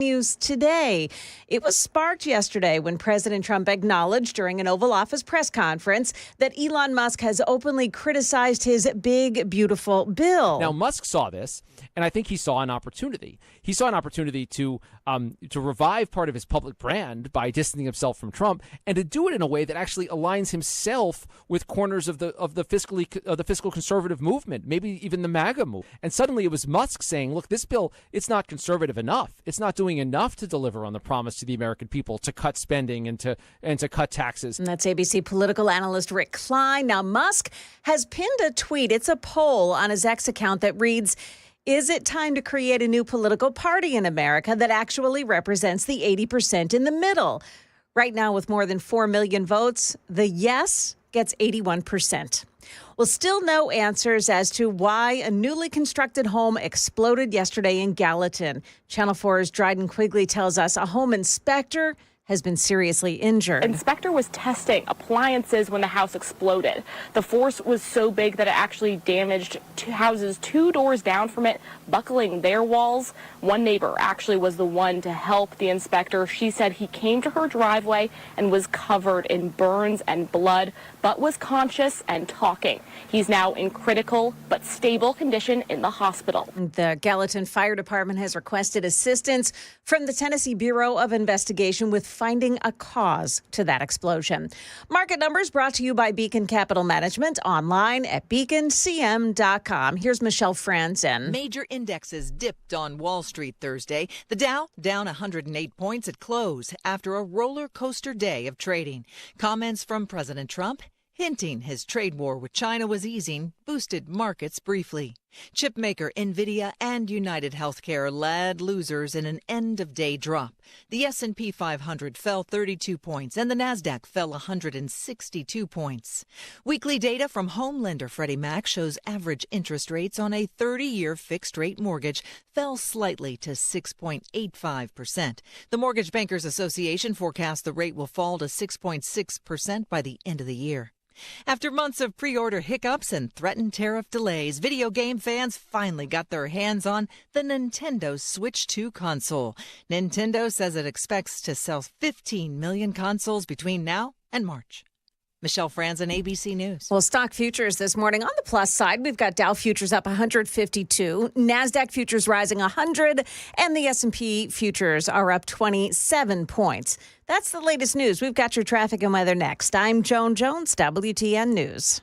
News today. It was sparked yesterday when President Trump acknowledged during an Oval Office press conference that Elon Musk has openly criticized his big, beautiful bill. Now, Musk saw this, and I think he saw an opportunity. He saw an opportunity to revive part of his public brand by distancing himself from Trump, and to do it in a way that actually aligns himself with corners of the fiscal conservative movement, maybe even the MAGA movement. And suddenly it was Musk saying, "Look, this bill, it's not conservative enough. It's not doing enough to deliver on the promise to the American people to cut spending and to cut taxes." And that's ABC political analyst Rick Klein. Now, Musk has pinned a tweet. It's a poll on his X account that reads, "Is it time to create a new political party in America that actually represents the 80% in the middle?" Right now, with more than 4 million votes, the yes gets 81%. Well, still no answers as to why a newly constructed home exploded yesterday in Gallatin. Channel 4's Dryden Quigley tells us a home inspector has been seriously injured. Inspector was testing appliances when the house exploded. The force was so big that it actually damaged two houses 2 doors down from it, buckling their walls. One neighbor actually was the one to help the inspector. She said he came to her driveway and was covered in burns and blood, but was conscious and talking. He's now in critical but stable condition in the hospital. The Gallatin Fire Department has requested assistance from the Tennessee Bureau of Investigation with finding a cause to that explosion. Market numbers brought to you by Beacon Capital Management, online at beaconcm.com. Here's Michelle Franzen. Major indexes dipped on Wall Street Thursday. The Dow down 108 points at close after a roller coaster day of trading. Comments from President Trump hinting his trade war with China was easing, boosted markets briefly. Chip maker Nvidia and United Healthcare led losers in an end-of-day drop. The S&P 500 fell 32 points and the Nasdaq fell 162 points. Weekly data from home lender Freddie Mac shows average interest rates on a 30-year fixed-rate mortgage fell slightly to 6.85%. The Mortgage Bankers Association forecasts the rate will fall to 6.6% by the end of the year. After months of pre-order hiccups and threatened tariff delays, video game fans finally got their hands on the Nintendo Switch 2 console. Nintendo says it expects to sell 15 million consoles between now and March. Michelle Franzen, ABC News. Well, stock futures this morning on the plus side. We've got Dow futures up 152, NASDAQ futures rising 100, and the S&P futures are up 27 points. That's the latest news. We've got your traffic and weather next. I'm Joan Jones, WTN News.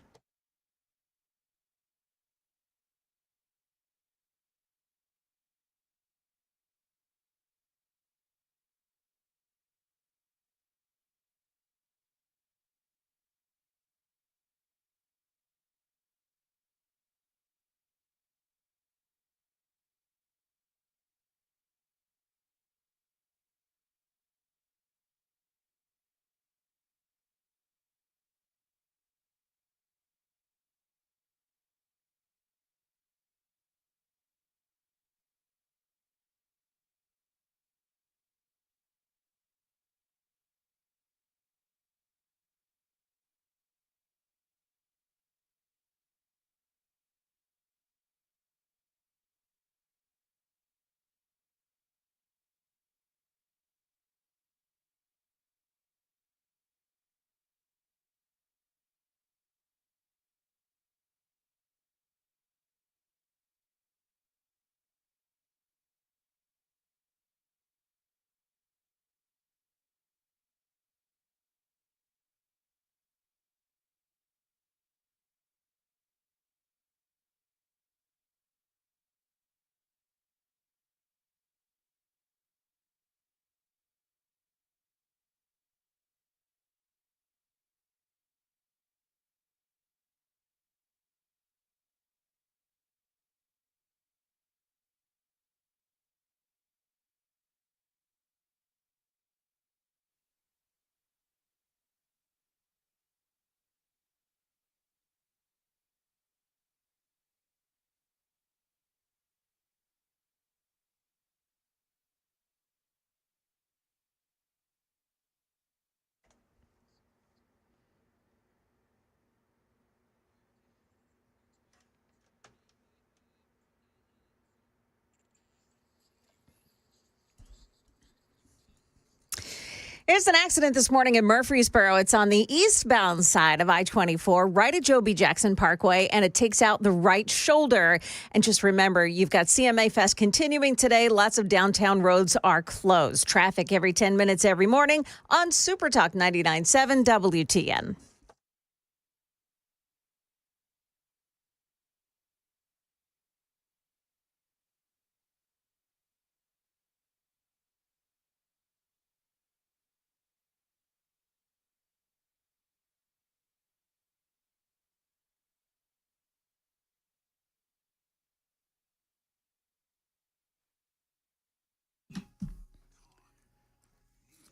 There's an accident this morning in Murfreesboro. It's on the eastbound side of I-24, right at Joe B. Jackson Parkway, and it takes out the right shoulder. And just remember, you've got CMA Fest continuing today. Lots of downtown roads are closed. Traffic every 10 minutes every morning on Super Talk 99.7 WTN.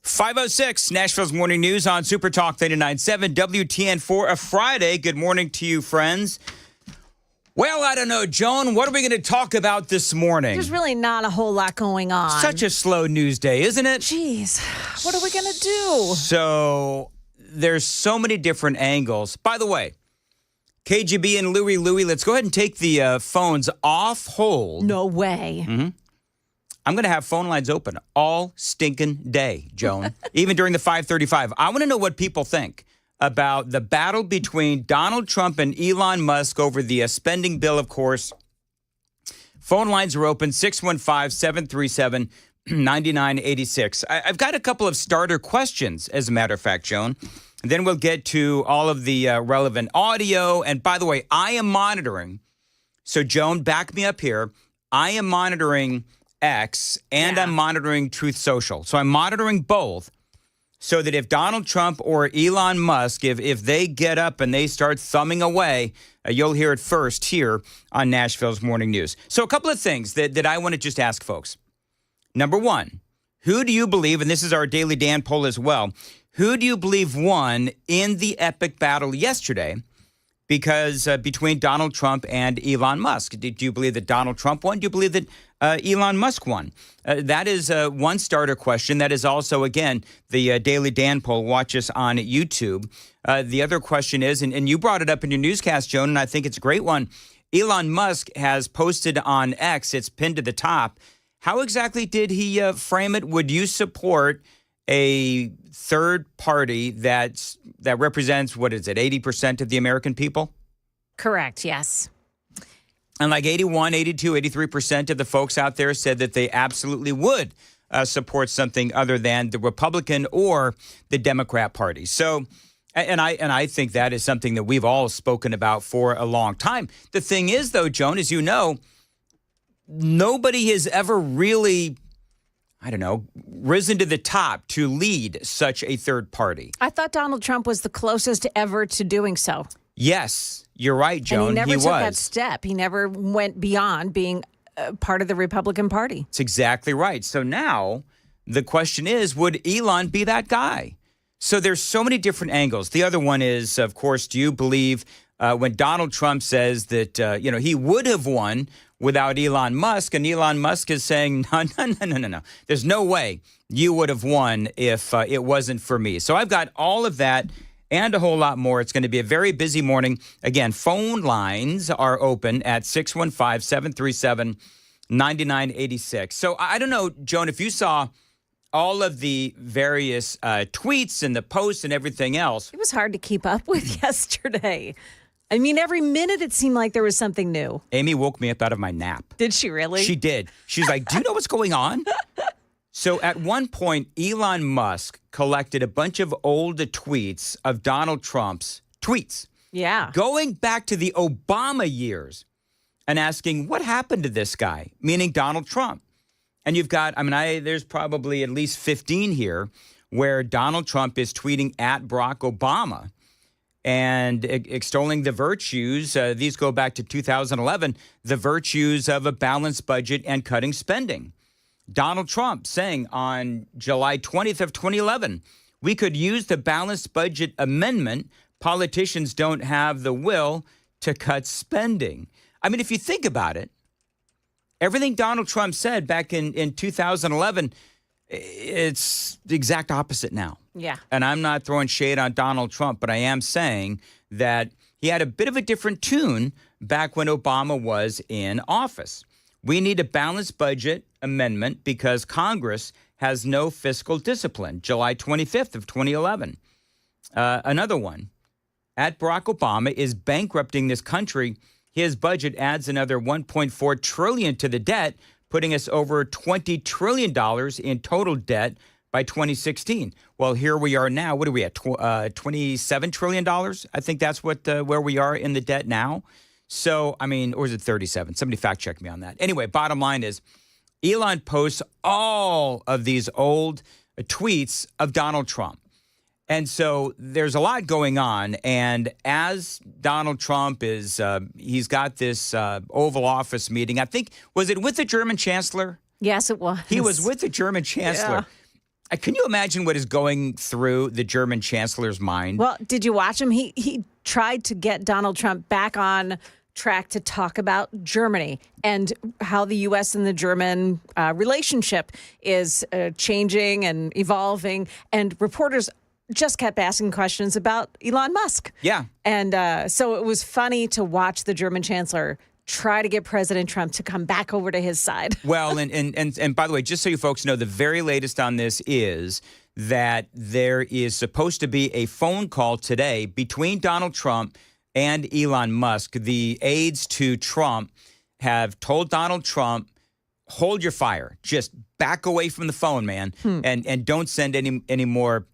.506 Nashville's Morning News on Super Talk 99.7 WTN for a Friday. Good morning to you, friends. Well, I don't know, Joan, what are we going to talk about this morning? There's really not a whole lot going on. Such a slow news day, isn't it? Jeez, what are we going to do? So there's so many different angles. By the way, KGB and Louie, let's go ahead and take the phones off hold. No way. Mm-hmm. I'm going to have phone lines open all stinking day, Joan, even during the 5:35. I want to know what people think about the battle between Donald Trump and Elon Musk over the spending bill, of course. Phone lines are open, 615-737-9986. I've got a couple of starter questions, as a matter of fact, Joan. And then we'll get to all of the relevant audio. And by the way, I am monitoring. So, Joan, back me up here. I am monitoring X and I'm monitoring Truth Social. So I'm monitoring both so that if Donald Trump or Elon Musk, if they get up and they start thumbing away, you'll hear it first here on Nashville's Morning News. So a couple of things that I want to just ask folks. Number one, who do you believe, and this is our Daily Dan poll as well, who do you believe won in the epic battle yesterday? Because between Donald Trump and Elon Musk, did you believe that Donald Trump won? Do you believe that Elon Musk won? That is one starter question. That is also, again, the Daily Dan poll. Watch us on YouTube. The other question is, and you brought it up in your newscast, Joan, and I think it's a great one. Elon Musk has posted on X, it's pinned to the top. How exactly did he frame it? Would you support a third party that represents, what is it, 80% of the American people? Correct, yes. And like 81, 82, 83% of the folks out there said that they absolutely would support something other than the Republican or the Democrat Party. So, and I think that is something that we've all spoken about for a long time. The thing is, though, Joan, as you know, nobody has ever really, I don't know, risen to the top to lead such a third party. I thought Donald Trump was the closest ever to doing so. Yes, you're right, Joan. And he never took that step. He never went beyond being part of the Republican Party. That's exactly right. So now the question is, would Elon be that guy? So there's so many different angles. The other one is, of course, do you believe when Donald Trump says that, he would have won without Elon Musk, and Elon Musk is saying, no. There's no way you would have won if it wasn't for me. So I've got all of that and a whole lot more. It's going to be a very busy morning. Again, phone lines are open at 615-737-9986. So I don't know, Joan, if you saw all of the various tweets and the posts and everything else. It was hard to keep up with yesterday. I mean, every minute it seemed like there was something new. Amy woke me up out of my nap. Did she really? She did. She's like, do you know what's going on? So at one point, Elon Musk collected a bunch of old tweets of Donald Trump's tweets. Yeah. Going back to the Obama years and asking, what happened to this guy? Meaning Donald Trump. And you've got, there's probably at least 15 here where Donald Trump is tweeting at Barack Obama and extolling the virtues. These go back to 2011, the virtues of a balanced budget and cutting spending. Donald Trump saying on July 20th of 2011, we could use the balanced budget amendment. Politicians don't have the will to cut spending. I mean, if you think about it, everything Donald Trump said back in 2011, it's the exact opposite now. Yeah. And I'm not throwing shade on Donald Trump, but I am saying that he had a bit of a different tune back when Obama was in office. We need a balanced budget amendment because Congress has no fiscal discipline. July 25th of 2011. Another one. At Barack Obama is bankrupting this country. His budget adds another $1.4 trillion to the debt, putting us over $20 trillion in total debt by 2016. Well, here we are now. What are we at? $27 trillion? I think that's where we are in the debt now. So, I mean, or is it 37? Somebody fact check me on that. Anyway, bottom line is Elon posts all of these old tweets of Donald Trump. And so there's a lot going on. And as Donald Trump is, he's got this Oval Office meeting. I think, was it with the German chancellor? Yes, it was. He was with the German chancellor. Yeah. Can you imagine what is going through the German chancellor's mind? Well, did you watch him? He tried to get Donald Trump back on track to talk about Germany and how the U.S. and the German relationship is changing and evolving. And reporters just kept asking questions about Elon Musk. Yeah. And so it was funny to watch the German chancellor try to get President Trump to come back over to his side. Well, and by the way, just so you folks know, the very latest on this is that there is supposed to be a phone call today between Donald Trump and Elon Musk. The aides to Trump have told Donald Trump, hold your fire. Just back away from the phone, man, and don't send any more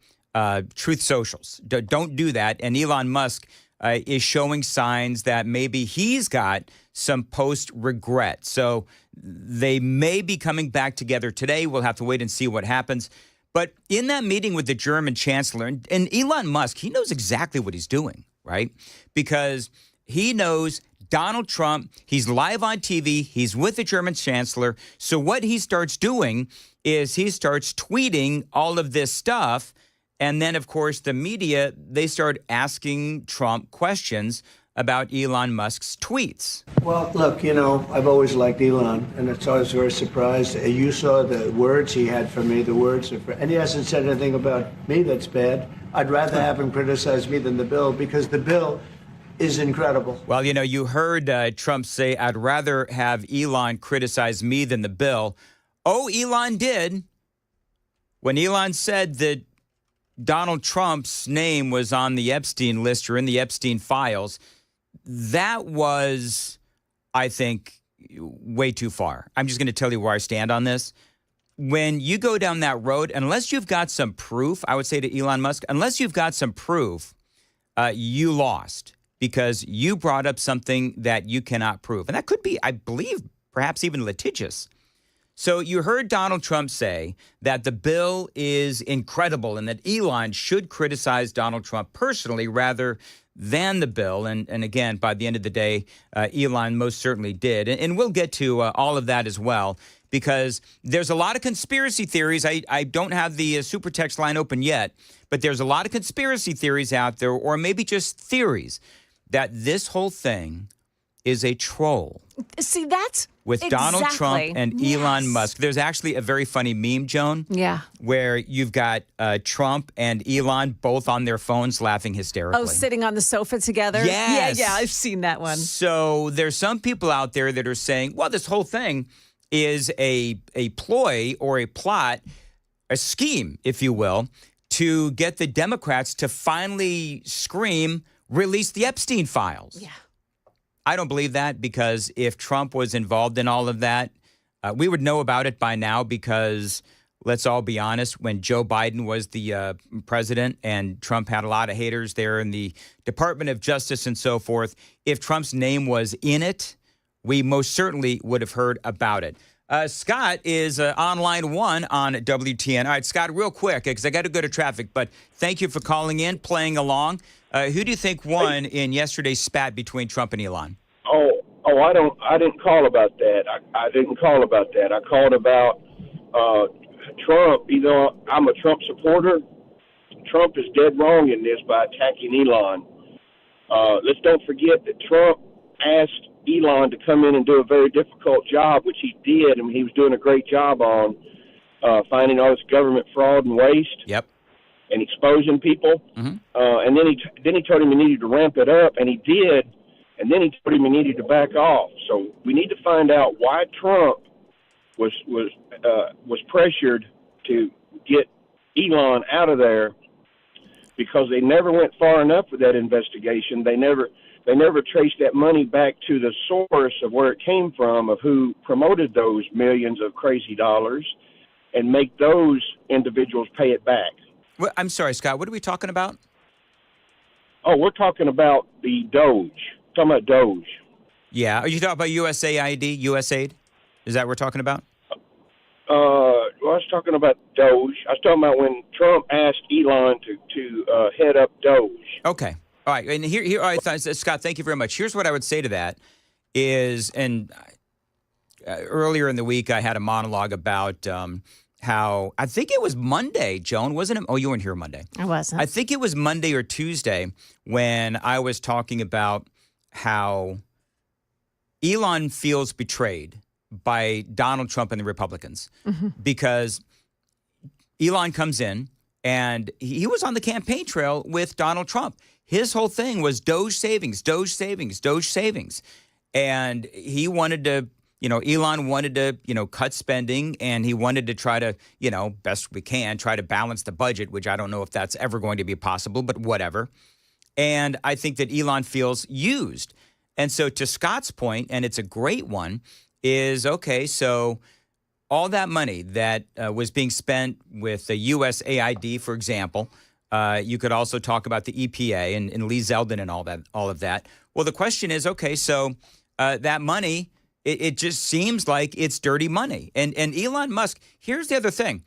truth socials. Don't do that. And Elon Musk is showing signs that maybe he's got some post-regret. So they may be coming back together today. We'll have to wait and see what happens. But in that meeting with the German chancellor, and Elon Musk, he knows exactly what he's doing, right? Because he knows Donald Trump, he's live on TV, he's with the German chancellor. So what he starts doing is he starts tweeting all of this stuff. And then, of course, the media, they start asking Trump questions about Elon Musk's tweets. Well, look, I've always liked Elon, and it's always very surprised. You saw the words he had for me, and he hasn't said anything about me that's bad. I'd rather have him criticize me than the bill, because the bill is incredible. Well, you heard Trump say, I'd rather have Elon criticize me than the bill. Oh, Elon did. When Elon said that Donald Trump's name was on the Epstein list or in the Epstein files, that was, I think, way too far. I'm just going to tell you where I stand on this. When you go down that road, unless you've got some proof, I would say to Elon Musk, unless you've got some proof, you lost, because you brought up something that you cannot prove. And that could be, I believe, perhaps even litigious. So you heard Donald Trump say that the bill is incredible and that Elon should criticize Donald Trump personally rather than the bill. And again, by the end of the day, Elon most certainly did. And we'll get to all of that as well, because there's a lot of conspiracy theories. I don't have the super text line open yet, but there's a lot of conspiracy theories out there, or maybe just theories, that this whole thing is a troll. See, that's with Donald Trump and Elon Musk. There's actually a very funny meme, Joan. Yeah. Where you've got Trump and Elon both on their phones laughing hysterically. Oh, sitting on the sofa together? Yes. Yeah, I've seen that one. So there's some people out there that are saying, well, this whole thing is a ploy or a plot, a scheme, if you will, to get the Democrats to finally scream, release the Epstein files. Yeah. I don't believe that, because if Trump was involved in all of that, we would know about it by now, because let's all be honest, when Joe Biden was the president and Trump had a lot of haters there in the Department of Justice and so forth, if Trump's name was in it, we most certainly would have heard about it. Scott is on line one on WTN. All right, Scott, real quick, because I got to go to traffic, but thank you for calling in, playing along. Who do you think won in yesterday's spat between Trump and Elon? I didn't call about that. I didn't call about that. I called about Trump. I'm a Trump supporter. Trump is dead wrong in this by attacking Elon. Let's don't forget that Trump asked Elon to come in and do a very difficult job, which he did, and he was doing a great job on finding all this government fraud and waste. Yep. And exposing people. Mm-hmm. And then he told him he needed to ramp it up, and he did. And then he told him he needed to back off. So we need to find out why Trump was pressured to get Elon out of there because they never went far enough with that investigation. They never traced that money back to the source of where it came from, of who promoted those millions of crazy dollars, and make those individuals pay it back. Well, I'm sorry, Scott. What are we talking about? Oh, we're talking about the Doge. Talking about Doge. Yeah. Are you talking about USAID? Is that what we're talking about? Well, I was talking about Doge. I was talking about when Trump asked Elon to head up Doge. Okay. All right. And all right, Scott, thank you very much. Here's what I would say to that is, and earlier in the week, I had a monologue about how I think it was Monday, Joan, wasn't it? Oh, you weren't here Monday. I wasn't. I think it was Monday or Tuesday when I was talking about how Elon feels betrayed by Donald Trump and the Republicans because Elon comes in and he was on the campaign trail with Donald Trump. His whole thing was Doge savings, Doge savings, Doge savings. And he wanted to, Elon wanted to, cut spending, and he wanted to try to, best we can, try to balance the budget, which I don't know if that's ever going to be possible, but whatever. And I think that Elon feels used. And so to Scott's point, and it's a great one, is, okay, so all that money that was being spent with the USAID, for example, you could also talk about the EPA and Lee Zeldin and all of that. Well, the question is, okay, so that money, it just seems like it's dirty money. And Elon Musk, here's the other thing.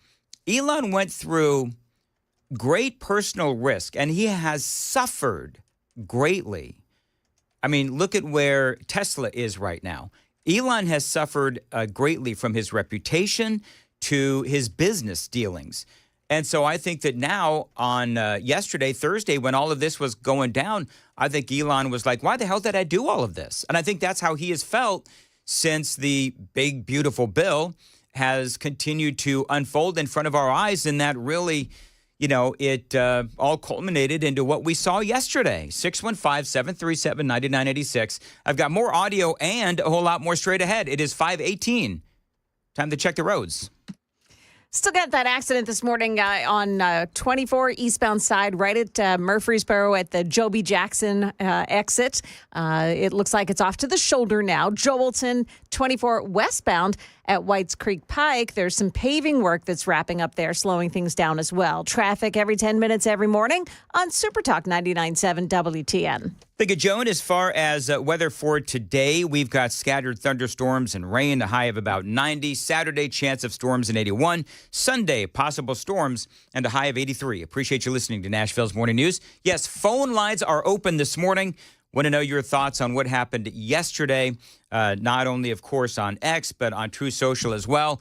Elon went through great personal risk, and he has suffered greatly. I mean, look at where Tesla is right now. Elon has suffered greatly from his reputation to his business dealings. And so I think that now on Thursday, when all of this was going down, I think Elon was like, why the hell did I do all of this? And I think that's how he has felt since the big, beautiful bill has continued to unfold in front of our eyes. And that really, it all culminated into what we saw yesterday. 615-737-9986. I've got more audio and a whole lot more straight ahead. It is 5:18. Time to check the roads. Still got that accident this morning on 24 eastbound side right at Murfreesboro at the Joby Jackson exit. It looks like it's off to the shoulder now. Joelton 24 westbound at Whites Creek Pike. There's some paving work that's wrapping up there, slowing things down as well. Traffic every 10 minutes every morning on Supertalk 99.7 WTN. Thank you, Joan. As far as weather for today, we've got scattered thunderstorms and rain, a high of about 90. Saturday, chance of storms in 81. Sunday, possible storms and a high of 83. Appreciate you listening to Nashville's Morning News. Yes, phone lines are open this morning. Want to know your thoughts on what happened yesterday, not only, of course, on X, but on True Social as well.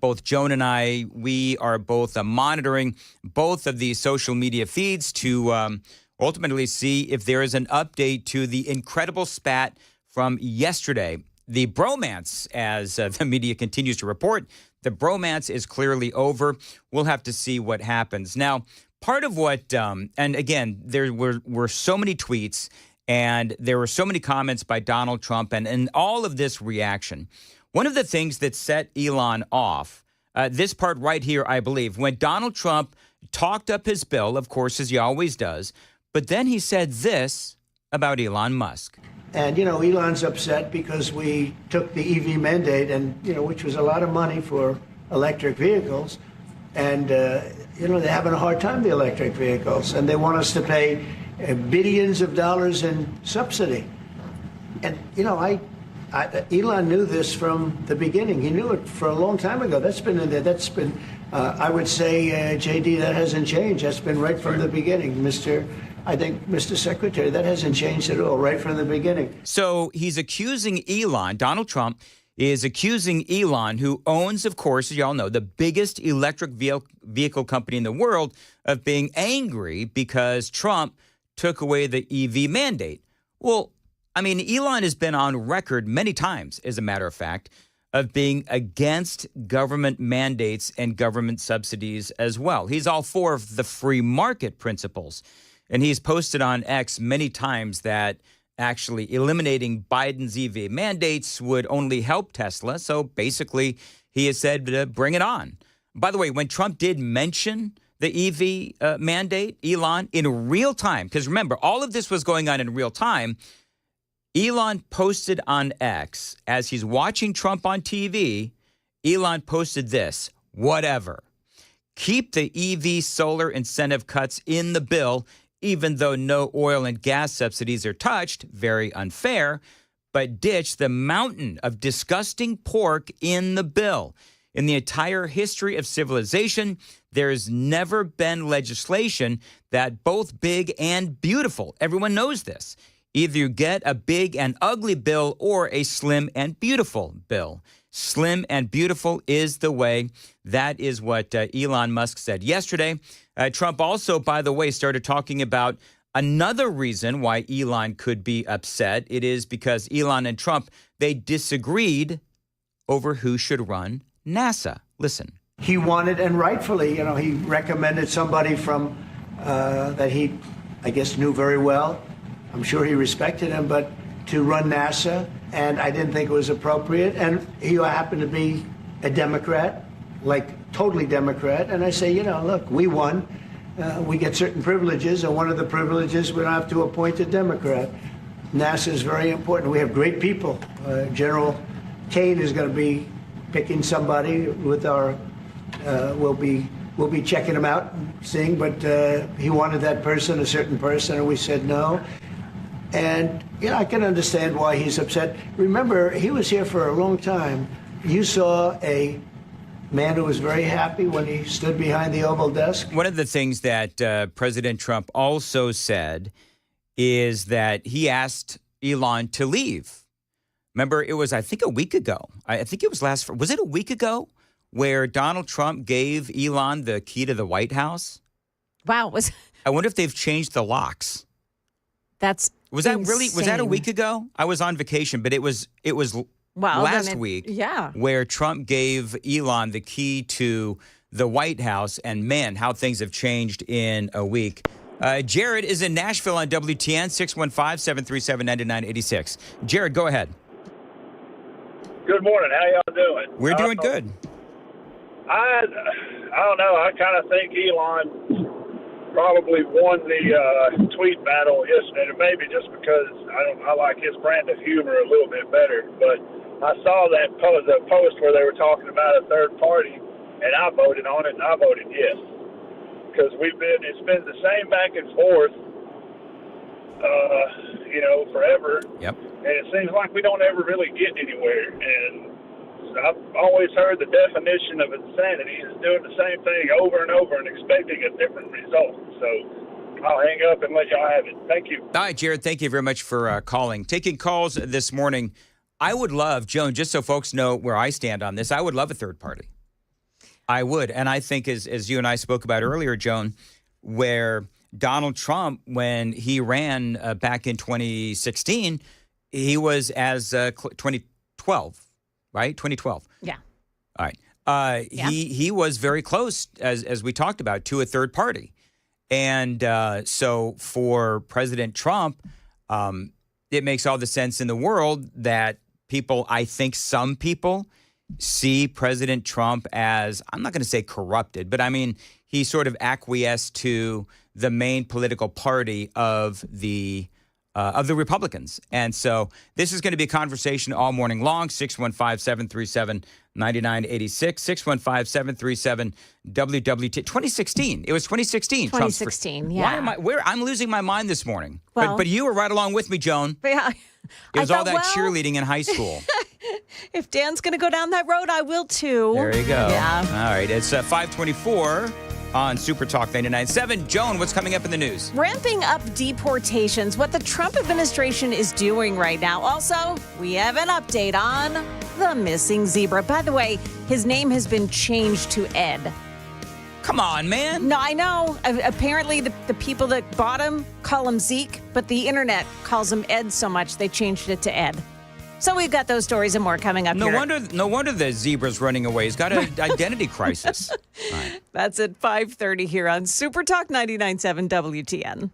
Both Joan and I, we are both monitoring both of these social media feeds to ultimately see if there is an update to the incredible spat from yesterday. The bromance, as the media continues to report, the bromance is clearly over. We'll have to see what happens. Now, part of what, and again, there were so many tweets, and there were so many comments by Donald Trump and all of this reaction. One of the things that set Elon off, this part right here, I believe, when Donald Trump talked up his bill, of course, as he always does, but then he said this about Elon Musk. And, Elon's upset because we took the EV mandate, and, which was a lot of money for electric vehicles. And, they're having a hard time, the electric vehicles, and they want us to pay billions of dollars in subsidy. And, Elon knew this from the beginning. He knew it for a long time ago. That's been in there. That's been, I would say, JD, that hasn't changed. That's been right from the beginning, Mr. Secretary. That hasn't changed at all, right from the beginning. So he's accusing Elon, Donald Trump is accusing Elon, who owns, of course, as y'all know, the biggest electric vehicle company in the world, of being angry because Trump took away the EV mandate. Well, I mean, Elon has been on record many times, as a matter of fact, of being against government mandates and government subsidies as well. He's all for the free market principles. And he's posted on X many times that actually eliminating Biden's EV mandates would only help Tesla. So basically, he has said, bring it on. By the way, when Trump did mention the EV mandate, Elon, in real time, because remember, all of this was going on in real time, Elon posted on X, as he's watching Trump on TV, Elon posted this: whatever. Keep the EV solar incentive cuts in the bill, even though no oil and gas subsidies are touched, very unfair, but ditch the mountain of disgusting pork in the bill. In the entire history of civilization, there's never been legislation that both big and beautiful. Everyone knows this. Either you get a big and ugly bill or a slim and beautiful bill. Slim and beautiful is the way. That is what Elon Musk said yesterday. Trump also, by the way, started talking about another reason why Elon could be upset. It is because Elon and Trump, they disagreed over who should run NASA. Listen. He wanted, and rightfully, he recommended somebody from that he, I guess, knew very well. I'm sure he respected him, but to run NASA, and I didn't think it was appropriate. And he happened to be a Democrat, like totally Democrat. And I say, look, we won. We get certain privileges, and one of the privileges, we don't have to appoint a Democrat. NASA is very important. We have great people. General Kane is going to be picking somebody with our. We'll be checking him out, seeing. But he wanted that person, a certain person, and we said no. And I can understand why he's upset. Remember, he was here for a long time. You saw a man who was very happy when he stood behind the Oval Desk. One of the things that President Trump also said is that he asked Elon to leave. Remember, it was, I think, a week ago. I think it was was it a week ago where Donald Trump gave Elon the key to the White House? Wow. I wonder if they've changed the locks. Was that a week ago? I was on vacation, but it was last week. Yeah. Where Trump gave Elon the key to the White House, and man, how things have changed in a week. Jared is in Nashville on WTN, 615-737-9986. Jared, go ahead. Good morning. How y'all doing? We're doing good. I don't know. I kind of think Elon probably won the tweet battle yesterday, maybe just because I like his brand of humor a little bit better. But I saw the post where they were talking about a third party, and I voted on it, and I voted yes, because it's been the same back and forth, forever. Yep. And it seems like we don't ever really get anywhere. And I've always heard the definition of insanity is doing the same thing over and over and expecting a different result. So I'll hang up and let y'all have it. Thank you. All right, Jared, thank you very much for calling. Taking calls this morning. I would love, Joan, just so folks know where I stand on this, I would love a third party. I would. And I think as you and I spoke about earlier, Joan, where Donald Trump, when he ran back in 2016, he was as 2012. Right? 2012. Yeah. All right. He was very close, as we talked about, to a third party. And so for President Trump, it makes all the sense in the world that some people see President Trump as, I'm not going to say corrupted, but I mean, he sort of acquiesced to the main political party of the Republicans. And so this is going to be a conversation all morning long, 615-737-9986, 615-737-WWT. 2016. It was 2016. 2016, yeah. I'm losing my mind this morning. Well, but you were right along with me, Joan. Yeah. It was all that cheerleading in high school. If Dan's going to go down that road, I will too. There you go. Yeah. All right. It's 524. On Super Talk 99.7. Joan, what's coming up in the news? Ramping up deportations, what the Trump administration is doing right now. Also, we have an update on the missing zebra. By the way, his name has been changed to Ed. Come on, man. No, I know. Apparently, the people that bought him call him Zeke, but the internet calls him Ed so much they changed it to Ed. So we've got those stories and more coming up here. No wonder the zebra's running away. He's got an identity crisis. Right. That's at 5:30 here on Super Talk 99.7 WTN.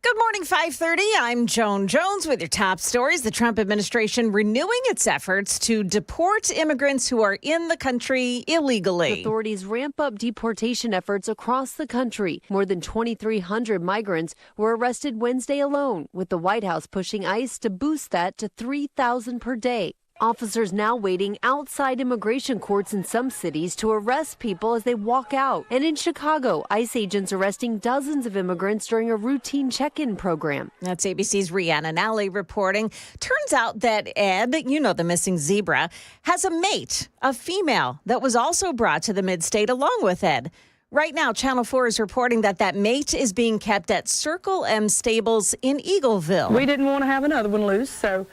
Good morning, 5:30. I'm Joan Jones with your top stories. The Trump administration renewing its efforts to deport immigrants who are in the country illegally. Authorities ramp up deportation efforts across the country. More than 2,300 migrants were arrested Wednesday alone, with the White House pushing ICE to boost that to 3,000 per day. Officers now waiting outside immigration courts in some cities to arrest people as they walk out. And in Chicago, ICE agents arresting dozens of immigrants during a routine check-in program. That's ABC's Rhiannon Alley reporting. Turns out that Ed, the missing zebra, has a mate, a female, that was also brought to the mid-state along with Ed. Right now, Channel 4 is reporting that mate is being kept at Circle M Stables in Eagleville. We didn't want to have another one loose, so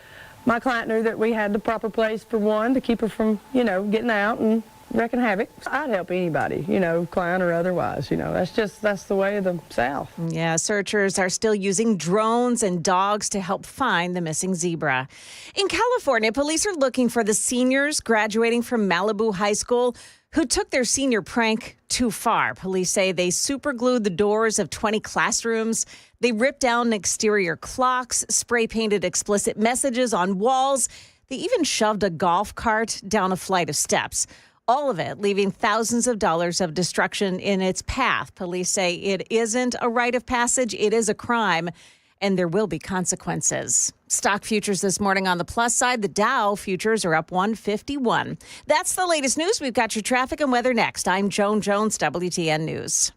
my client knew that we had the proper place for one to keep her from, getting out and wreaking havoc. I'd help anybody, client or otherwise. That's the way of the South. Yeah, searchers are still using drones and dogs to help find the missing zebra. In California, police are looking for the seniors graduating from Malibu High School who took their senior prank too far. Police say they superglued the doors of 20 classrooms. They ripped down exterior clocks, spray painted explicit messages on walls. They even shoved a golf cart down a flight of steps. All of it leaving thousands of dollars of destruction in its path. Police say it isn't a rite of passage, it is a crime, and there will be consequences. Stock futures this morning on the plus side. The Dow futures are up 151. That's the latest news. We've got your traffic and weather next. I'm Joan Jones, WTN News.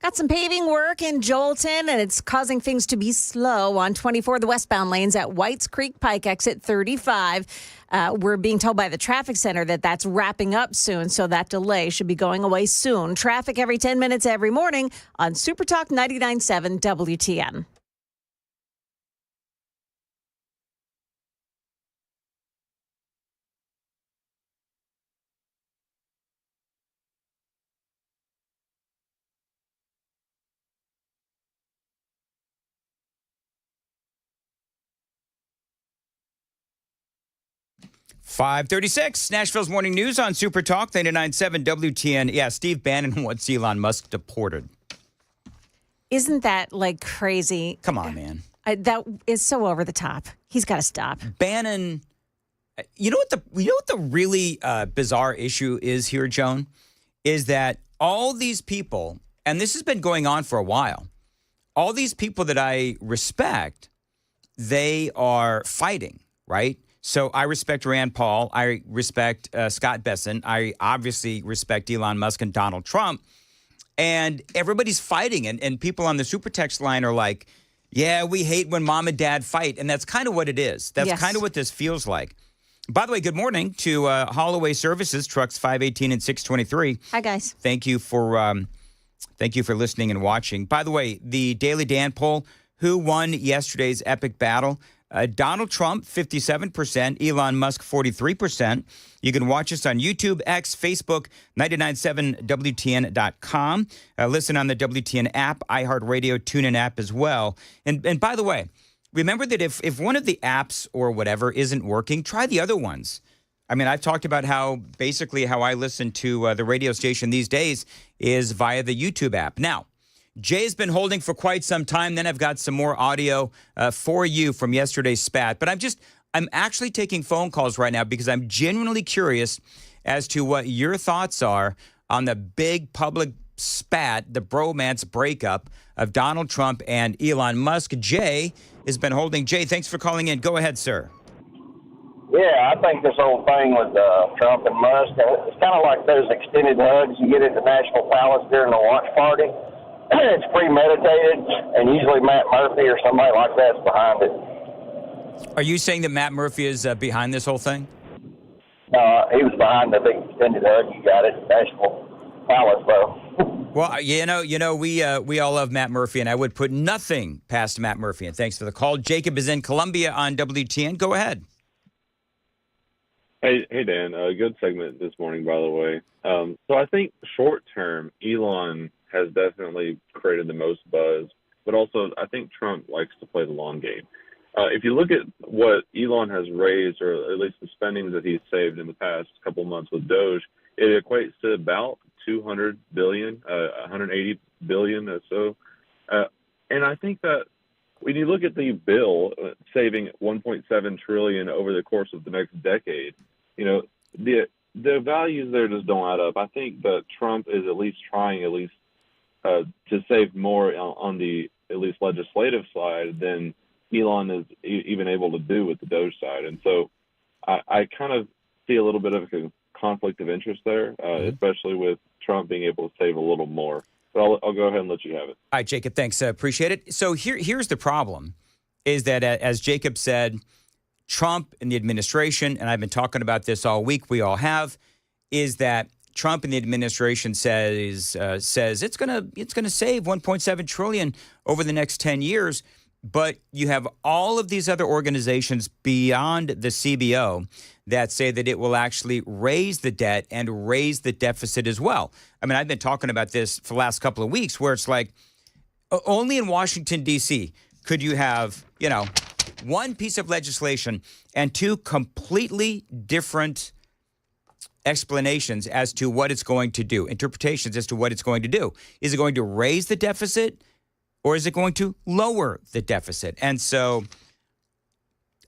Got some paving work in Jolton, and it's causing things to be slow on 24, the westbound lanes at Whites Creek Pike exit 35. We're being told by the traffic center that that's wrapping up soon, so that delay should be going away soon. Traffic every 10 minutes every morning on Super Talk 99.7 WTN. .536, Nashville's Morning News on Super Talk 99.7 WTN. Yeah, Steve Bannon wants Elon Musk deported. Isn't that like crazy? Come on, man. That is so over the top. He's got to stop. Bannon, you know what the really bizarre issue is here, Joan? Is that all these people, and this has been going on for a while, all these people that I respect, they are fighting, right? So I respect Rand Paul. I respect Scott Bessent. I obviously respect Elon Musk and Donald Trump. And everybody's fighting. And people on the super text line are like, yeah, we hate when mom and dad fight. And that's kind of what it is. That's kind of what this feels like. By the way, good morning to Holloway Services, trucks 518 and 623. Hi, guys. Thank you for listening and watching. By the way, the Daily Dan poll, who won yesterday's epic battle? Donald Trump, 57%. Elon Musk, 43%. You can watch us on YouTube, X, Facebook, 997WTN.com. Listen on the WTN app, iHeartRadio, TuneIn app as well. And by the way, remember that if one of the apps or whatever isn't working, try the other ones. I mean, I've talked about how I listen to the radio station these days is via the YouTube app. Now, Jay's been holding for quite some time. Then I've got some more audio for you from yesterday's spat. But I'm actually taking phone calls right now because I'm genuinely curious as to what your thoughts are on the big public spat, the bromance breakup of Donald Trump and Elon Musk. Jay has been holding. Jay, thanks for calling in. Go ahead, sir. Yeah, I think this whole thing with Trump and Musk, it's kind of like those extended hugs you get at the National Palace during the watch party. It's premeditated, and usually Matt Murphy or somebody like that's behind it. Are you saying that Matt Murphy is behind this whole thing? He was behind the big extended hug you got at National Palace, though. Well, we all love Matt Murphy, and I would put nothing past Matt Murphy. And thanks for the call. Jacob is in Columbia on WTN. Go ahead. Hey, Dan. Good segment this morning, by the way. So I think short term, Elon has definitely created the most buzz, but also I think Trump likes to play the long game. If you look at what Elon has raised, or at least the spending that he's saved in the past couple of months with Doge, it equates to about $200 billion, $180 billion or so. And I think that when you look at the bill saving $1.7 trillion over the course of the next decade, the values there just don't add up. I think that Trump is at least trying to save more on the at least legislative side than Elon is even able to do with the Doge side. And so I kind of see a little bit of a conflict of interest there, especially with Trump being able to save a little more. But I'll go ahead and let you have it. All right, Jacob, thanks. Appreciate it. So here's the problem, is that as Jacob said, Trump and the administration, and I've been talking about this all week, we all have, is that Trump and the administration says it's gonna save $1.7 trillion over the next 10 years, but you have all of these other organizations beyond the CBO that say that it will actually raise the debt and raise the deficit as well. I mean, I've been talking about this for the last couple of weeks, where it's like only in Washington, D.C. could you have, one piece of legislation and two completely different explanations as to what it's going to do, interpretations as to what it's going to do. Is it going to raise the deficit, or is it going to lower the deficit? And so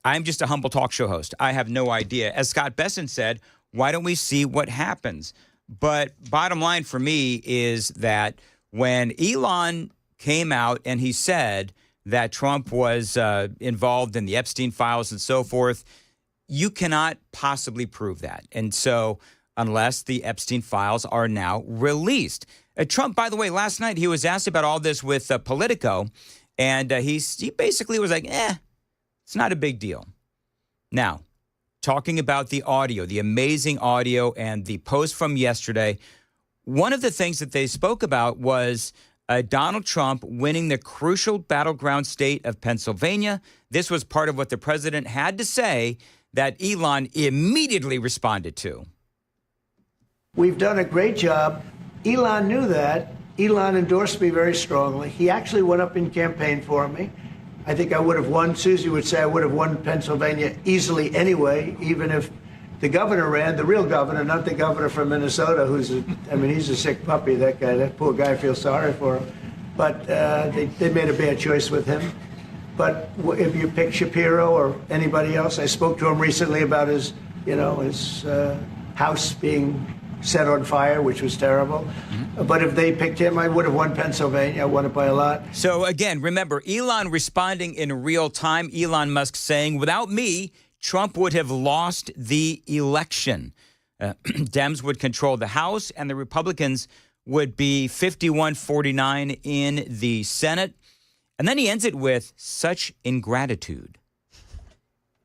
I'm just a humble talk show host. I have no idea. As Scott Bessent said, why don't we see what happens? But bottom line for me is that when Elon came out and he said that Trump was involved in the Epstein files and so forth, you cannot possibly prove that. And so unless the Epstein files are now released, Trump, by the way, last night he was asked about all this with Politico, and he basically was like, it's not a big deal. Now, talking about the audio, the amazing audio and the post from yesterday, one of the things that they spoke about was Donald Trump winning the crucial battleground state of Pennsylvania. This was part of what the president had to say that Elon immediately responded to. We've done a great job. Elon knew that. Elon endorsed me very strongly. He actually went up and campaigned for me. I think I would have won. Susie would say I would have won Pennsylvania easily anyway, even if the governor ran, the real governor, not the governor from Minnesota, he's a sick puppy, that guy. That poor guy, I feel sorry for him. But they made a bad choice with him. But if you pick Shapiro or anybody else, I spoke to him recently about his house being set on fire, which was terrible. Mm-hmm. But if they picked him, I would have won Pennsylvania. I won it by a lot. So again, remember, Elon responding in real time. Elon Musk saying, without me, Trump would have lost the election. Dems would control the House, and the Republicans would be 51-49 in the Senate. And then he ends it with such ingratitude.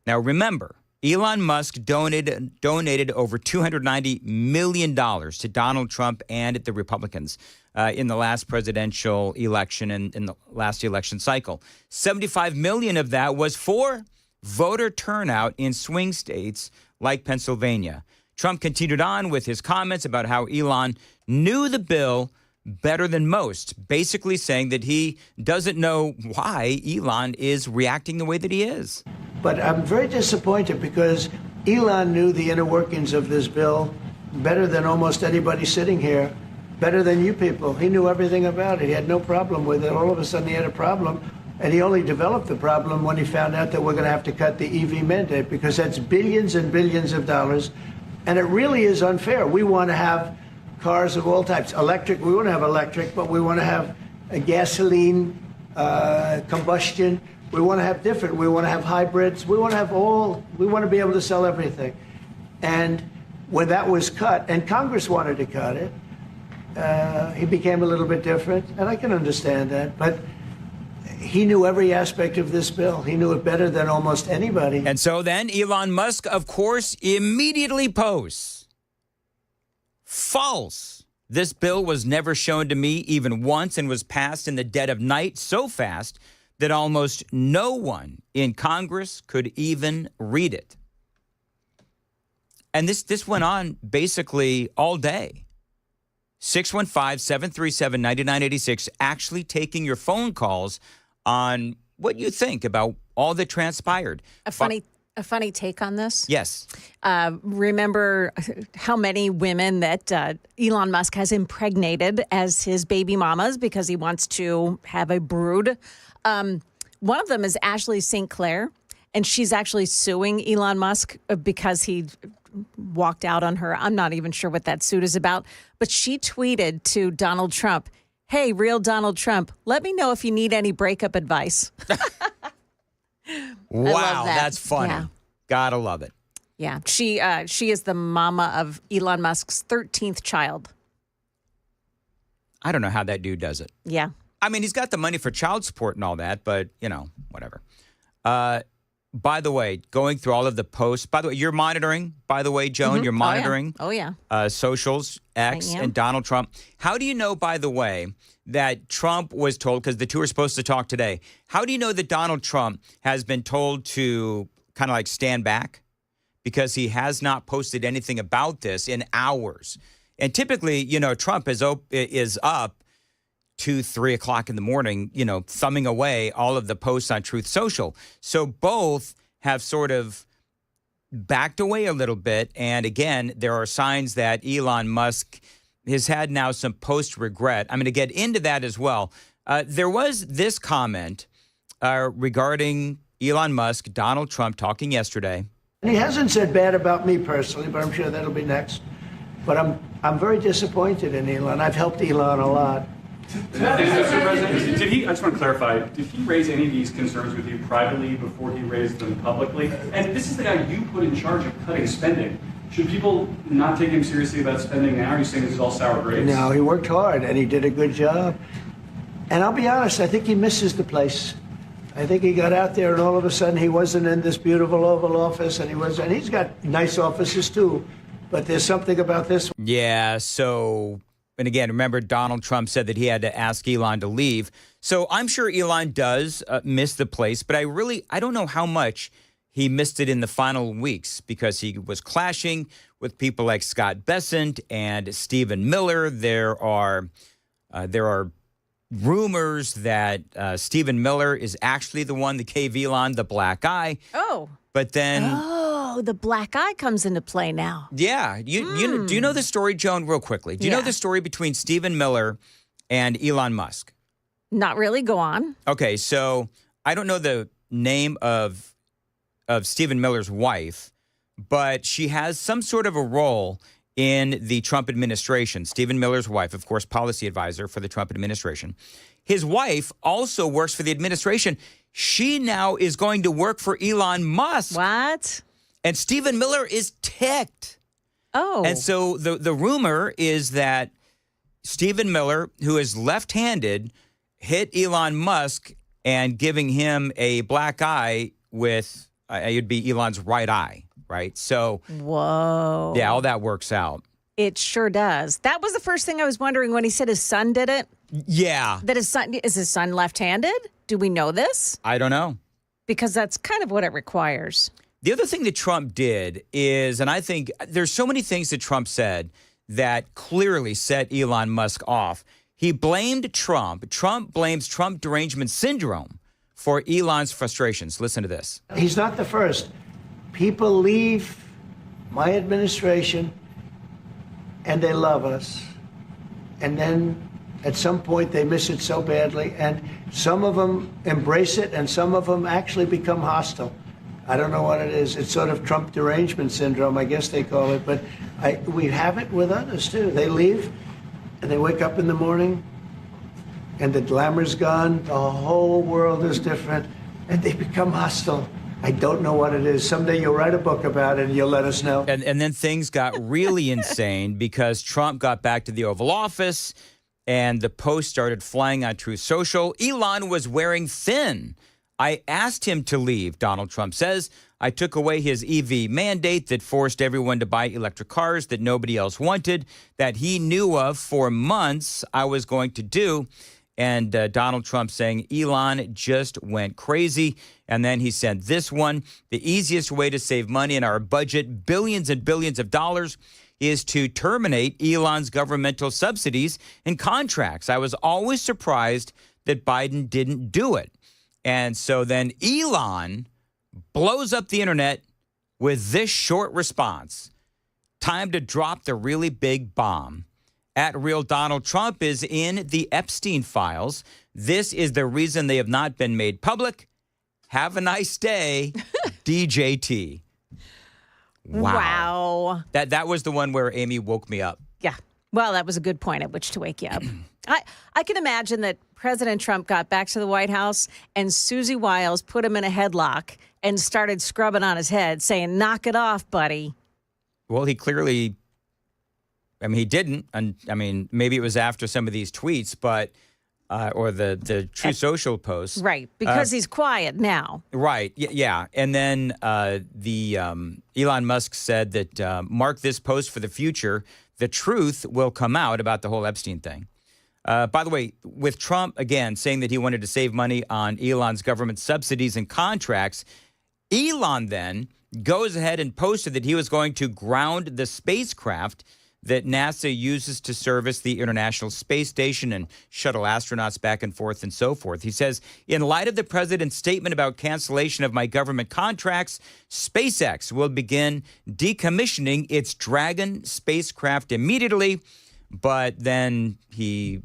Now, remember, Elon Musk donated over $290 million to Donald Trump and the Republicans in the last presidential election and in the last election cycle. $75 million of that was for voter turnout in swing states like Pennsylvania. Trump continued on with his comments about how Elon knew the bill better than most, basically saying that he doesn't know why Elon is reacting the way that he is. But I'm very disappointed because Elon knew the inner workings of this bill better than almost anybody sitting here, better than you people. He knew everything about it. He had no problem with it. All of a sudden he had a problem, and he only developed the problem when he found out that we're going to have to cut the EV mandate, because that's billions and billions of dollars, and it really is unfair. We want to have cars of all types. Electric, we want to have electric, but we want to have a gasoline, combustion. We want to have different. We want to have hybrids. We want to have we want to be able to sell everything. And when that was cut, and Congress wanted to cut it, he became a little bit different, and I can understand that. But he knew every aspect of this bill. He knew it better than almost anybody. And so then Elon Musk, of course, immediately posts, false. This bill was never shown to me even once and was passed in the dead of night so fast that almost no one in Congress could even read it. And this went on basically all day. 615-737-9986, actually taking your phone calls on what you think about all that transpired. A funny take on this? Yes. Remember how many women that Elon Musk has impregnated as his baby mamas because he wants to have a brood? One of them is Ashley St. Clair, and she's actually suing Elon Musk because he walked out on her. I'm not even sure what that suit is about, but she tweeted to Donald Trump, "Hey, real Donald Trump, let me know if you need any breakup advice." Wow, that's funny. Yeah. Gotta love it. Yeah, she is the mama of Elon Musk's 13th child. I don't know how that dude does it. Yeah. I mean, he's got the money for child support and all that, but, whatever. By the way, going through all of the posts, by the way, you're monitoring, by the way, Joan, you're monitoring Oh, yeah. socials, X, I am. and Donald Trump. How do you know, by the way, that Trump was told, because the two are supposed to talk today, how do you know that Donald Trump has been told to kind of like stand back? Because he has not posted anything about this in hours. And typically, Trump is up 2-3 o'clock in the morning, thumbing away all of the posts on Truth Social. So both have sort of backed away a little bit. And again, there are signs that Elon Musk has had now some post-regret. I'm going to get into that as well. There was this comment regarding Elon Musk, Donald Trump talking yesterday. And he hasn't said bad about me personally, but I'm sure that'll be next. But I'm very disappointed in Elon. I've helped Elon a lot. Mr. President, I just want to clarify, did he raise any of these concerns with you privately before he raised them publicly? And this is the guy you put in charge of cutting spending. Should people not take him seriously about spending now? Are you saying this is all sour grapes? No, he worked hard and he did a good job. And I'll be honest, I think he misses the place. I think he got out there and all of a sudden he wasn't in this beautiful Oval Office, and he's got nice offices too, but there's something about this. Yeah, so, and again, remember Donald Trump said that he had to ask Elon to leave. So I'm sure Elon does miss the place, but I don't know how much he missed it in the final weeks because he was clashing with people like Scott Bessent and Stephen Miller. There are rumors that Stephen Miller is actually the one that gave Elon the black eye. Oh. But then... Oh, the black eye comes into play now. Yeah. Do you know the story, Joan, real quickly? Do you know the story between Stephen Miller and Elon Musk? Not really. Go on. Okay, so I don't know the name of Stephen Miller's wife, but she has some sort of a role in the Trump administration. Stephen Miller's wife, of course, policy advisor for the Trump administration. His wife also works for the administration. She now is going to work for Elon Musk. What? And Stephen Miller is ticked. Oh. And so the rumor is that Stephen Miller, who is left-handed, hit Elon Musk and giving him a black eye with, it'd be Elon's right eye, right? So, whoa. Yeah, all that works out. It sure does. That was the first thing I was wondering when he said his son did it. Yeah. That is his son left-handed? Do we know this? I don't know. Because that's kind of what it requires. The other thing that Trump did is, and I think there's so many things that Trump said that clearly set Elon Musk off. He blamed Trump. Trump blames Trump derangement syndrome for Elon's frustrations. Listen to this. He's not the first. People leave my administration and they love us. And then at some point they miss it so badly. And some of them embrace it and some of them actually become hostile. I don't know what it is. It's sort of Trump derangement syndrome, I guess they call it. But we have it with others, too. They leave and they wake up in the morning and the glamour's gone. The whole world is different and they become hostile. I don't know what it is. Someday you'll write a book about it and you'll let us know. And then things got really insane because Trump got back to the Oval Office and the post started flying on Truth Social. Elon was wearing thin. I asked him to leave, Donald Trump says. I took away his EV mandate that forced everyone to buy electric cars that nobody else wanted, that he knew of for months I was going to do. And Donald Trump saying Elon just went crazy. And then he sent this one. The easiest way to save money in our budget, billions and billions of dollars, is to terminate Elon's governmental subsidies and contracts. I was always surprised that Biden didn't do it. And so then Elon blows up the internet with this short response. Time to drop the really big bomb. At Real Donald Trump is in the Epstein files. This is the reason they have not been made public. Have a nice day, DJT. Wow. That was the one where Amy woke me up. Yeah. Well, that was a good point at which to wake you up. I can imagine that President Trump got back to the White House and Susie Wiles put him in a headlock and started scrubbing on his head saying, knock it off, buddy. Well, he clearly, he didn't. And maybe it was after some of these tweets, but, or the True Social posts. Right. Because he's quiet now. Right. Yeah. And then Elon Musk said that mark this post for the future. The truth will come out about the whole Epstein thing. By the way, with Trump, again, saying that he wanted to save money on Elon's government subsidies and contracts, Elon then goes ahead and posted that he was going to ground the spacecraft that NASA uses to service the International Space Station and shuttle astronauts back and forth and so forth. He says, in light of the president's statement about cancellation of my government contracts, SpaceX will begin decommissioning its Dragon spacecraft immediately. But then he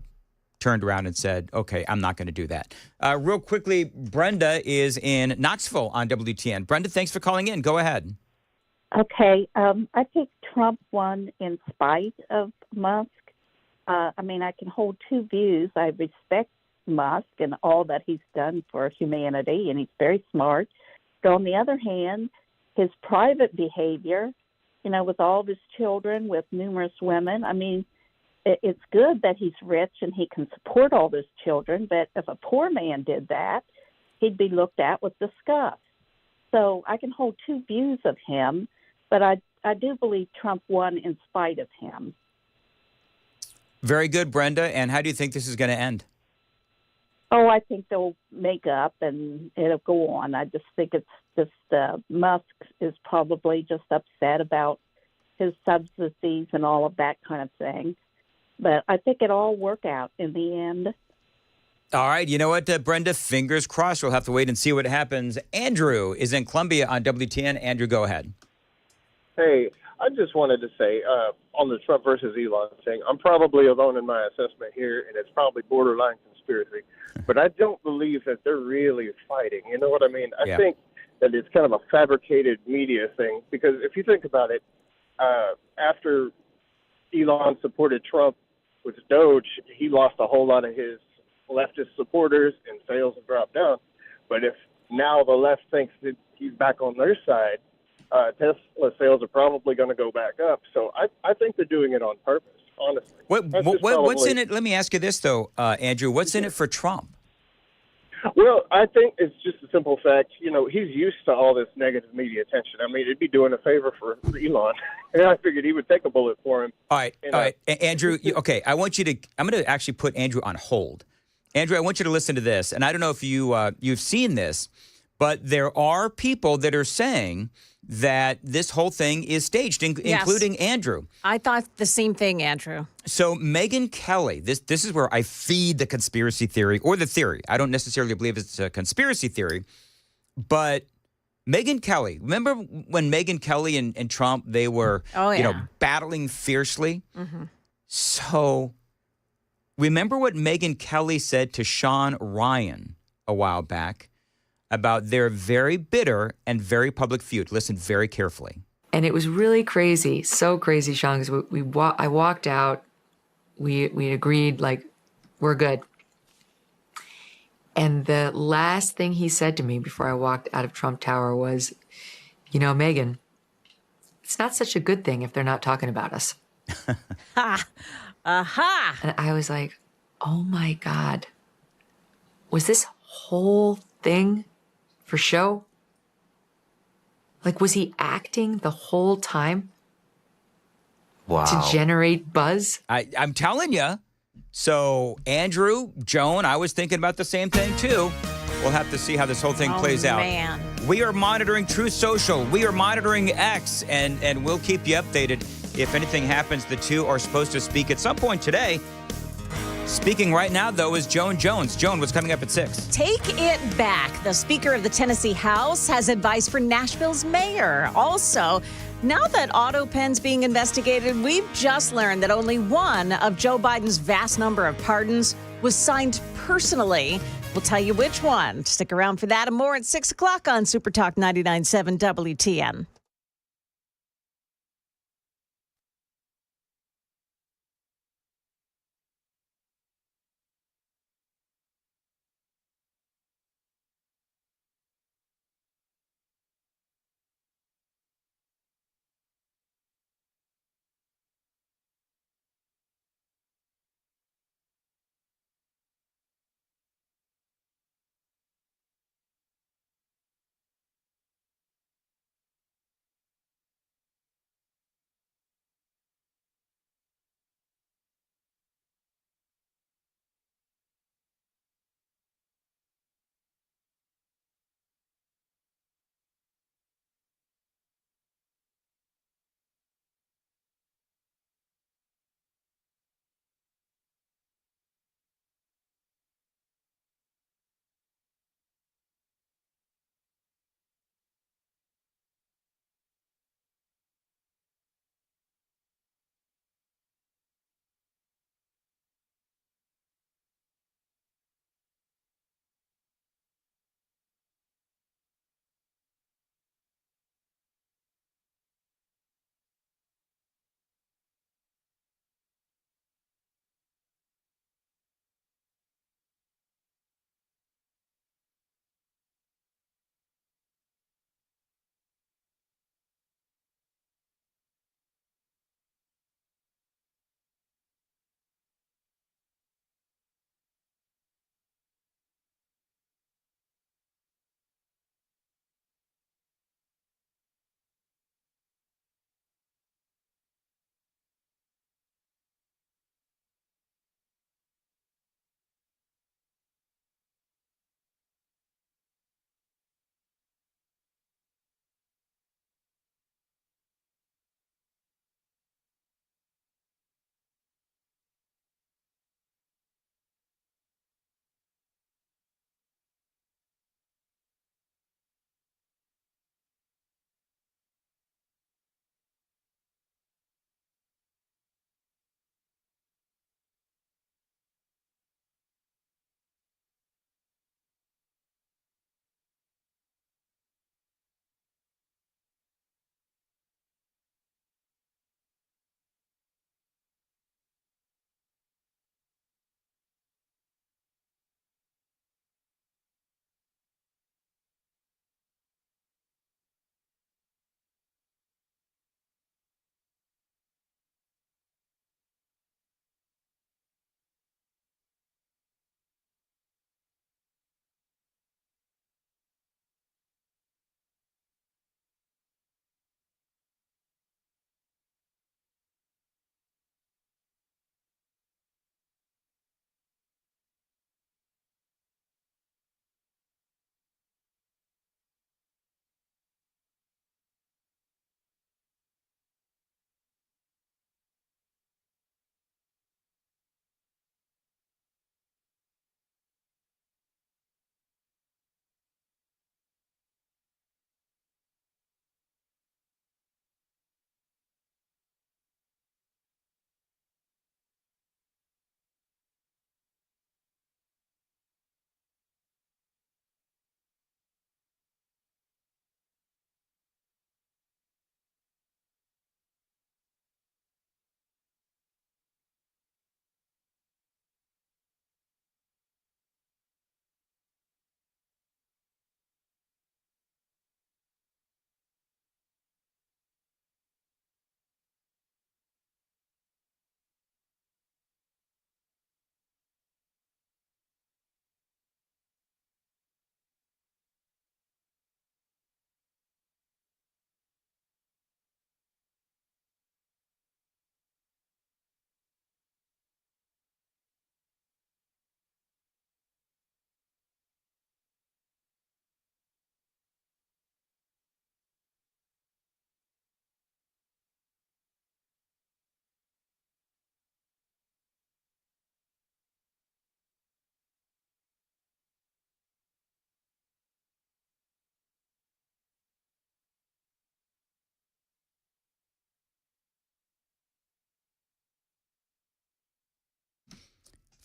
turned around and said, okay, I'm not going to do that. Real quickly, Brenda is in Knoxville on WTN. Brenda, thanks for calling in. Go ahead. Okay. I think Trump won in spite of Musk. I can hold two views. I respect Musk and all that he's done for humanity, and he's very smart. But on the other hand, his private behavior with all of his children, with numerous women. I mean, it's good that he's rich and he can support all his children, but if a poor man did that, he'd be looked at with disgust. So I can hold two views of him, but I do believe Trump won in spite of him. Very good, Brenda. And how do you think this is going to end? Oh, I think they'll make up and it'll go on. I just think it's just Musk is probably just upset about his subsidies and all of that kind of thing. But I think it'll all work out in the end. All right. You know what, Brenda? Fingers crossed. We'll have to wait and see what happens. Andrew is in Columbia on WTN. Andrew, go ahead. Hey, I just wanted to say on the Trump versus Elon thing, I'm probably alone in my assessment here, and it's probably borderline conspiracy. But I don't believe that they're really fighting. You know what I mean? I think that it's kind of a fabricated media thing, because if you think about it, after Elon supported Trump with Doge, he lost a whole lot of his leftist supporters and sales have dropped down. But if now the left thinks that he's back on their side, Tesla sales are probably going to go back up. So I think they're doing it on purpose, honestly. What's in it? Let me ask you this, though, Andrew. What's in it for Trump? Well, I think it's just a simple fact. He's used to all this negative media attention. I mean, it'd be doing a favor for Elon. And I figured he would take a bullet for him. All right. Andrew, okay, I'm going to actually put Andrew on hold. Andrew, I want you to listen to this. And I don't know if you've seen this, but there are people that are saying that this whole thing is staged, including Andrew. I thought the same thing, Andrew. So Megyn Kelly, this is where I feed the conspiracy theory, or the theory. I don't necessarily believe it's a conspiracy theory, but Megyn Kelly, remember when Megyn Kelly and Trump, they were battling fiercely? Mm-hmm. So remember what Megyn Kelly said to Sean Ryan a while back about their very bitter and very public feud. Listen very carefully. And it was really crazy, so crazy, Sean, because I walked out, we agreed, like, we're good. And the last thing he said to me before I walked out of Trump Tower was, Megyn, it's not such a good thing if they're not talking about us. Ha! Aha! And I was like, oh my God, was this whole thing for show? Like, was he acting the whole time? Wow. To generate buzz? I'm telling you. So, Andrew, Joan, I was thinking about the same thing, too. We'll have to see how this whole thing plays out. Man. We are monitoring Truth Social. We are monitoring X, and we'll keep you updated. If anything happens, the two are supposed to speak at some point today. Speaking right now, though, is Joan Jones. Joan, what's coming up at 6? Take it back. The Speaker of the Tennessee House has advice for Nashville's mayor. Also, now that AutoPen's being investigated, we've just learned that only one of Joe Biden's vast number of pardons was signed personally. We'll tell you which one. Stick around for that and more at 6 o'clock on Super Talk 99.7 WTN.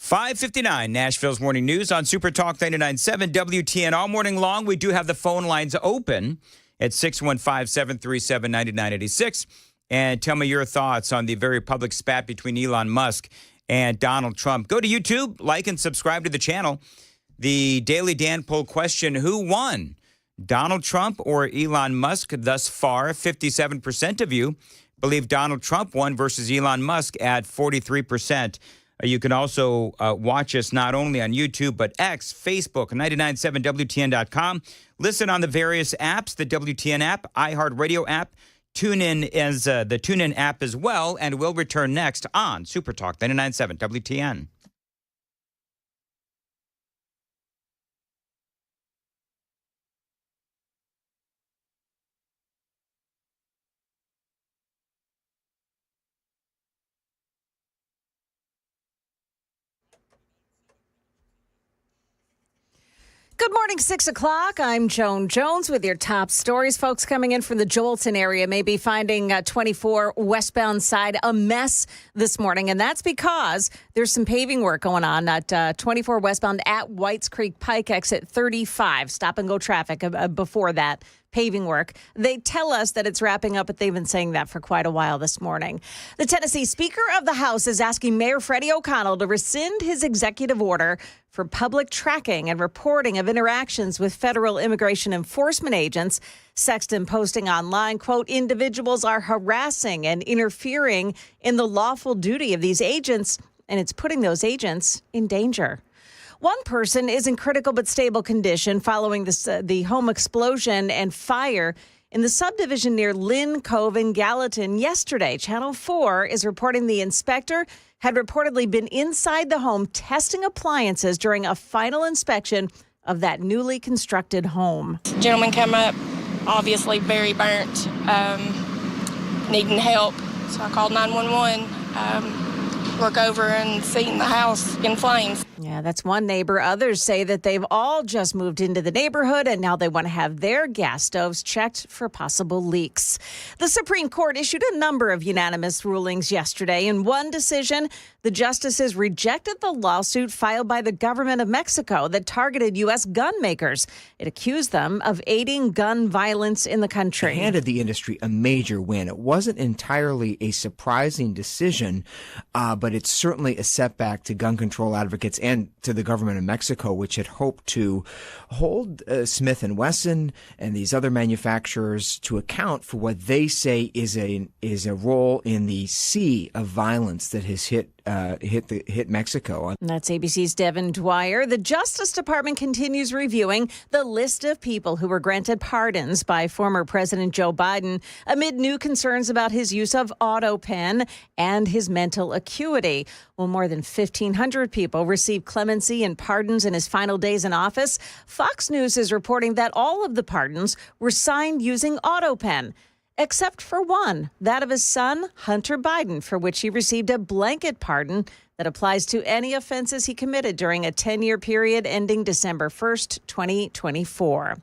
5:59, Nashville's Morning News on Super Talk 99.7 WTN. All morning long, we do have the phone lines open at 615-737-9986. And tell me your thoughts on the very public spat between Elon Musk and Donald Trump. Go to YouTube, like and subscribe to the channel. The Daily Dan poll question, who won, Donald Trump or Elon Musk? Thus far, 57% of you believe Donald Trump won versus Elon Musk at 43%. You can also watch us not only on YouTube, but X, Facebook, 997WTN.com. Listen on the various apps, the WTN app, iHeartRadio app. TuneIn is the TuneIn app as well, and we'll return next on Super Talk 99.7 WTN. Good morning, 6 o'clock. I'm Joan Jones with your top stories. Folks coming in from the Joelton area may be finding 24 westbound side a mess this morning, and that's because there's some paving work going on at 24 westbound at Whites Creek Pike exit 35. Stop and go traffic before that. Paving work. They tell us that it's wrapping up, but they've been saying that for quite a while this morning. The Tennessee Speaker of the House is asking Mayor Freddie O'Connell to rescind his executive order for public tracking and reporting of interactions with federal immigration enforcement agents. Sexton posting online, quote, individuals are harassing and interfering in the lawful duty of these agents, and it's putting those agents in danger. One person is in critical but stable condition following the home explosion and fire in the subdivision near Lynn Cove in Gallatin yesterday. Channel 4 is reporting the inspector had reportedly been inside the home testing appliances during a final inspection of that newly constructed home. Gentleman come up, obviously very burnt, needing help. So I called 911. Look over and seen the house in flames. Yeah, that's one neighbor. Others say that they've all just moved into the neighborhood and now they want to have their gas stoves checked for possible leaks. The Supreme Court issued a number of unanimous rulings yesterday. In one decision, the justices rejected the lawsuit filed by the government of Mexico that targeted U.S. gun makers. It accused them of aiding gun violence in the country. It handed the industry a major win. It wasn't entirely a surprising decision, but it's certainly a setback to gun control advocates and to the government of Mexico, which had hoped to hold Smith & Wesson and these other manufacturers to account for what they say is a role in the sea of violence that has hit Mexico. That's ABC's Devin Dwyer. The Justice Department continues reviewing the list of people who were granted pardons by former President Joe Biden amid new concerns about his use of auto pen and his mental acuity. Well, more than 1,500 people received clemency and pardons in his final days in office. Fox News is reporting that all of the pardons were signed using auto pen, except for one, that of his son, Hunter Biden, for which he received a blanket pardon that applies to any offenses he committed during a 10-year period ending December 1st, 2024.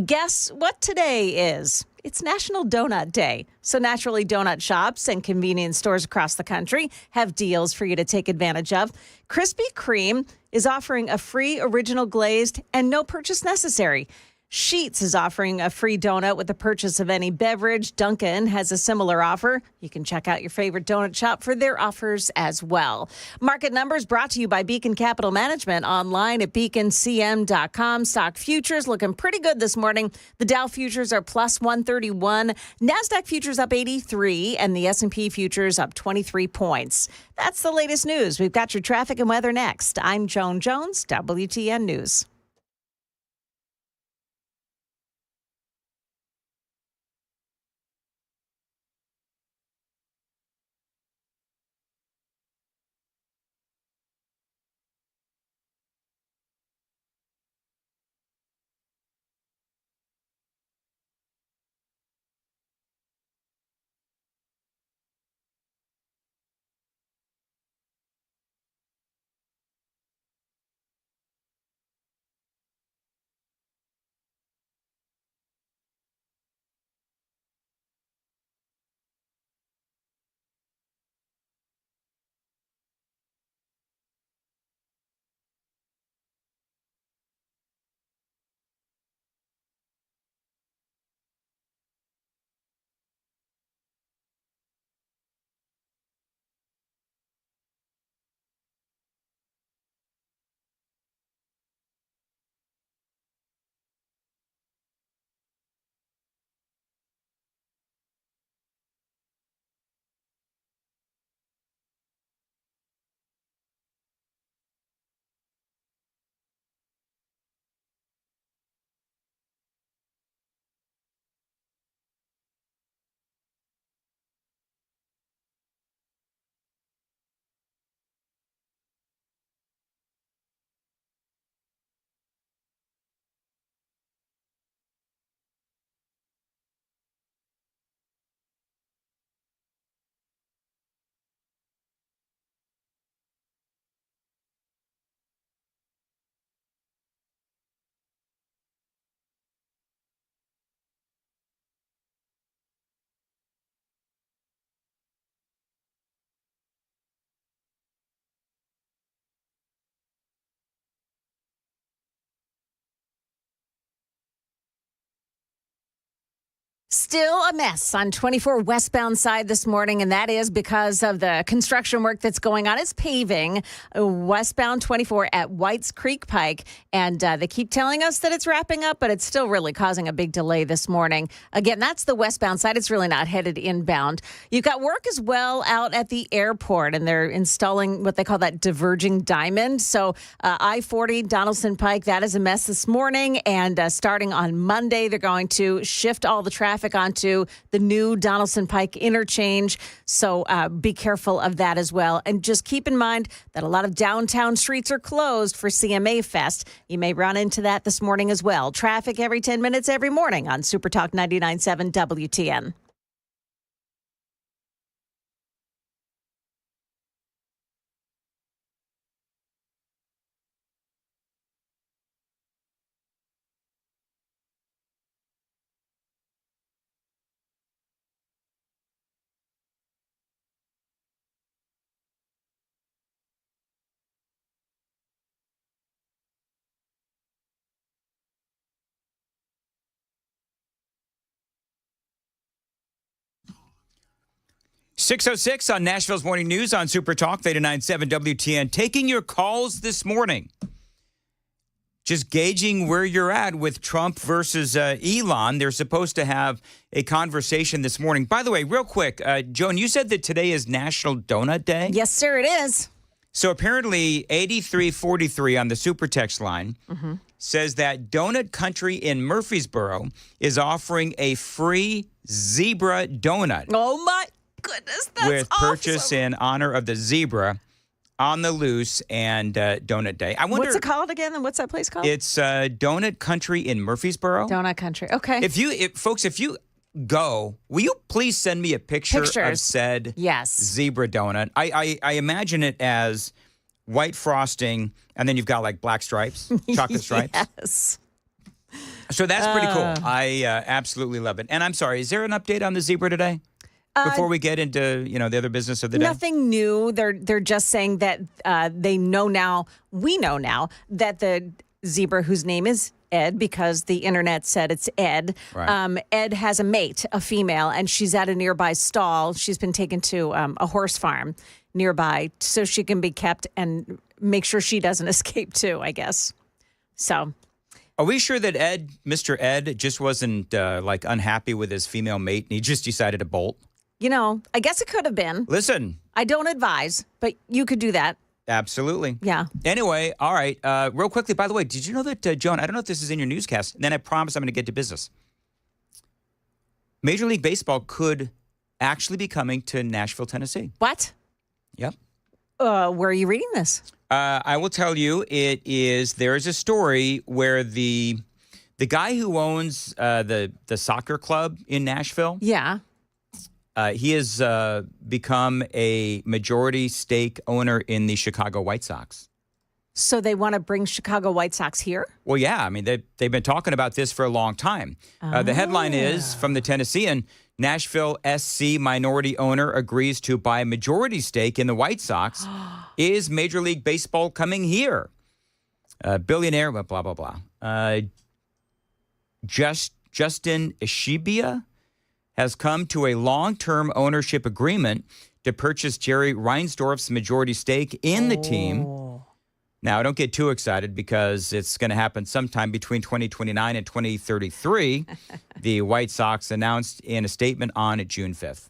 Guess what today is? It's National Donut Day. So naturally, donut shops and convenience stores across the country have deals for you to take advantage of. Krispy Kreme is offering a free original glazed and no purchase necessary. Sheetz is offering a free donut with the purchase of any beverage. Dunkin' has a similar offer. You can check out your favorite donut shop for their offers as well. Market Numbers brought to you by Beacon Capital Management online at beaconcm.com. Stock futures looking pretty good this morning. The Dow futures are plus 131. NASDAQ futures up 83 and the S&P futures up 23 points. That's the latest news. We've got your traffic and weather next. I'm Joan Jones, WTN News. Still a mess on 24 westbound side this morning, and that is because of the construction work that's going on. It's paving westbound 24 at Whites Creek Pike, and they keep telling us that it's wrapping up, but it's still really causing a big delay this morning. Again, that's the westbound side. It's really not headed inbound. You've got work as well out at the airport, and they're installing what they call that diverging diamond. So I-40 Donaldson Pike, that is a mess this morning, and starting on Monday, they're going to shift all the traffic onto the new Donaldson Pike interchange. So be careful of that as well. And just keep in mind that a lot of downtown streets are closed for CMA Fest. You may run into that this morning as well. Traffic every 10 minutes every morning on Super Talk 99.7 WTN. .606 on Nashville's Morning News on Super Talk 89.7 WTN. Taking your calls this morning. Just gauging where you're at with Trump versus Elon. They're supposed to have a conversation this morning. By the way, real quick, Joan, you said that today is National Donut Day? Yes, sir, it is. So apparently 8343 on the Super Text line says that Donut Country in Murfreesboro is offering a free zebra donut. Oh, my goodness, that's with awesome. Purchase in honor of the zebra on the loose and Donut Day. I wonder, what's it called again, and what's that place called? It's Donut Country in Murfreesboro. Donut Country. Okay. If you go, will you please send me a picture of said zebra donut? I imagine it as white frosting, and then you've got like black stripes, chocolate stripes. Yes. So that's pretty cool. I absolutely love it. And I'm sorry, is there an update on the zebra today? Before we get into, the other business of the day? Nothing new. They're just saying that we know now that the zebra, whose name is Ed, because the internet said it's Ed, right. Ed has a mate, a female, and she's at a nearby stall. She's been taken to a horse farm nearby so she can be kept and make sure she doesn't escape too, I guess. So... Are we sure that Mr. Ed, just wasn't unhappy with his female mate and he just decided to bolt? I guess it could have been. Listen. I don't advise, but you could do that. Absolutely. Yeah. Anyway, all right. Real quickly, by the way, did you know that, Joan, I don't know if this is in your newscast, and then I promise I'm going to get to business. Major League Baseball could actually be coming to Nashville, Tennessee. What? Yep. Where are you reading this? I will tell you, there is a story where the guy who owns the soccer club in Nashville. Yeah. He has become a majority stake owner in the Chicago White Sox. So they want to bring Chicago White Sox here? Well, yeah. I mean, they've been talking about this for a long time. The headline is from the Tennessean, Nashville SC minority owner agrees to buy majority stake in the White Sox. Is Major League Baseball coming here? Billionaire, blah, blah, blah. Justin Ishibia has come to a long-term ownership agreement to purchase Jerry Reinsdorf's majority stake in the team. Now, don't get too excited because it's going to happen sometime between 2029 and 2033. The White Sox announced in a statement on June 5th.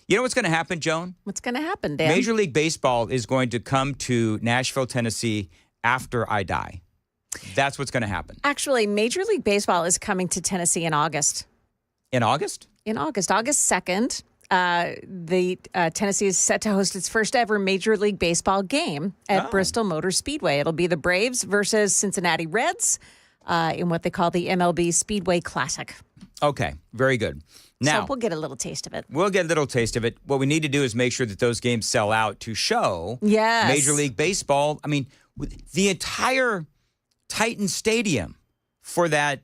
You know what's going to happen, Joan? What's going to happen, Dan? Major League Baseball is going to come to Nashville, Tennessee after I die. That's what's going to happen. Actually, Major League Baseball is coming to Tennessee in August. In August? In August 2nd. The Tennessee is set to host its first ever Major League Baseball game at Bristol Motor Speedway. It'll be the Braves versus Cincinnati Reds in what they call the MLB Speedway Classic. Okay, very good. Now, so we'll get a little taste of it. We'll get a little taste of it. What we need to do is make sure that those games sell out to show Major League Baseball. I mean, the entire Titan Stadium for that.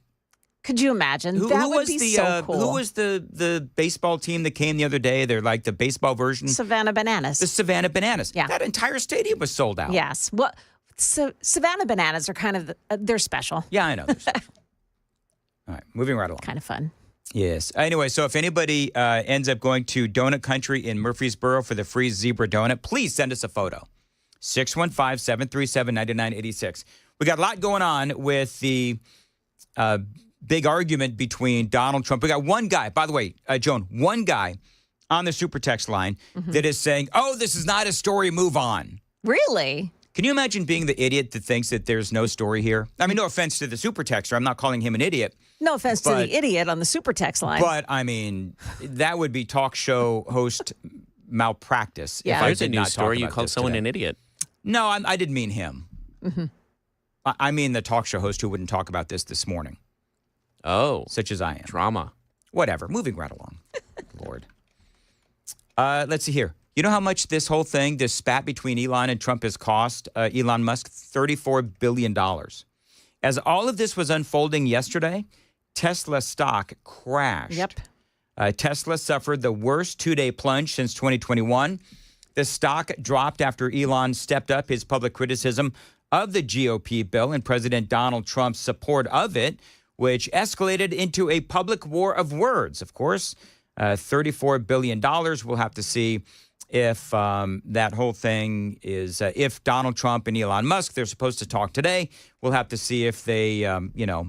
Could you imagine? That would be so cool. Who was the baseball team that came the other day? They're like the baseball version. Savannah Bananas. The Savannah Bananas. Yeah. That entire stadium was sold out. Yes. Well, Savannah Bananas are kind of, they're special. Yeah, I know. All right, moving right along. Kind of fun. Yes. Anyway, so if anybody ends up going to Donut Country in Murfreesboro for the free zebra donut, please send us a photo. 615-737-9986. We got a lot going on with the big argument between Donald Trump. We got one guy, by the way, Joan, one guy on the super text line that is saying, oh, this is not a story, move on. Really? Can you imagine being the idiot that thinks that there's no story here? I mean, no offense to the super texter. I'm not calling him an idiot. No offense to the idiot on the super text line. But, I mean, that would be talk show host malpractice. Yeah. If I There's a did news not talk story. You about called this someone today. an idiot. No, I didn't mean him. Mm-hmm. I mean the talk show host who wouldn't talk about this morning. Oh. Such as I am. Drama. Whatever. Moving right along. Lord. Let's see here. You know how much this whole thing, this spat between Elon and Trump has cost Elon Musk? $34 billion. As all of this was unfolding yesterday, Tesla stock crashed. Yep. Tesla suffered the worst two-day plunge since 2021. The stock dropped after Elon stepped up his public criticism of the GOP bill and President Donald Trump's support of it, which escalated into a public war of words. Of course, $34 billion. We'll have to see if that whole thing is, if Donald Trump and Elon Musk, they're supposed to talk today. We'll have to see if they,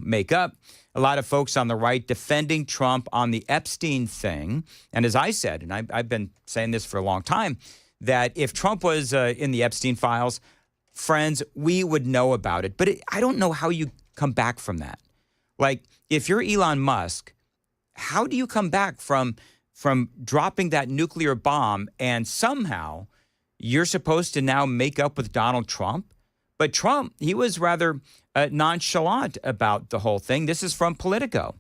make up. A lot of folks on the right defending Trump on the Epstein thing. And as I said, and I've been saying this for a long time, that if Trump was in the Epstein files, friends, we would know about it. But I don't know how you come back from that. Like, if you're Elon Musk, how do you come back from dropping that nuclear bomb and somehow you're supposed to now make up with Donald Trump? But Trump, he was rather nonchalant about the whole thing. This is from Politico.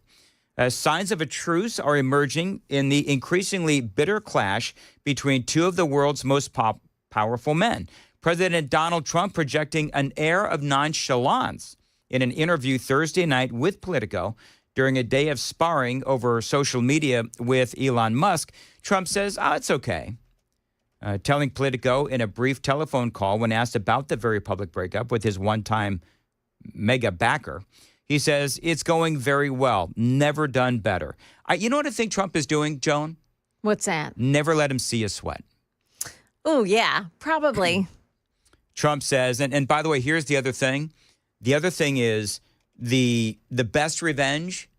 Signs of a truce are emerging in the increasingly bitter clash between two of the world's most powerful men. President Donald Trump projecting an air of nonchalance in an interview Thursday night with Politico during a day of sparring over social media with Elon Musk. Trump says, it's okay. Telling Politico in a brief telephone call when asked about the very public breakup with his one-time mega backer, he says, it's going very well. Never done better. You know what I think Trump is doing, Joan? What's that? Never let him see you sweat. Oh, yeah, probably. Trump says, and by the way, here's the other thing. The other thing is the best revenge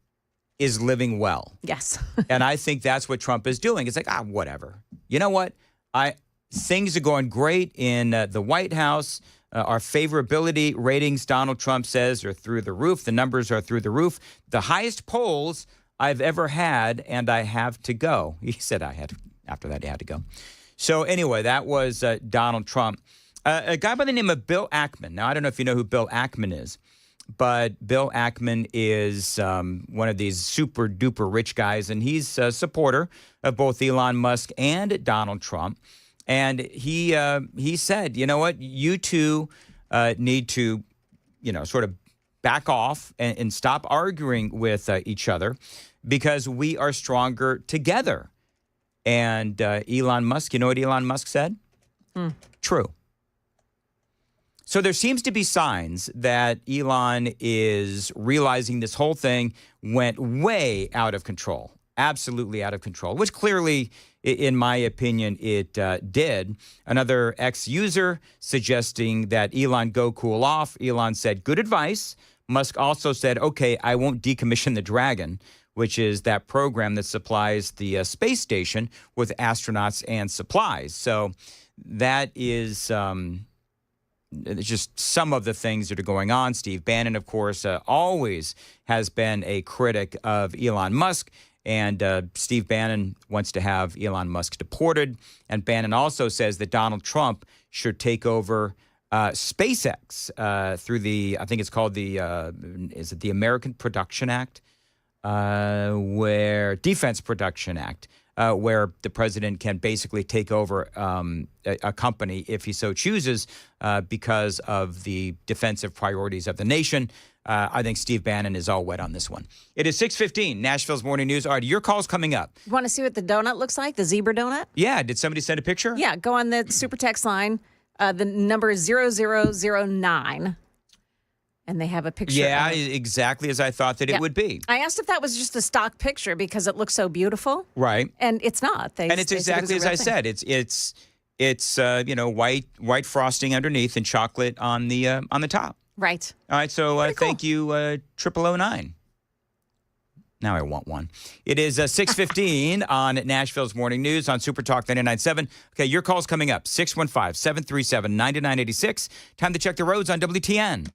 is living well. Yes. And I think that's what Trump is doing. It's like, whatever. You know what? Things are going great in the White House. Our favorability ratings, Donald Trump says, are through the roof. The numbers are through the roof. The highest polls I've ever had, and I have to go. He said after that, he had to go. So anyway, that was Donald Trump. A guy by the name of Bill Ackman. Now, I don't know if you know who Bill Ackman is, but Bill Ackman is one of these super duper rich guys, and he's a supporter of both Elon Musk and Donald Trump. And he said, you know what, you two need to, sort of back off and stop arguing with each other because we are stronger together. And Elon Musk, you know what Elon Musk said? True. So there seems to be signs that Elon is realizing this whole thing went way out of control, absolutely out of control, which clearly, in my opinion, it did. Another ex-user suggesting that Elon go cool off. Elon said, good advice. Musk also said, okay, I won't decommission the Dragon, which is that program that supplies the space station with astronauts and supplies. So that is just some of the things that are going on. Steve Bannon, of course, always has been a critic of Elon Musk. And Steve Bannon wants to have Elon Musk deported. And Bannon also says that Donald Trump should take over SpaceX through I think it's called the American Production Act? Defense Production Act, where the president can basically take over a company if he so chooses because of the defensive priorities of the nation. I think Steve Bannon is all wet on this one. It is 6:15, Nashville's Morning News. All right, your call's coming up. You want to see what the donut looks like, the zebra donut? Yeah, did somebody send a picture? Yeah, go on the super text line. The number is 0009. And they have a picture. Yeah, of, exactly as I thought that Yeah. it would be. I asked if that was just a stock picture because it looks so beautiful. Right. And it's not. And it's they said it was exactly a as real I thing. said. It's white frosting underneath and chocolate on the top. Right. All right, so thank you, 0009. Now I want one. It is 6:15 on Nashville's Morning News on Super Talk 99.7. Okay, your call's coming up, 615-737-9986. Time to check the roads on WTN.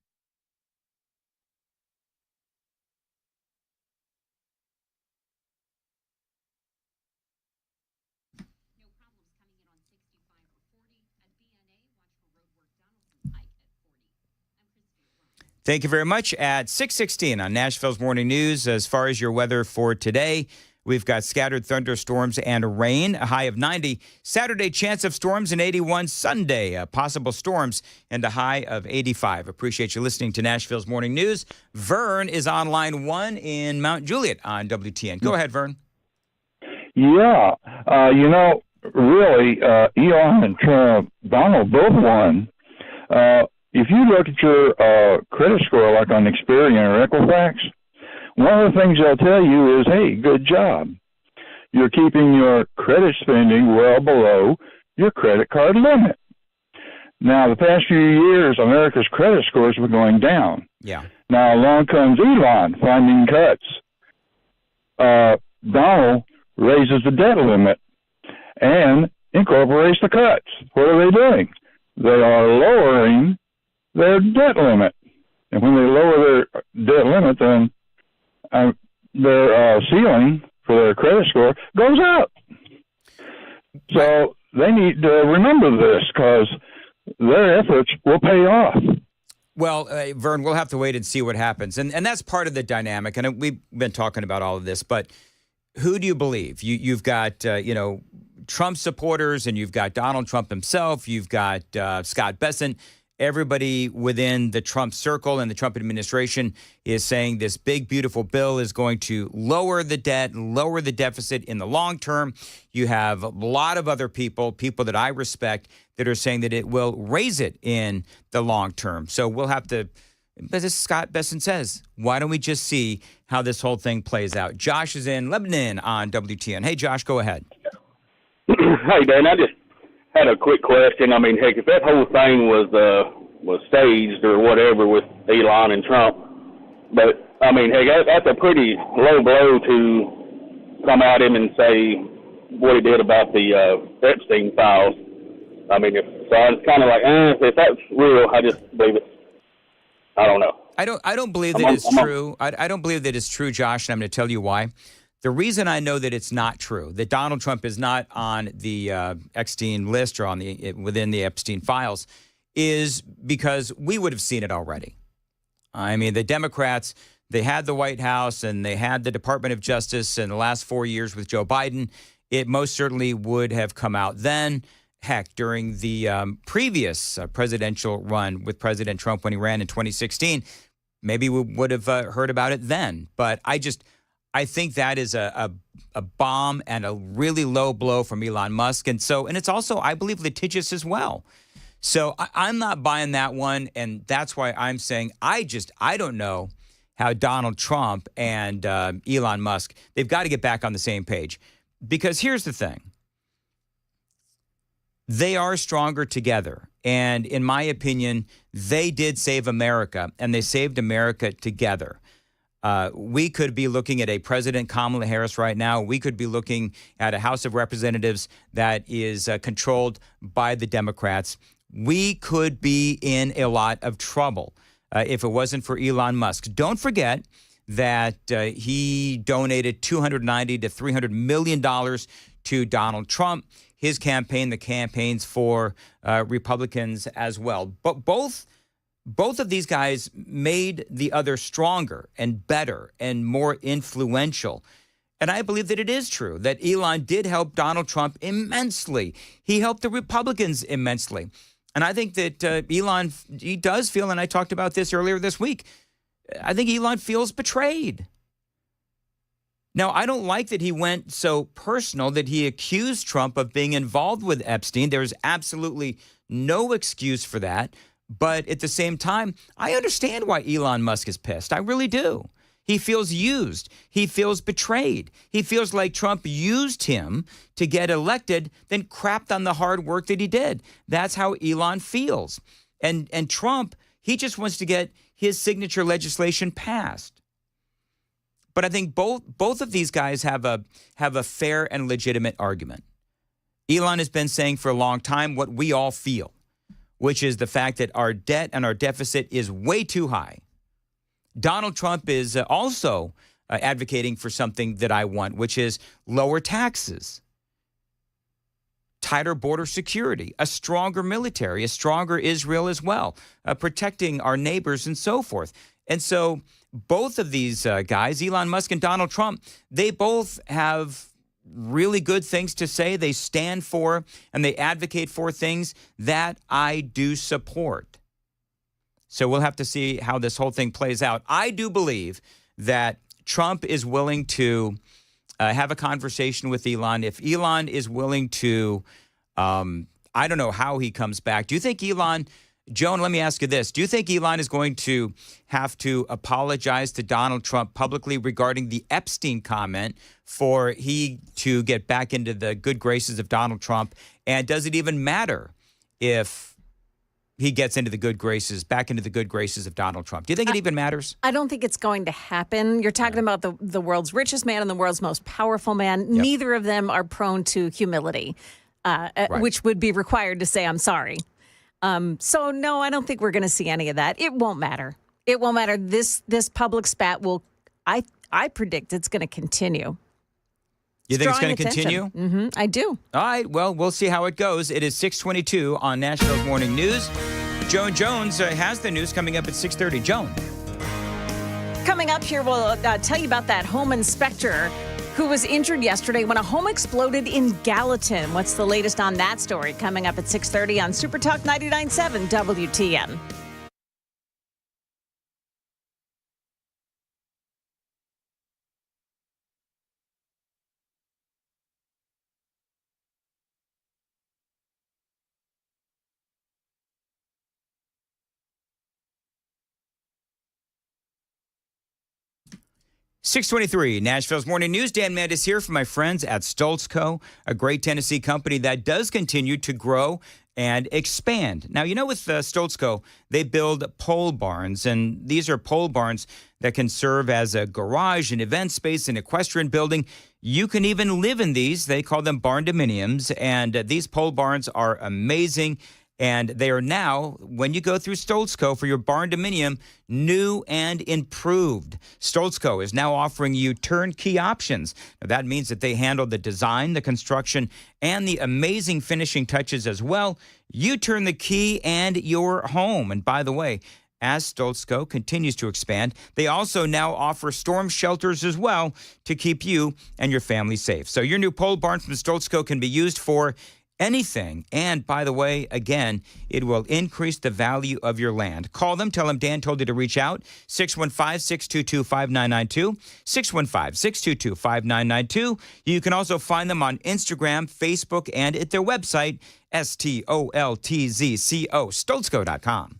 Thank you very much. At 6:16 on Nashville's Morning News, as far as your weather for today, we've got scattered thunderstorms and rain, a high of 90. Saturday, chance of storms and 81. Sunday, possible storms and a high of 85. Appreciate you listening to Nashville's Morning News. Vern is on line 1 in Mount Juliet on WTN. Go ahead, Vern. Yeah, really, Elon and Trump, Donald both won. If you look at your credit score, like on Experian or Equifax, one of the things they'll tell you is, hey, good job. You're keeping your credit spending well below your credit card limit. Now, the past few years, America's credit scores have been going down. Yeah. Now, along comes Elon finding cuts. Donald raises the debt limit and incorporates the cuts. What are they doing? They are lowering their debt limit. And when they lower their debt limit, then their ceiling for their credit score goes up. So they need to remember this because their efforts will pay off. Well, Vern, we'll have to wait and see what happens. And that's part of the dynamic. And we've been talking about all of this. But who do you believe? You've got, Trump supporters, and you've got Donald Trump himself. You've got Scott Bessent. Everybody within the Trump circle and the Trump administration is saying this big, beautiful bill is going to lower the debt, lower the deficit in the long term. You have a lot of other people that I respect, that are saying that it will raise it in the long term. So we'll have to, as Scott Bessent says, why don't we just see how this whole thing plays out? Josh is in Lebanon on WTN. Hey, Josh, go ahead. Hey, Dan, I just had a quick question. I mean, heck, if that whole thing was staged or whatever with Elon and Trump, but I mean, heck, that's a pretty low blow to come at him and say what he did about the Epstein files. I mean, so I was kind of like, if that's real, I just believe it. I don't know. I don't believe that it's true. I don't believe that it's true, Josh, and I'm going to tell you why. The reason I know that it's not true, that Donald Trump is not on the Epstein list or within the Epstein files, is because we would have seen it already. I mean, the Democrats, they had the White House and they had the Department of Justice in the last 4 years with Joe Biden. It most certainly would have come out then. Heck, during the previous presidential run with President Trump when he ran in 2016, maybe we would have heard about it then. But I think that is a bomb and a really low blow from Elon Musk. And it's also, I believe, litigious as well. So I'm not buying that one. And that's why I'm saying I don't know how Donald Trump and Elon Musk, they've got to get back on the same page. Because here's the thing. They are stronger together. And in my opinion, they did save America, and they saved America together. We could be looking at a President Kamala Harris right now. We could be looking at a House of Representatives that is controlled by the Democrats. We could be in a lot of trouble if it wasn't for Elon Musk. Don't forget that he donated $290 to $300 million to Donald Trump, his campaign, the campaigns for Republicans as well. But both of these guys made the other stronger and better and more influential. And I believe that it is true that Elon did help Donald Trump immensely. He helped the Republicans immensely. And I think that Elon, he does feel, and I talked about this earlier this week, I think Elon feels betrayed. Now, I don't like that he went so personal, that he accused Trump of being involved with Epstein. There's absolutely no excuse for that. But at the same time, I understand why Elon Musk is pissed. I really do. He feels used. He feels betrayed. He feels like Trump used him to get elected, then crapped on the hard work that he did. That's how Elon feels. And Trump, he just wants to get his signature legislation passed. But I think both of these guys have a fair and legitimate argument. Elon has been saying for a long time what we all feel, which is the fact that our debt and our deficit is way too high. Donald Trump is also advocating for something that I want, which is lower taxes, tighter border security, a stronger military, a stronger Israel as well, protecting our neighbors and so forth. And so both of these guys, Elon Musk and Donald Trump, they both have really good things to say. They stand for and they advocate for things that I do support. So we'll have to see how this whole thing plays out. I do believe that Trump is willing to have a conversation with Elon. If Elon is willing to, I don't know how he comes back. Do you think Elon, Joan, let me ask you this. Do you think Elon is going to have to apologize to Donald Trump publicly regarding the Epstein comment for he to get back into the good graces of Donald Trump? And does it even matter if he gets back into the good graces of Donald Trump? Do you think it even matters? I don't think it's going to happen. You're talking about the world's richest man and the world's most powerful man. Yep. Neither of them are prone to humility, right, which would be required to say, I'm sorry. So, no, I don't think we're going to see any of that. It won't matter. It won't matter. This public spat will, I predict it's going to continue. You think it's going to continue? Mm-hmm, I do. All right. Well, we'll see how it goes. It is 6:22 on Nashville's Morning News. Joan Jones has the news coming up at 6:30. Joan. Coming up here, we'll tell you about that home inspector who was injured yesterday when a home exploded in Gallatin. What's the latest on that story? Coming up at 6:30 on Super Talk 99.7 WTN. .623, Nashville's Morning News. Dan Mandis here from my friends at Stoltz Co., a great Tennessee company that does continue to grow and expand. Now, you know, with Stoltz Co., they build pole barns, and these are pole barns that can serve as a garage, an event space, an equestrian building. You can even live in these. They call them barn dominiums, and these pole barns are amazing. And they are now, when you go through Stoltz Co. for your barn dominium, new and improved. Stoltz Co. is now offering you turnkey options. Now, that means that they handle the design, the construction, and the amazing finishing touches as well. You turn the key and you're home. And by the way, as Stoltz Co. continues to expand, they also now offer storm shelters as well to keep you and your family safe. So your new pole barn from Stoltz Co. can be used for anything. And by the way, again, it will increase the value of your land. Call them. Tell them Dan told you to reach out. 615-622-5992. 615-622-5992. You can also find them on Instagram, Facebook, and at their website, STOLTZCO, stoltzco.com.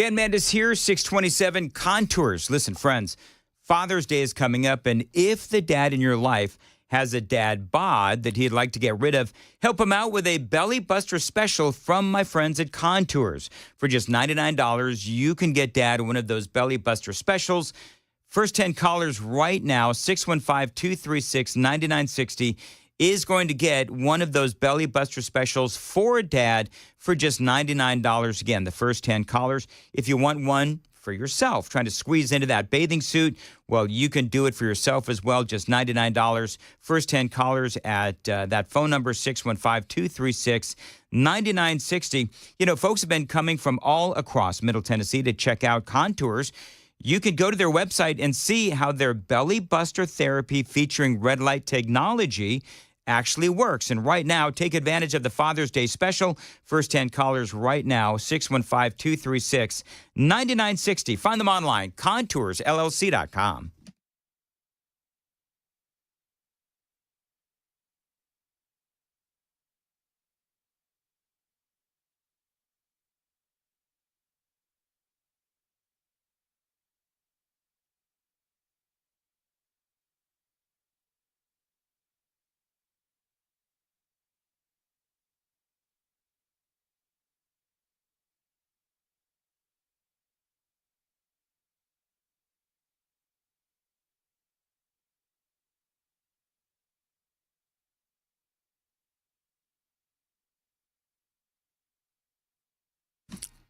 Dan Mandis here, 627 Contours. Listen, friends, Father's Day is coming up, and if the dad in your life has a dad bod that he'd like to get rid of, help him out with a belly buster special from my friends at Contours. For just $99, you can get dad one of those belly buster specials. First 10 callers right now, 615-236-9960, is going to get one of those belly buster specials for dad for just $99. Again, the first 10 callers. If you want one for yourself, trying to squeeze into that bathing suit, well, you can do it for yourself as well, just $99. First 10 callers at that phone number, 615-236-9960. You know, folks have been coming from all across Middle Tennessee to check out Contours. You can go to their website and see how their belly buster therapy featuring red light technology actually works. And right now, take advantage of the Father's Day special. First 10 callers right now, 615-236-9960. Find them online, contoursllc.com.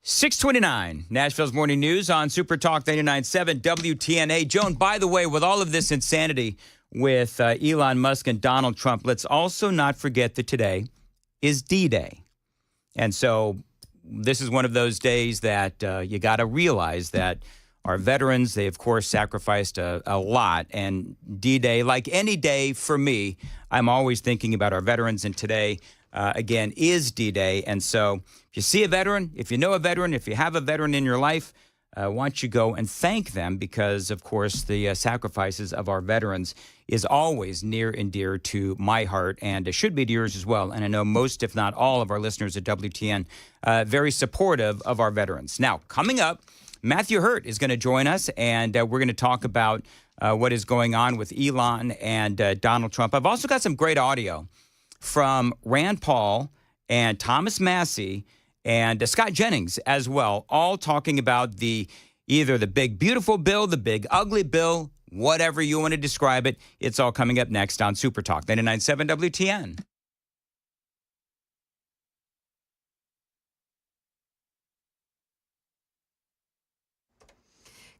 .629, Nashville's Morning News on Super Talk 99.7 WTNA. Joan, by the way, with all of this insanity with Elon Musk and Donald Trump, let's also not forget that today is D-Day. And so this is one of those days that you got to realize that our veterans, they, of course, sacrificed a lot. And D-Day, like any day for me, I'm always thinking about our veterans. And today, again, is D-Day. And so if you see a veteran, if you know a veteran, if you have a veteran in your life, why don't you go and thank them? Because, of course, the sacrifices of our veterans is always near and dear to my heart, and it should be to yours as well. And I know most, if not all, of our listeners at WTN very supportive of our veterans. Now, coming up, Matthew Hurt is going to join us, and we're going to talk about what is going on with Elon and Donald Trump. I've also got some great audio from Rand Paul and Thomas Massie and Scott Jennings as well, all talking about either the big beautiful bill, the big ugly bill, whatever you want to describe it. It's all coming up next on Super Talk 99.7 WTN.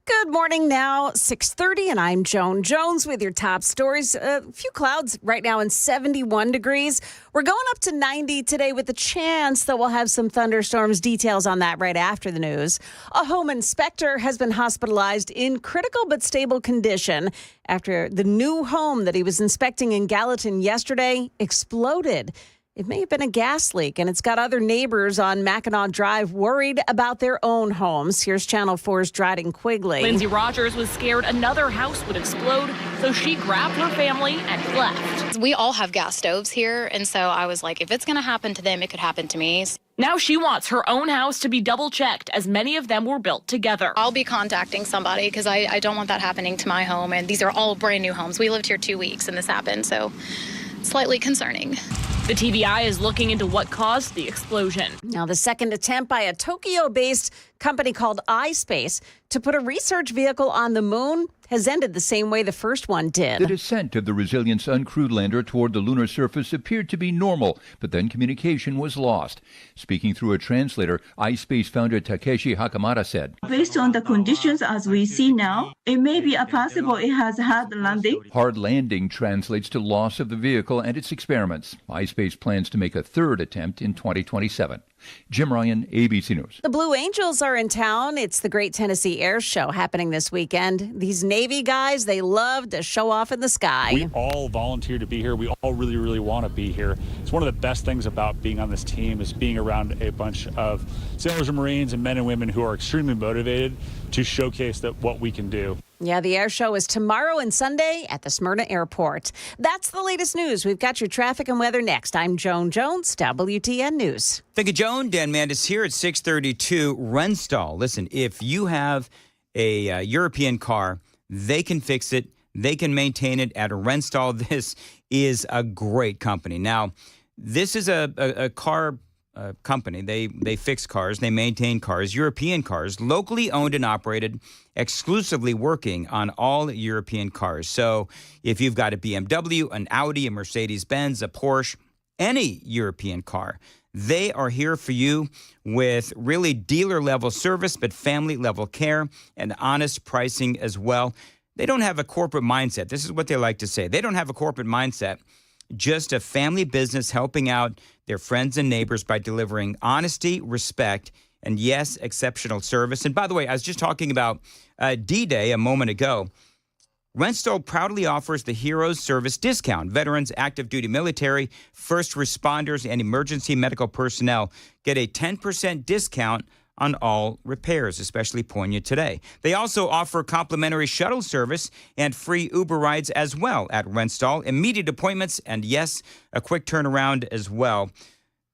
Good morning now, 6:30, and I'm Joan Jones with your top stories. A few clouds right now and 71 degrees. We're going up to 90 today with the chance that we'll have some thunderstorms. Details on that right after the news. A home inspector has been hospitalized in critical but stable condition after the new home that he was inspecting in Gallatin yesterday exploded. It may have been a gas leak, and it's got other neighbors on Mackinac Drive worried about their own homes. Here's Channel 4's Dryden Quigley. Lindsay Rogers was scared another house would explode, so she grabbed her family and left. We all have gas stoves here, and so I was like, if it's going to happen to them, it could happen to me. Now she wants her own house to be double-checked, as many of them were built together. I'll be contacting somebody because I don't want that happening to my home, and these are all brand new homes. We lived here 2 weeks, and this happened, so slightly concerning. The TBI is looking into what caused the explosion. Now, the second attempt by a Tokyo-based company called iSpace to put a research vehicle on the moon has ended the same way the first one did. The descent of the Resilience uncrewed lander toward the lunar surface appeared to be normal, but then communication was lost. Speaking through a translator, iSpace founder Takeshi Hakamada said, "Based on the conditions as we see now, it may be possible it has had landing." Hard landing translates to loss of the vehicle and its experiments. iSpace plans to make a third attempt in 2027. Jim Ryan, ABC News. The Blue Angels are in town. It's the Great Tennessee Air Show happening this weekend. These Navy guys, they love to show off in the sky. We all volunteered to be here. We all really, really want to be here. It's one of the best things about being on this team is being around a bunch of sailors and Marines and men and women who are extremely motivated to showcase what we can do. Yeah, the air show is tomorrow and Sunday at the Smyrna Airport. That's the latest news. We've got your traffic and weather next. I'm Joan Jones, WTN News. Thank you, Joan. Dan Mandis here at 632 Renstall. Listen, if you have a European car, they can fix it. They can maintain it at a Renstall. This is a great company. Now, this is a car company. They fix cars. They maintain cars, European cars, locally owned and operated, exclusively working on all European cars. So if you've got a BMW, an Audi, a Mercedes-Benz, a Porsche, any European car, they are here for you with really dealer-level service, but family-level care and honest pricing as well. They don't have a corporate mindset. This is what they like to say. They don't have a corporate mindset, just a family business helping out their friends and neighbors by delivering honesty, respect, and yes, exceptional service. And by the way, I was just talking about D-Day a moment ago. Renstall proudly offers the Heroes Service Discount. Veterans, active duty military, first responders, and emergency medical personnel get a 10% discount on all repairs, especially poignant today. They also offer complimentary shuttle service and free Uber rides as well at Renstall, immediate appointments, and yes, a quick turnaround as well.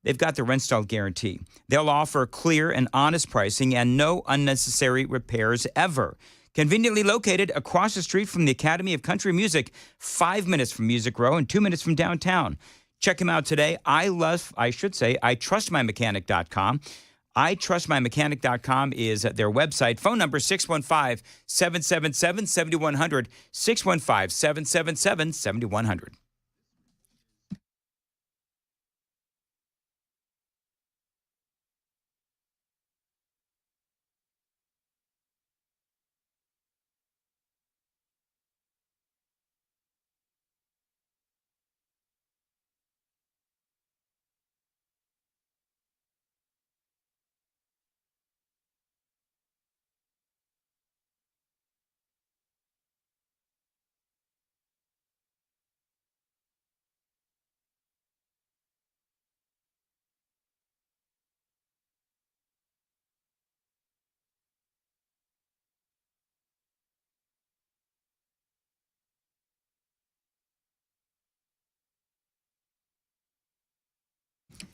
They've got the Renstall guarantee. They'll offer clear and honest pricing and no unnecessary repairs ever. Conveniently located across the street from the Academy of Country Music, 5 minutes from Music Row and 2 minutes from downtown. Check them out today. iTrustMyMechanic.com. iTrustMyMechanic.com is their website. Phone number 615-777-7100, 615-777-7100.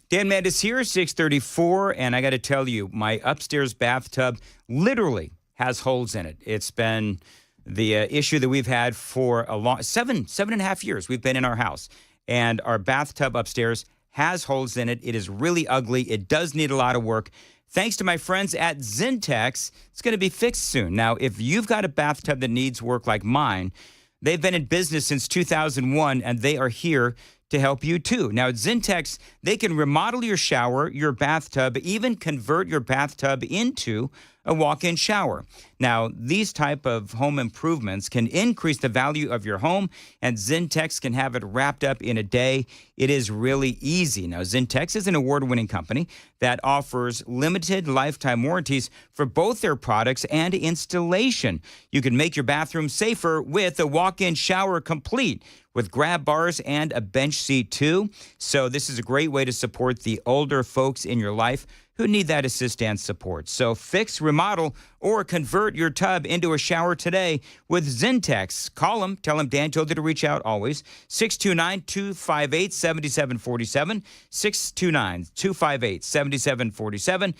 Dan Mandis here, 634, and I got to tell you, my upstairs bathtub literally has holes in it. It's been the issue that we've had for a long, seven and a half years we've been in our house, and our bathtub upstairs has holes in it. It is really ugly. It does need a lot of work. Thanks to my friends at Zintex, it's going to be fixed soon. Now, if you've got a bathtub that needs work like mine, they've been in business since 2001, and they are here to help you too. Now at Zintex, they can remodel your shower, your bathtub, even convert your bathtub into a walk-in shower. Now, these type of home improvements can increase the value of your home, and Zintex can have it wrapped up in a day. It is really easy. Now, Zintex is an award-winning company that offers limited lifetime warranties for both their products and installation. You can make your bathroom safer with a walk-in shower complete with grab bars and a bench seat too. So this is a great way to support the older folks in your life who need that assist and support. So fix, remodel, or convert your tub into a shower today with Zintex. Call them. Tell them Dan told you to reach out always. 629-258-7747. 629-258-7747.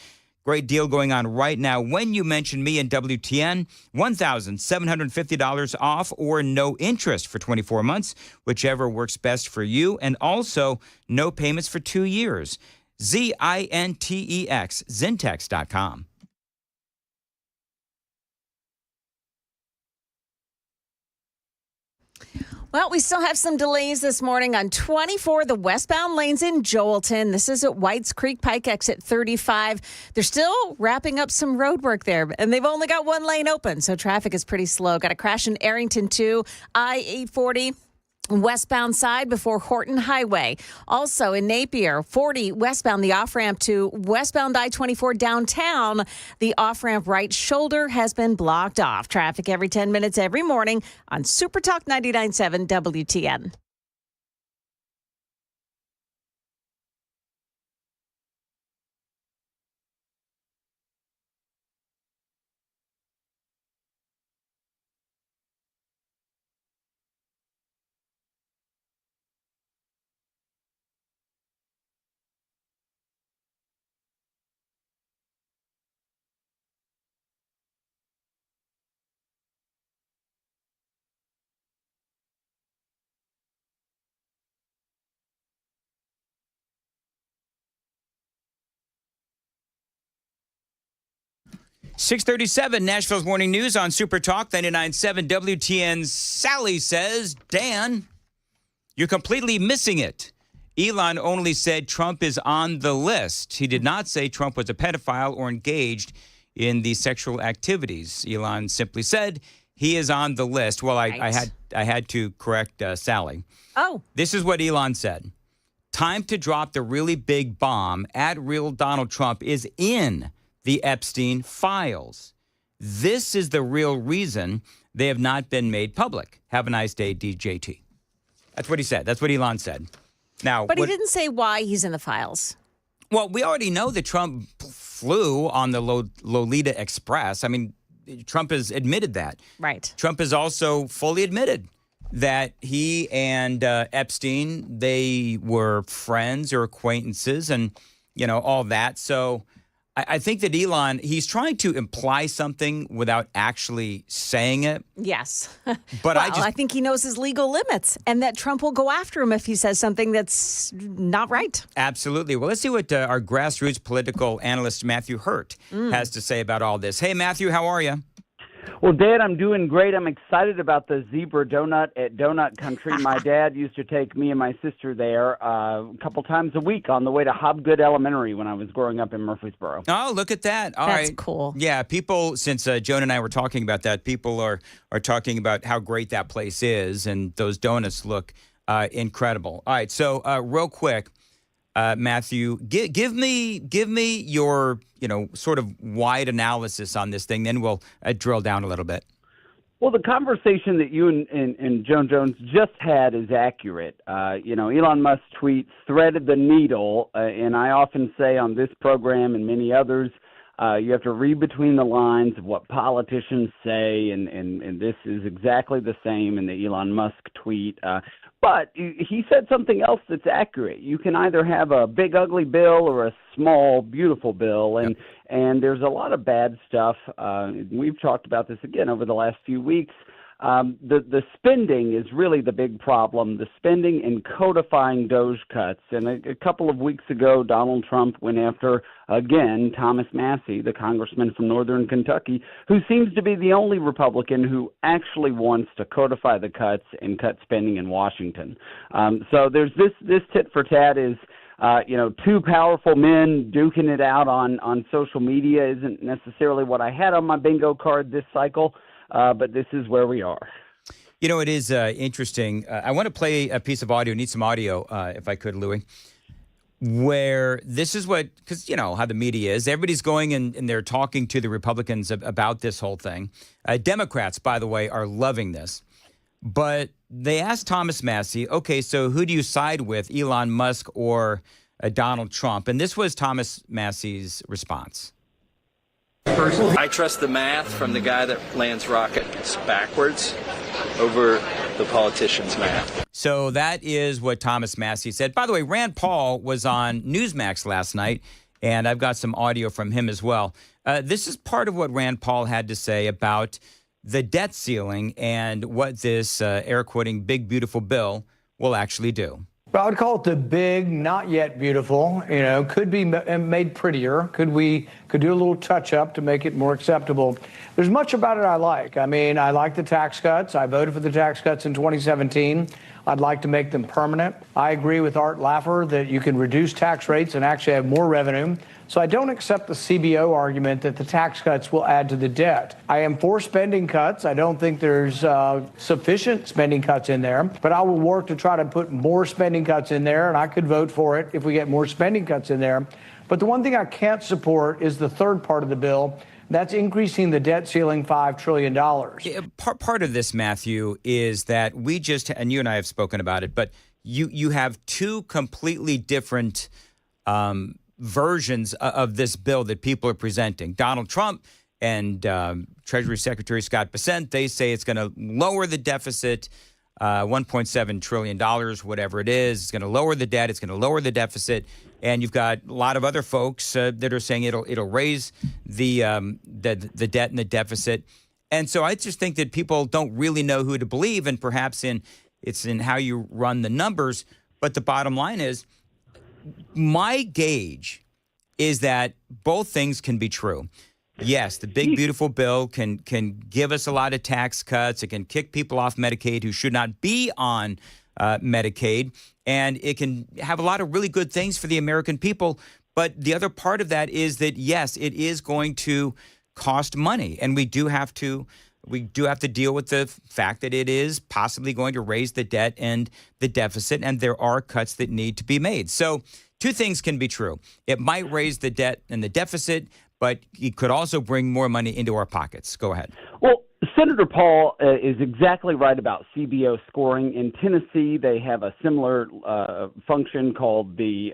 Great deal going on right now. When you mention me in WTN, $1,750 off or no interest for 24 months, whichever works best for you. And also no payments for 2 years. Zintex, Zintex.com. Well, we still have some delays this morning on 24, the westbound lanes in Joelton. This is at Whites Creek Pike exit 35. They're still wrapping up some road work there, and they've only got one lane open, so traffic is pretty slow. Got a crash in Arrington, too, I-840. Westbound side before Horton Highway. Also in Napier, 40 westbound, the off-ramp to westbound I-24 downtown. The off-ramp right shoulder has been blocked off. Traffic every 10 minutes every morning on Super Talk 99.7 WTN. 637 Nashville's Morning News on Super Talk 99.7 WTN. Sally says, Dan, you're completely missing it. Elon only said Trump is on the list. He did not say Trump was a pedophile or engaged in the sexual activities. Elon simply said he is on the list. Well, I had to correct Sally. Oh. This is what Elon said. Time to drop the really big bomb. @real Donald Trump is in the Epstein files. This is the real reason they have not been made public. Have a nice day, DJT. That's what he said. That's what Elon said. Now, but he didn't say why he's in the files. Well, we already know that Trump flew on the Lolita Express. I mean, Trump has admitted that. Right. Trump has also fully admitted that he and Epstein, they were friends or acquaintances and, all that. So I think that Elon, he's trying to imply something without actually saying it. Yes. But I think he knows his legal limits and that Trump will go after him if he says something that's not right. Absolutely. Well, let's see what our grassroots political analyst, Matthew Hurt, has to say about all this. Hey, Matthew, how are you? Well, Dad, I'm doing great. I'm excited about the zebra donut at Donut Country. My dad used to take me and my sister there a couple times a week on the way to Hobgood Elementary when I was growing up in Murfreesboro. Oh, look at that. All right. That's cool. Yeah, people, since Joan and I were talking about that, people are talking about how great that place is, and those donuts look incredible. All right, so real quick, Matthew, give me your sort of wide analysis on this thing. Then we'll drill down a little bit. Well, the conversation that you and Joan Jones just had is accurate. Elon Musk's tweet threaded the needle, and I often say on this program and many others, you have to read between the lines of what politicians say, and this is exactly the same in the Elon Musk tweet. But he said something else that's accurate. You can either have a big, ugly bill or a small, beautiful bill, and there's a lot of bad stuff. We've talked about this again over the last few weeks. The spending is really the big problem, the spending and codifying DOGE cuts. And a couple of weeks ago, Donald Trump went after, again, Thomas Massie, the congressman from northern Kentucky, who seems to be the only Republican who actually wants to codify the cuts and cut spending in Washington. So there's this tit for tat is, two powerful men duking it out on social media isn't necessarily what I had on my bingo card this cycle. But this is where we are. It is interesting. I want to play a piece of audio, need some audio, if I could, Louie, where this is because how the media is. Everybody's going and they're talking to the Republicans about this whole thing. Democrats, by the way, are loving this. But they asked Thomas Massie, okay, so who do you side with, Elon Musk or Donald Trump? And this was Thomas Massie's response. I trust the math from the guy that lands rockets backwards over the politician's math. So that is what Thomas Massie said. By the way, Rand Paul was on Newsmax last night, and I've got some audio from him as well. This is part of what Rand Paul had to say about the debt ceiling and what this, air quoting, big, beautiful bill will actually do. I would call it the big, not yet beautiful. Could be made prettier. Could do a little touch up to make it more acceptable. There's much about it I like. I mean, I like the tax cuts. I voted for the tax cuts in 2017. I'd like to make them permanent. I agree with Art Laffer that you can reduce tax rates and actually have more revenue. So I don't accept the CBO argument that the tax cuts will add to the debt. I am for spending cuts. I don't think there's sufficient spending cuts in there, but I will work to try to put more spending cuts in there, and I could vote for it if we get more spending cuts in there. But the one thing I can't support is the third part of the bill. That's increasing the debt ceiling $5 trillion. Part of this, Matthew, is that we just, and you and I have spoken about it, but you have two completely different versions of this bill that people are presenting. Donald Trump and Treasury Secretary Scott Bessent, they say it's going to lower the deficit, $1.7 trillion, whatever it is. It's going to lower the debt. It's going to lower the deficit. And you've got a lot of other folks that are saying it'll raise the debt and the deficit. And so I just think that people don't really know who to believe, and perhaps it's in how you run the numbers. But the bottom line is, my gauge is that both things can be true. Yes, the big, beautiful bill can give us a lot of tax cuts. It can kick people off Medicaid who should not be on Medicaid. And it can have a lot of really good things for the American people. But the other part of that is that, yes, it is going to cost money. And we do have to deal with the fact that it is possibly going to raise the debt and the deficit. And there are cuts that need to be made. So two things can be true. It might raise the debt and the deficit, but it could also bring more money into our pockets. Go ahead. Well, Senator Paul is exactly right about CBO scoring. In Tennessee, they have a similar function called the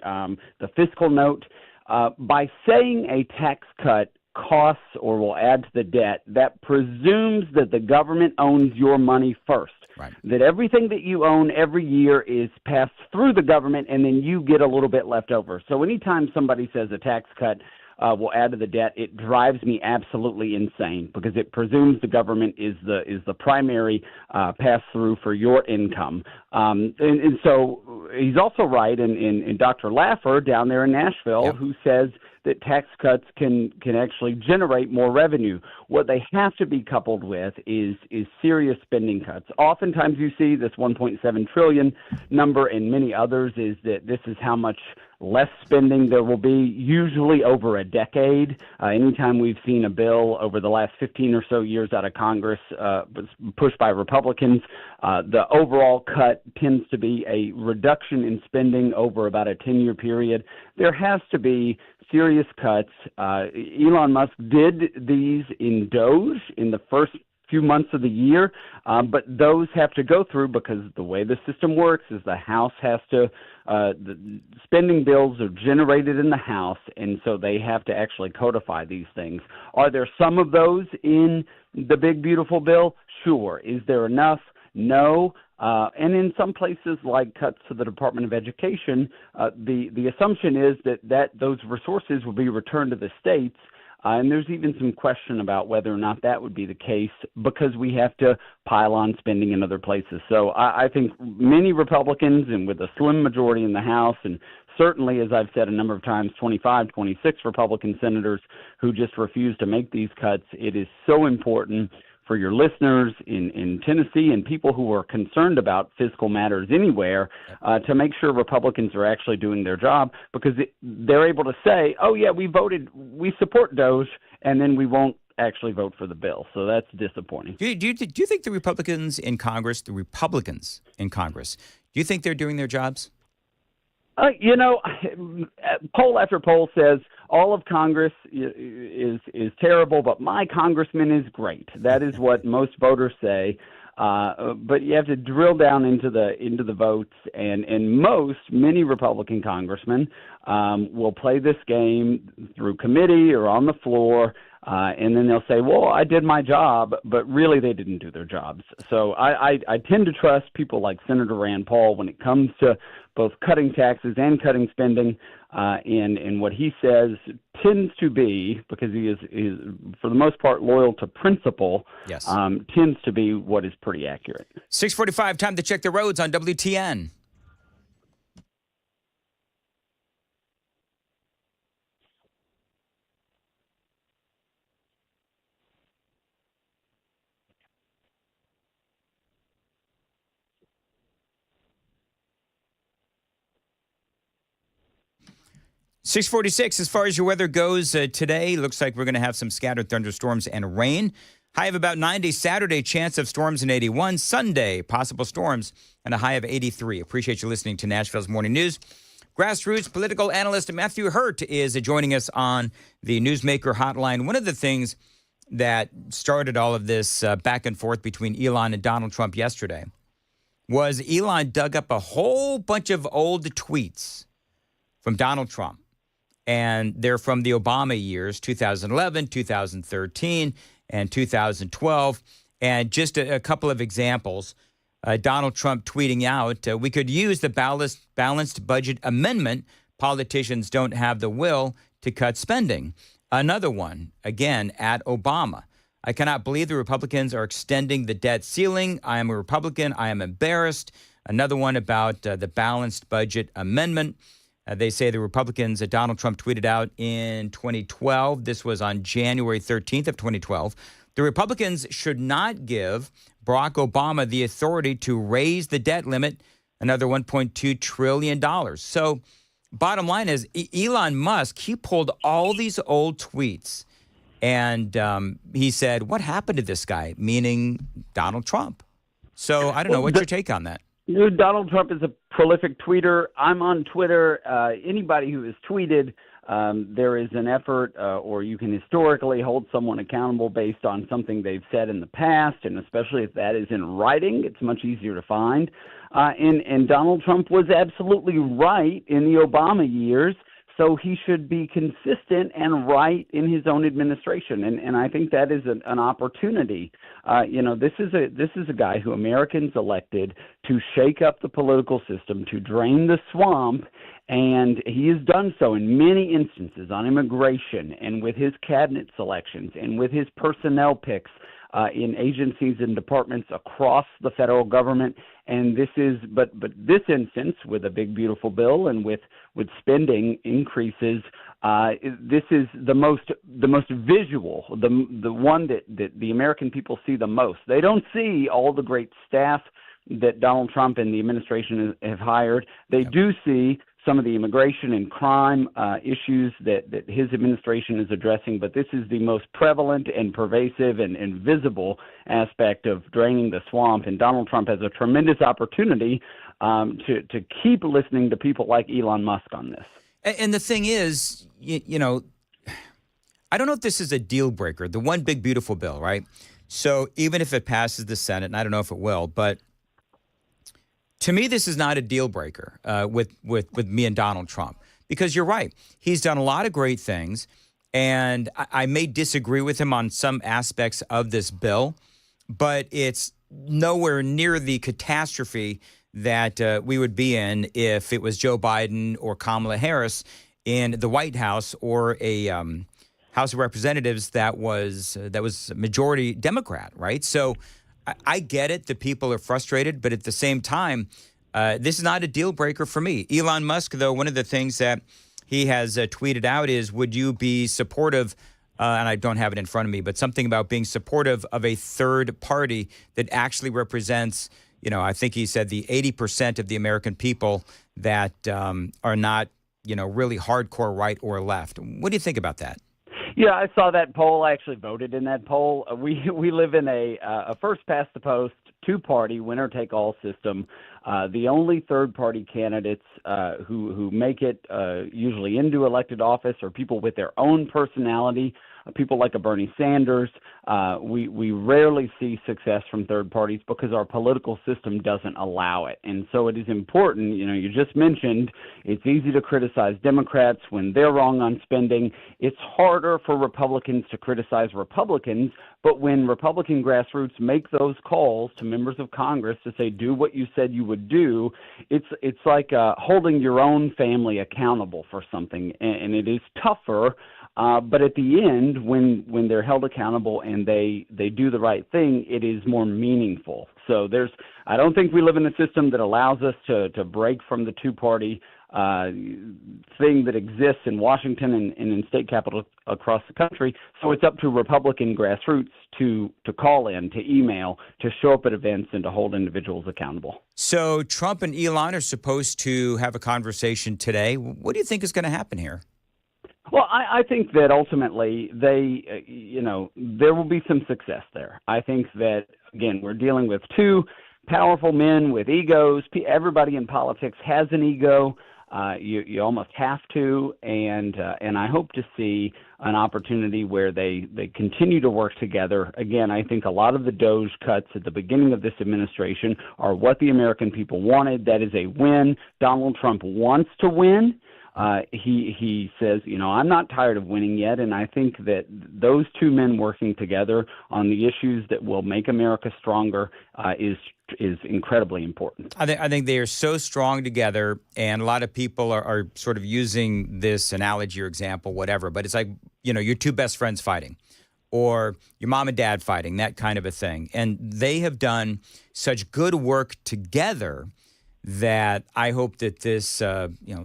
fiscal note. By saying a tax cut costs or will add to the debt, that presumes that the government owns your money first. Right. That everything that you own every year is passed through the government, and then you get a little bit left over. So anytime somebody says a tax cut will add to the debt, it drives me absolutely insane because it presumes the government is the primary pass through for your income. And so he's also right in Dr. Laffer down there in Nashville, who says that tax cuts can actually generate more revenue. What they have to be coupled with is serious spending cuts. Oftentimes you see this 1.7 trillion number and many others is that this is how much less spending there will be, usually over a decade. Anytime we've seen a bill over the last 15 or so years out of Congress pushed by Republicans, the overall cut tends to be a reduction in spending over about a 10-year period. There has to be serious cuts. Elon Musk did these in Doge in the first few months of the year, but those have to go through because the way the system works is the House has to, the spending bills are generated in the House, and so they have to actually codify these things. Are there some of those in the big, beautiful bill? Sure. Is there enough? No. And in some places like cuts to the Department of Education, the assumption is that those resources will be returned to the states. And there's even some question about whether or not that would be the case because we have to pile on spending in other places. So I think many Republicans, and with a slim majority in the House, and certainly, as I've said a number of times, 25, 26 Republican senators who just refuse to make these cuts, it is so important for your listeners in Tennessee and people who are concerned about fiscal matters anywhere to make sure Republicans are actually doing their job because they're able to say, oh, yeah, we support Doge, and then we won't actually vote for the bill. So that's disappointing. Do you think the Republicans in Congress, do you think they're doing their jobs? Poll after poll says all of Congress is terrible, but my congressman is great. That is what most voters say. But you have to drill down into the votes, and many Republican congressmen will play this game through committee or on the floor, and then they'll say, well, I did my job, but really they didn't do their jobs. So I tend to trust people like Senator Rand Paul when it comes to both cutting taxes and cutting spending, and what he says tends to be, because he is for the most part loyal to principle, yes. Tends to be what is pretty accurate. 6:45, time to check the roads on WTN. .646, as far as your weather goes today, looks like we're going to have some scattered thunderstorms and rain. High of about 90. Saturday, chance of storms in 81. Sunday, possible storms and a high of 83. Appreciate you listening to Nashville's Morning News. Grassroots political analyst Matthew Hurt is joining us on the Newsmaker Hotline. One of the things that started all of this back and forth between Elon and Donald Trump yesterday was Elon dug up a whole bunch of old tweets from Donald Trump. And they're from the Obama years, 2011, 2013, and 2012. And just a couple of examples. Donald Trump tweeting out, we could use the balanced budget amendment. Politicians don't have the will to cut spending. Another one, again, at Obama. I cannot believe the Republicans are extending the debt ceiling. I am a Republican. I am embarrassed. Another one about the balanced budget amendment. They say the Republicans that Donald Trump tweeted out in 2012, this was on January 13th of 2012, the Republicans should not give Barack Obama the authority to raise the debt limit another $1.2 trillion. So bottom line is Elon Musk, he pulled all these old tweets and he said, what happened to this guy? Meaning Donald Trump. So I don't know. What's your take on that? Donald Trump is a prolific tweeter. I'm on Twitter. Anybody who has tweeted, there is an effort, or you can historically hold someone accountable based on something they've said in the past, and especially if that is in writing, it's much easier to find. And Donald Trump was absolutely right in the Obama years, so he should be consistent and right in his own administration. And I think that is an opportunity. This is a guy who Americans elected to shake up the political system, to drain the swamp, and he has done so in many instances on immigration and with his cabinet selections and with his personnel picks in agencies and departments across the federal government. And this is, but this instance with a big beautiful bill and with spending increases, this is the most visual, the one that the American people see the most. They don't see all the great staff that Donald Trump and the administration have hired. They do see some of the immigration and crime issues that his administration is addressing, but this is the most prevalent and pervasive and visible aspect of draining the swamp. And Donald Trump has a tremendous opportunity to keep listening to people like Elon Musk on this. And the thing is, you know, I don't know if this is a deal breaker, the one big beautiful bill, right? So even if it passes the Senate, and I don't know if it will, but to me, this is not a deal breaker with me and Donald Trump, because you're right. He's done a lot of great things, and I may disagree with him on some aspects of this bill, but it's nowhere near the catastrophe that we would be in if it was Joe Biden or Kamala Harris in the White House, or a House of Representatives that was majority Democrat, right? So I get it. The people are frustrated, but at the same time, this is not a deal breaker for me. Elon Musk, though, one of the things that he has tweeted out is, would you be supportive, and I don't have it in front of me, but something about being supportive of a third party that actually represents, you know, I think he said the 80% of the American people that are not, you know, really hardcore right or left. What do you think about that? Yeah, I saw that poll. I actually voted in that poll. We live in a first past the post, two-party winner-take-all system. The only third-party candidates who make it usually into elected office are people with their own personality, people like a Bernie Sanders. We rarely see success from third parties because our political system doesn't allow it. And so it is important, you know, you just mentioned it's easy to criticize Democrats when they're wrong on spending. It's harder for Republicans to criticize Republicans, but when Republican grassroots make those calls to members of Congress to say, do what you said you would do, it's like holding your own family accountable for something, and it is tougher. But at the end, when they're held accountable and they do the right thing, it is more meaningful. So I don't think we live in a system that allows us to break from the two-party thing that exists in Washington and in state capitals across the country. So it's up to Republican grassroots to call in, to email, to show up at events, and to hold individuals accountable. So Trump and Elon are supposed to have a conversation today. What do you think is going to happen here? Well, I think that ultimately there will be some success there. I think that, again, we're dealing with two powerful men with egos. Everybody in politics has an ego. You almost have to, and I hope to see an opportunity where they continue to work together. Again, I think a lot of the DOGE cuts at the beginning of this administration are what the American people wanted. That is a win. Donald Trump wants to win. He says, you know, I'm not tired of winning yet, and I think that those two men working together on the issues that will make America stronger is incredibly important. I think they are so strong together, and a lot of people are sort of using this analogy or example, whatever, but it's like, you know, your two best friends fighting, or your mom and dad fighting, that kind of a thing. And they have done such good work together that I hope that this,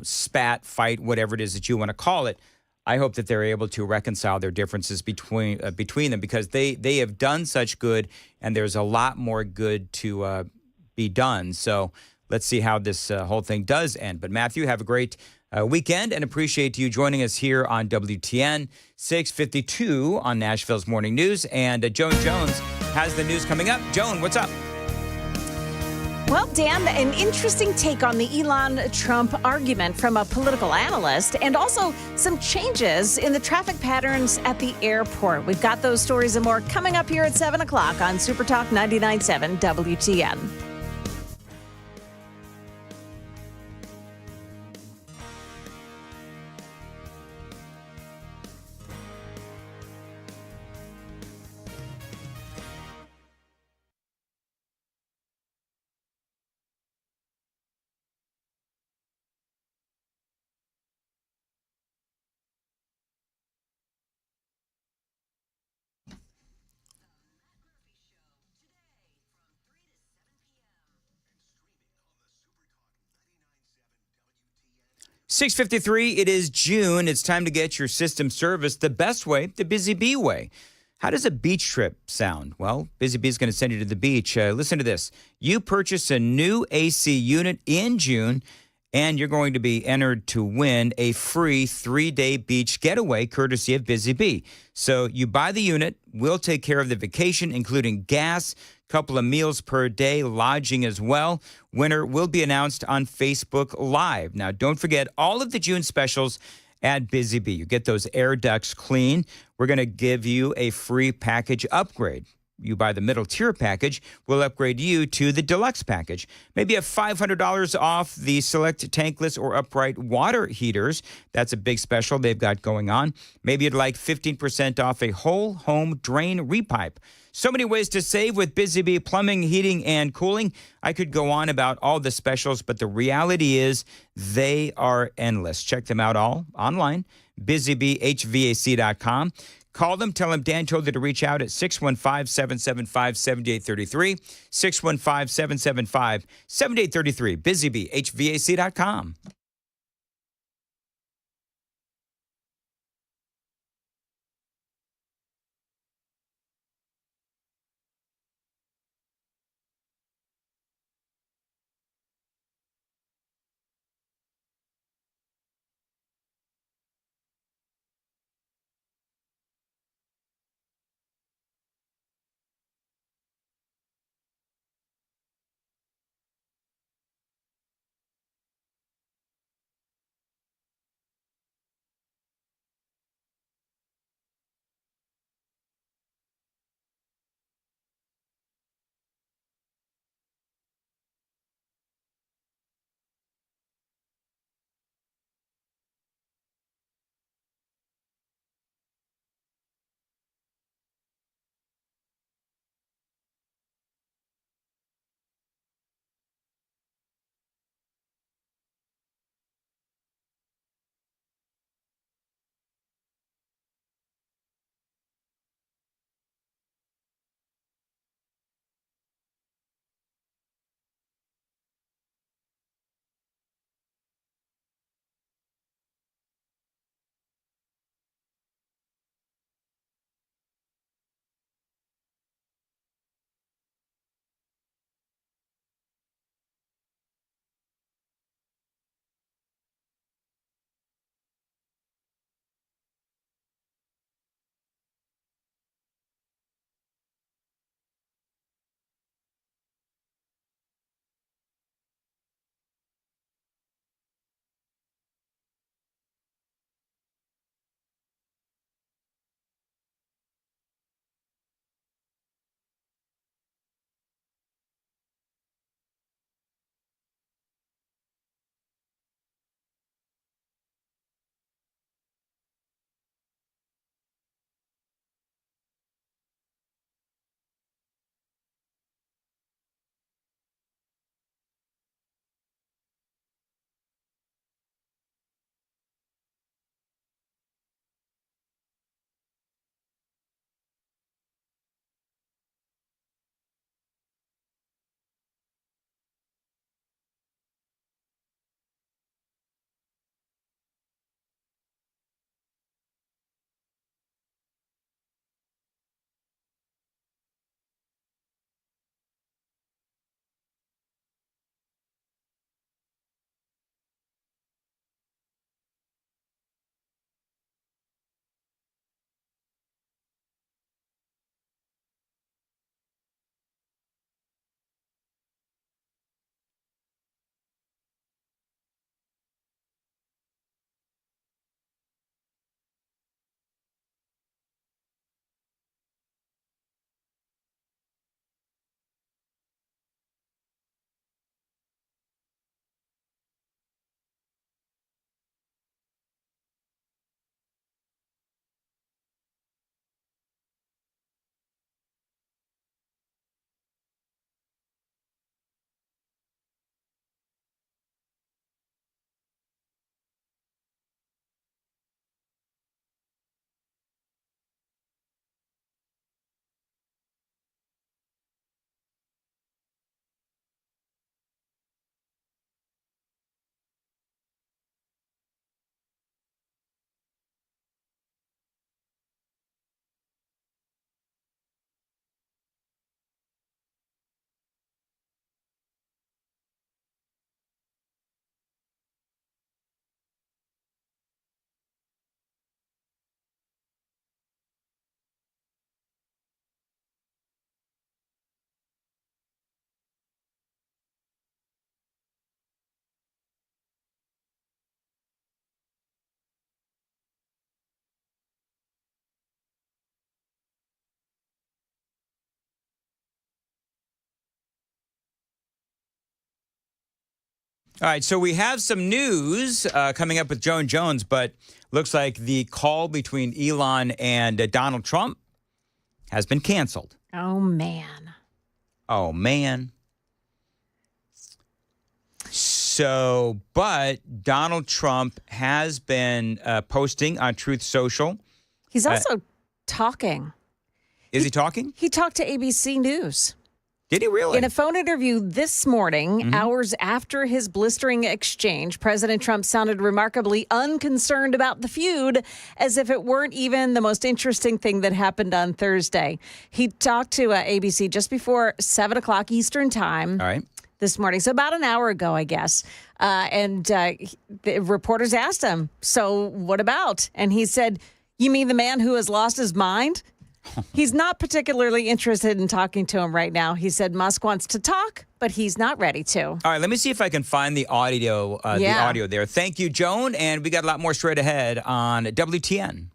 spat, fight, whatever it is that you want to call it, I hope that they're able to reconcile their differences between them, because they have done such good, and there's a lot more good to be done. So let's see how this whole thing does end. But Matthew, have a great weekend, and appreciate you joining us here on WTN 652 on Nashville's Morning News. And Joan Jones has the news coming up. Joan, what's up? Well, Dan, an interesting take on the Elon-Trump argument from a political analyst, and also some changes in the traffic patterns at the airport. We've got those stories and more coming up here at 7 o'clock on Super Talk 99.7 WTN. $6:53, it is June. It's time to get your system serviced the best way, the Busy Bee way. How does a beach trip sound? Well, Busy Bee is going to send you to the beach. Listen to this. You purchase a new AC unit in June, and you're going to be entered to win a free 3-day beach getaway courtesy of Busy Bee. So you buy the unit, we'll take care of the vacation, including gas, couple of meals per day, lodging as well. Winner will be announced on Facebook Live. Now, don't forget all of the June specials at Busy Bee. You get those air ducts clean. We're going to give you a free package upgrade. You buy the middle tier package, we'll upgrade you to the deluxe package. Maybe a $500 off the select tankless or upright water heaters. That's a big special they've got going on. Maybe you'd like 15% off a whole home drain repipe. So many ways to save with Busy Bee plumbing, heating, and cooling. I could go on about all the specials, but the reality is they are endless. Check them out all online, busybeehvac.com. Call them, tell them Dan told you to reach out at 615-775-7833, 615-775-7833, busybeehvac.com. All right, so we have some news coming up with Joan Jones, but looks like the call between Elon and Donald Trump has been canceled. Oh, man. Oh, man. So, but Donald Trump has been posting on Truth Social. He's also talking. Is he talking? He talked to ABC News. Did he really? In a phone interview this morning, hours after his blistering exchange, President Trump sounded remarkably unconcerned about the feud, as if it weren't even the most interesting thing that happened on Thursday. He talked to ABC just before 7 o'clock Eastern time. All right. This morning. So about an hour ago, I guess. The reporters asked him, so what about? And he said, you mean the man who has lost his mind? He's not particularly interested in talking to him right now. He said Musk wants to talk, but he's not ready to. All right, let me see if I can find the audio there. Thank you, Joan. And we got a lot more straight ahead on WTN.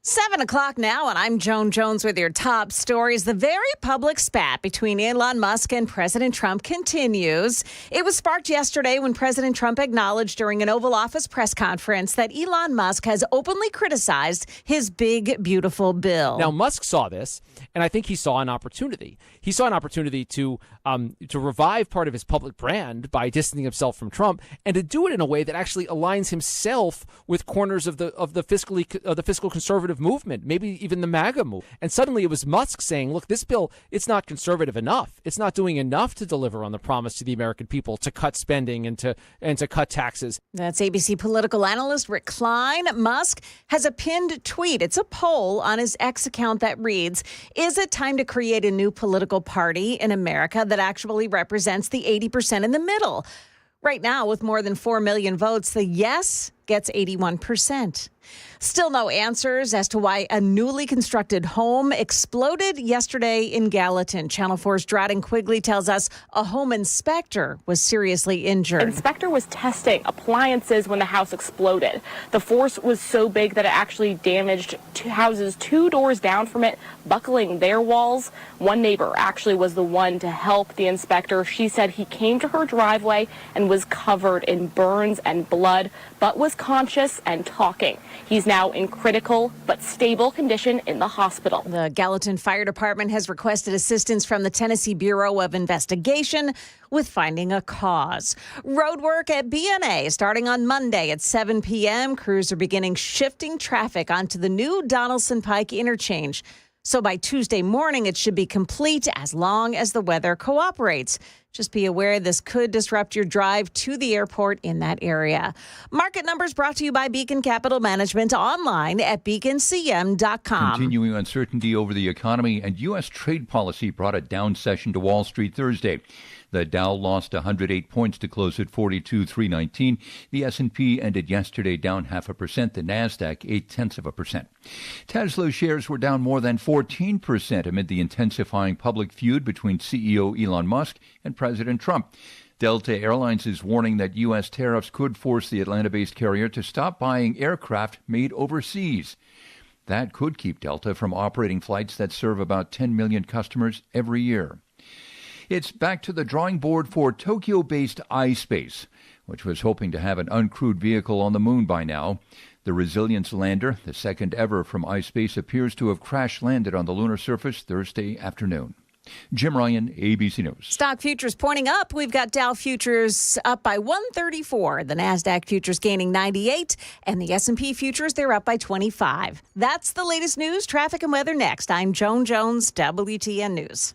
Seven o'clock now, and I'm Joan Jones with your top stories. The very public spat between Elon Musk and President Trump continues. It was sparked yesterday when President Trump acknowledged during an Oval Office press conference that Elon Musk has openly criticized his big, beautiful bill. Now, Musk saw this, and I think he saw an opportunity. He saw an opportunity to revive part of his public brand by distancing himself from Trump, and to do it in a way that actually aligns himself with corners of the fiscal conservative movement, maybe even the MAGA move. And suddenly it was Musk saying, look, this bill, it's not conservative enough. It's not doing enough to deliver on the promise to the American people to cut spending and to cut taxes. That's ABC political analyst Rick Klein. Musk has a pinned tweet. It's a poll on his X account that reads, is it time to create a new political party in America that actually represents the 80% in the middle? Right now, with more than 4 million votes, the yes gets 81%. Still no answers as to why a newly constructed home exploded yesterday in Gallatin. Channel 4's Drodden Quigley tells us a home inspector was seriously injured. Inspector was testing appliances when the house exploded. The force was so big that it actually damaged two houses 2 doors down from it, buckling their walls. One neighbor actually was the one to help the inspector. She said he came to her driveway and was covered in burns and blood, but was conscious and talking. He's now in critical but stable condition in the hospital. The Gallatin Fire Department has requested assistance from the Tennessee Bureau of Investigation with finding a cause. Road work at BNA starting on Monday at 7 p.m. Crews are beginning shifting traffic onto the new Donaldson Pike interchange. So by Tuesday morning, it should be complete as long as the weather cooperates. Just be aware this could disrupt your drive to the airport in that area. Market numbers brought to you by Beacon Capital Management online at beaconcm.com. Continuing uncertainty over the economy and U.S. trade policy brought a down session to Wall Street Thursday. The Dow lost 108 points to close at 42,319. The S&P ended yesterday down 0.5%. The Nasdaq 0.8%. Tesla shares were down more than 14% amid the intensifying public feud between CEO Elon Musk and President Trump. Delta Airlines is warning that U.S. tariffs could force the Atlanta-based carrier to stop buying aircraft made overseas. That could keep Delta from operating flights that serve about 10 million customers every year. It's back to the drawing board for Tokyo-based iSpace, which was hoping to have an uncrewed vehicle on the moon by now. The Resilience lander, the second ever from iSpace, appears to have crash-landed on the lunar surface Thursday afternoon. Jim Ryan, ABC News. Stock futures pointing up. We've got Dow futures up by 134. The Nasdaq futures gaining 98, and the S&P futures, they're up by 25. That's the latest news, traffic, and weather next. I'm Joan Jones, WTN News.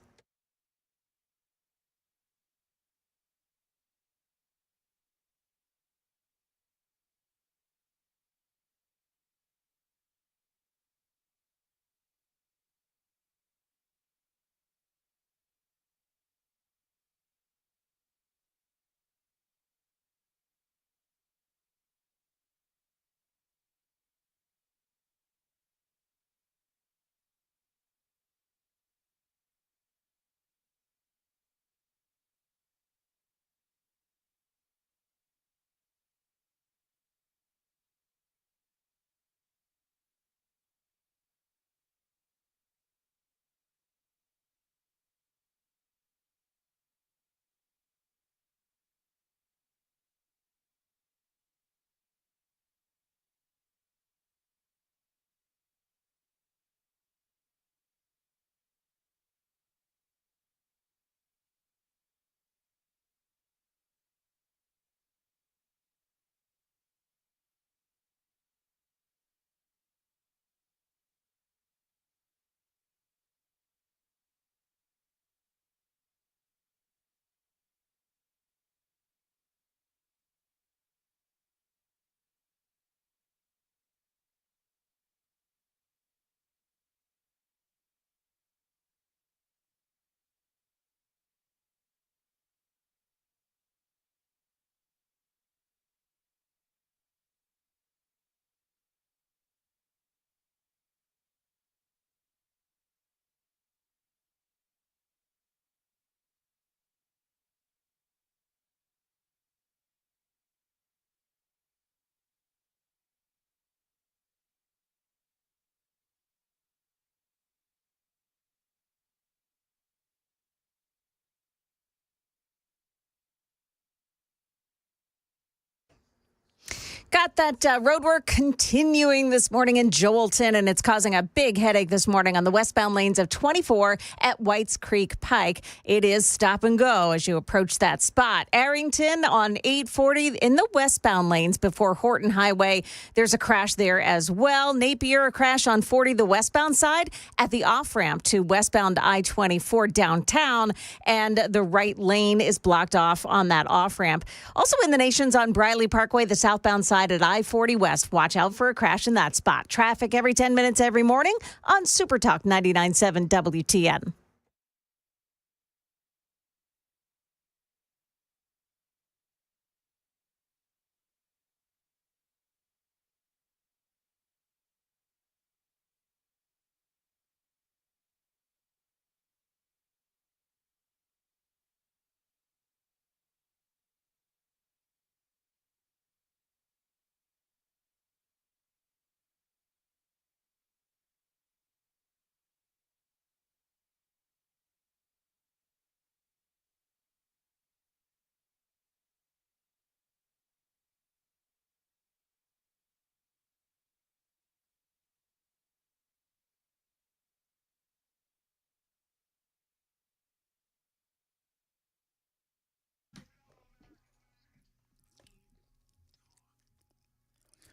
Got that road work continuing this morning in Joelton, and it's causing a big headache this morning on the westbound lanes of 24 at Whites Creek Pike. It is stop and go as you approach that spot. Arrington on 840 in the westbound lanes before Horton Highway. There's a crash there as well. Napier, a crash on 40 the westbound side at the off-ramp to westbound I-24 downtown, and the right lane is blocked off on that off-ramp. Also in the Nations on Briley Parkway, the southbound side at I-40 West. Watch out for a crash in that spot. Traffic every 10 minutes every morning on Super Talk 99.7 WTN.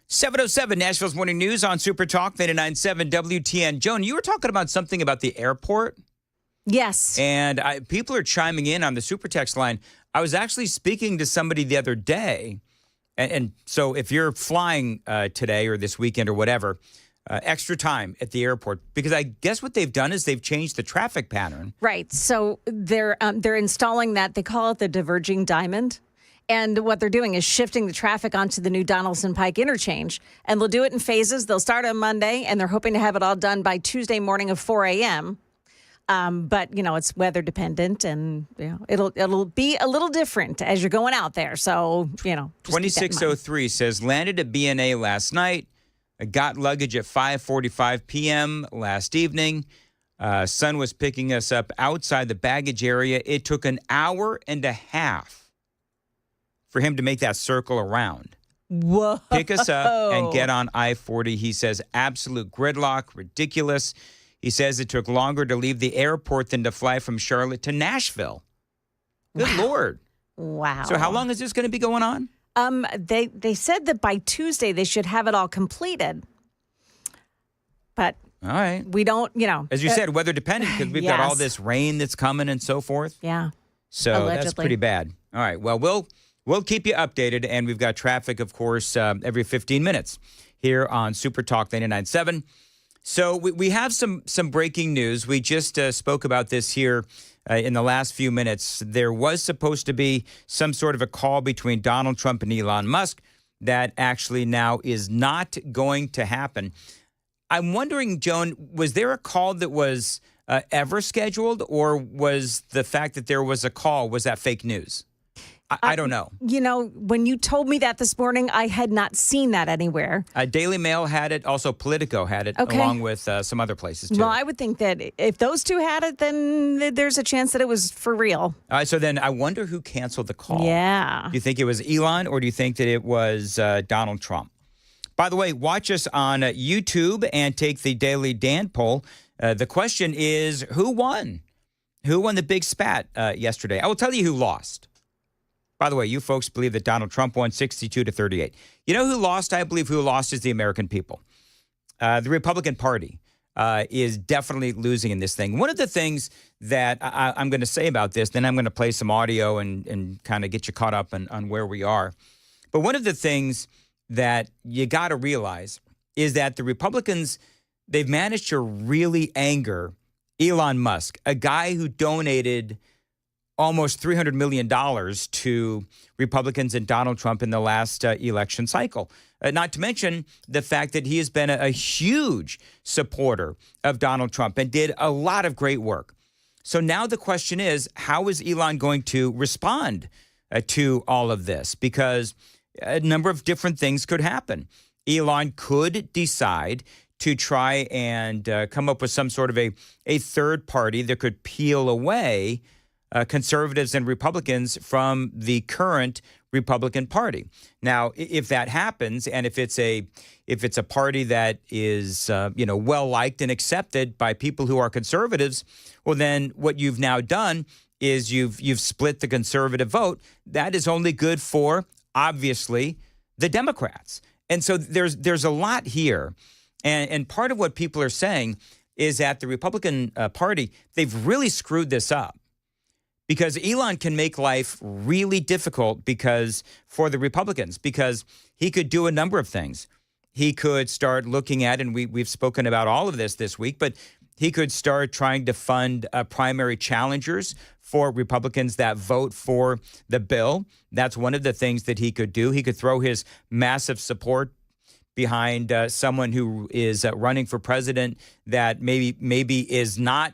.707 Nashville's Morning News on Super Talk 99.7 WTN. Joan, you were talking about something about the airport. Yes. And people are chiming in on the Super Text line. I was actually speaking to somebody the other day. And so if you're flying today or this weekend or whatever, extra time at the airport, because I guess what they've done is they've changed the traffic pattern. Right. So they're installing that. They call it the diverging diamond. And what they're doing is shifting the traffic onto the new Donaldson Pike interchange. And they'll do it in phases. They'll start on Monday, and they're hoping to have it all done by Tuesday morning of 4 a.m. But, it's weather dependent, and it'll be a little different as you're going out there. So, 2603 says, landed at BNA last night. I got luggage at 5:45 p.m. last evening. Son was picking us up outside the baggage area. It took an hour and a half for him to make that circle around. Whoa. Pick us up and get on I-40. He says, absolute gridlock, ridiculous. He says it took longer to leave the airport than to fly from Charlotte to Nashville. Good Lord. Wow. So how long is this going to be going on? They said that by Tuesday they should have it all completed. But all right, we don't, As you said, weather dependent, because we've got all Yes. this rain that's coming and so forth. Yeah. So Allegedly. That's pretty bad. All right. Well, we'll keep you updated, and we've got traffic, of course, every 15 minutes here on Super Talk 99.7. So we have some breaking news. We just spoke about this here in the last few minutes. There was supposed to be some sort of a call between Donald Trump and Elon Musk that actually now is not going to happen. I'm wondering, Joan, was there a call that was ever scheduled, or was the fact that there was a call, was that fake news? I don't know. When you told me that this morning, I had not seen that anywhere. Daily Mail had it. Also, Politico had it, along with some other places, too. Well, I would think that if those two had it, then there's a chance that it was for real. So then I wonder who canceled the call. Yeah. Do you think it was Elon, or do you think that it was Donald Trump? By the way, watch us on YouTube and take the Daily Dan poll. The question is, who won? Who won the big spat yesterday? I will tell you who lost. By the way, you folks believe that Donald Trump won 62-38. You know who lost? I believe who lost is the American people. The Republican Party is definitely losing in this thing. One of the things that I'm going to say about this, then I'm going to play some audio and kind of get you caught up on where we are. But one of the things that you got to realize is that the Republicans, they've managed to really anger Elon Musk, a guy who donated almost $300 million to Republicans and Donald Trump in the last election cycle. Not to mention the fact that he has been a huge supporter of Donald Trump and did a lot of great work. So now the question is, how is Elon going to respond to all of this? Because a number of different things could happen. Elon could decide to try and come up with some sort of a third party that could peel away conservatives and Republicans from the current Republican Party. Now, if that happens, and if it's a party that is well liked and accepted by people who are conservatives, well, then what you've now done is you've split the conservative vote. That is only good for, obviously, the Democrats. And so there's a lot here. And part of what people are saying is that the Republican Party, they've really screwed this up, because Elon can make life really difficult for the Republicans, because he could do a number of things. He could start looking at, and we've spoken about all of this week, but he could start trying to fund primary challengers for Republicans that vote for the bill. That's one of the things that he could do. He could throw his massive support behind someone who is running for president that maybe is not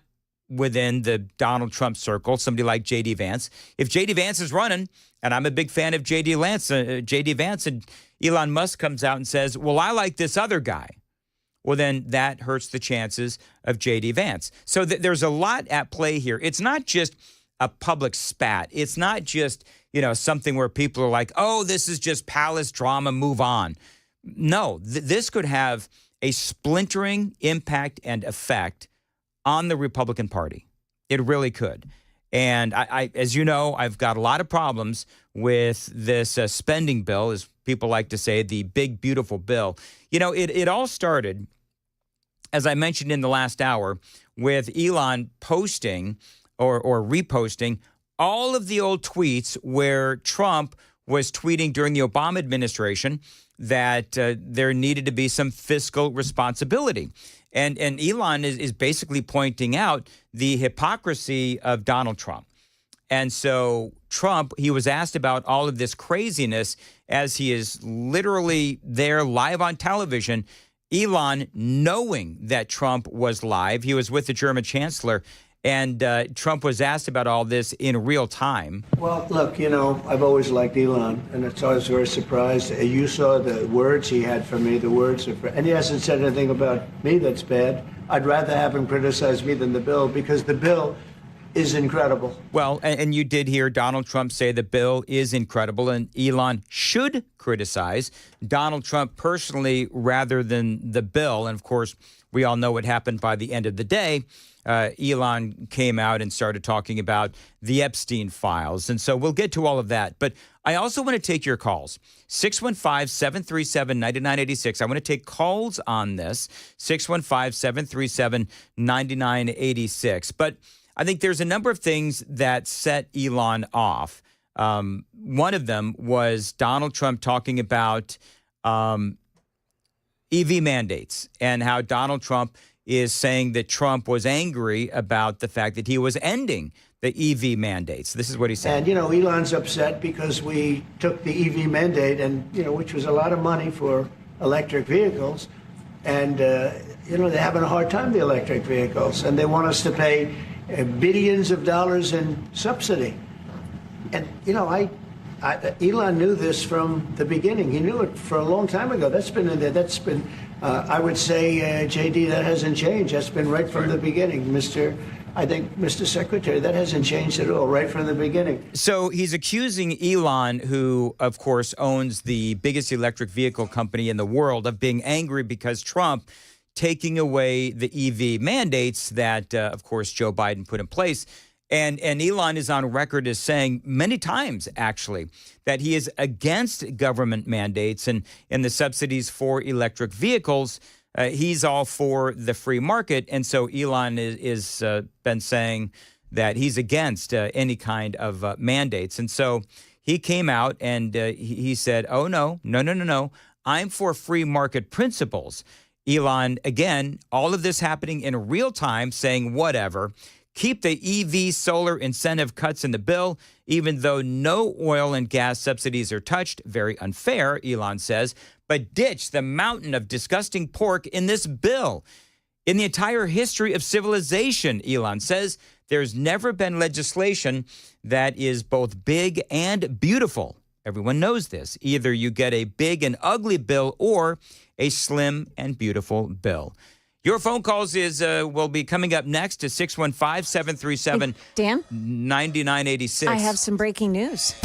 within the Donald Trump circle, somebody like J.D. Vance. If J.D. Vance is running, and I'm a big fan of J.D. Vance, and Elon Musk comes out and says, well, I like this other guy, well, then that hurts the chances of J.D. Vance. So there's a lot at play here. It's not just a public spat. It's not just, something where people are like, oh, this is just palace drama, move on. No, this could have a splintering impact and effect on the Republican Party. It really could. And I as you know, I've got a lot of problems with this spending bill, as people like to say, the big, beautiful bill. It all started, as I mentioned in the last hour, with Elon posting or reposting all of the old tweets where Trump was tweeting during the Obama administration that there needed to be some fiscal responsibility. And Elon is basically pointing out the hypocrisy of Donald Trump. And so Trump, he was asked about all of this craziness as he is literally there live on television. Elon, knowing that Trump was live, he was with the German chancellor, and Trump was asked about all this in real time. Well, look, I've always liked Elon, and it's always very surprised. You saw the words he had for me, and he hasn't said anything about me that's bad. I'd rather have him criticize me than the bill, because the bill is incredible. Well, and you did hear Donald Trump say the bill is incredible, and Elon should criticize Donald Trump personally rather than the bill. And of course, we all know what happened by the end of the day. Elon came out and started talking about the Epstein files. And so we'll get to all of that. But I also want to take your calls. 615-737-9986. I want to take calls on this. 615-737-9986. But I think there's a number of things that set Elon off. One of them was Donald Trump talking about EV mandates and how Donald Trump is saying that Trump was angry about the fact that he was ending the EV mandates. This is what he said. And, Elon's upset because we took the EV mandate, and, which was a lot of money for electric vehicles. And, they're having a hard time, the electric vehicles, and they want us to pay billions of dollars in subsidy. And, Elon knew this from the beginning. He knew it for a long time ago. That's been in there. That's been, I would say, JD, that hasn't changed. That's been right from the beginning, Mr. Secretary. That hasn't changed at all, right from the beginning. So he's accusing Elon, who, of course, owns the biggest electric vehicle company in the world, of being angry because Trump taking away the EV mandates that, of course, Joe Biden put in place. And Elon is on record as saying many times, actually, that he is against government mandates and the subsidies for electric vehicles. He's all for the free market. And so Elon is been saying that he's against any kind of mandates. And so he came out and he said, oh, no. I'm for free market principles. Elon, again, all of this happening in real time, saying whatever. Keep the EV solar incentive cuts in the bill, even though no oil and gas subsidies are touched. Very unfair, Elon says. But ditch the mountain of disgusting pork in this bill. In the entire history of civilization, Elon says, there's never been legislation that is both big and beautiful. Everyone knows this. Either you get a big and ugly bill or a slim and beautiful bill. Your phone calls will be coming up next to 615-737-9986. Dan? 9986. I have some breaking news.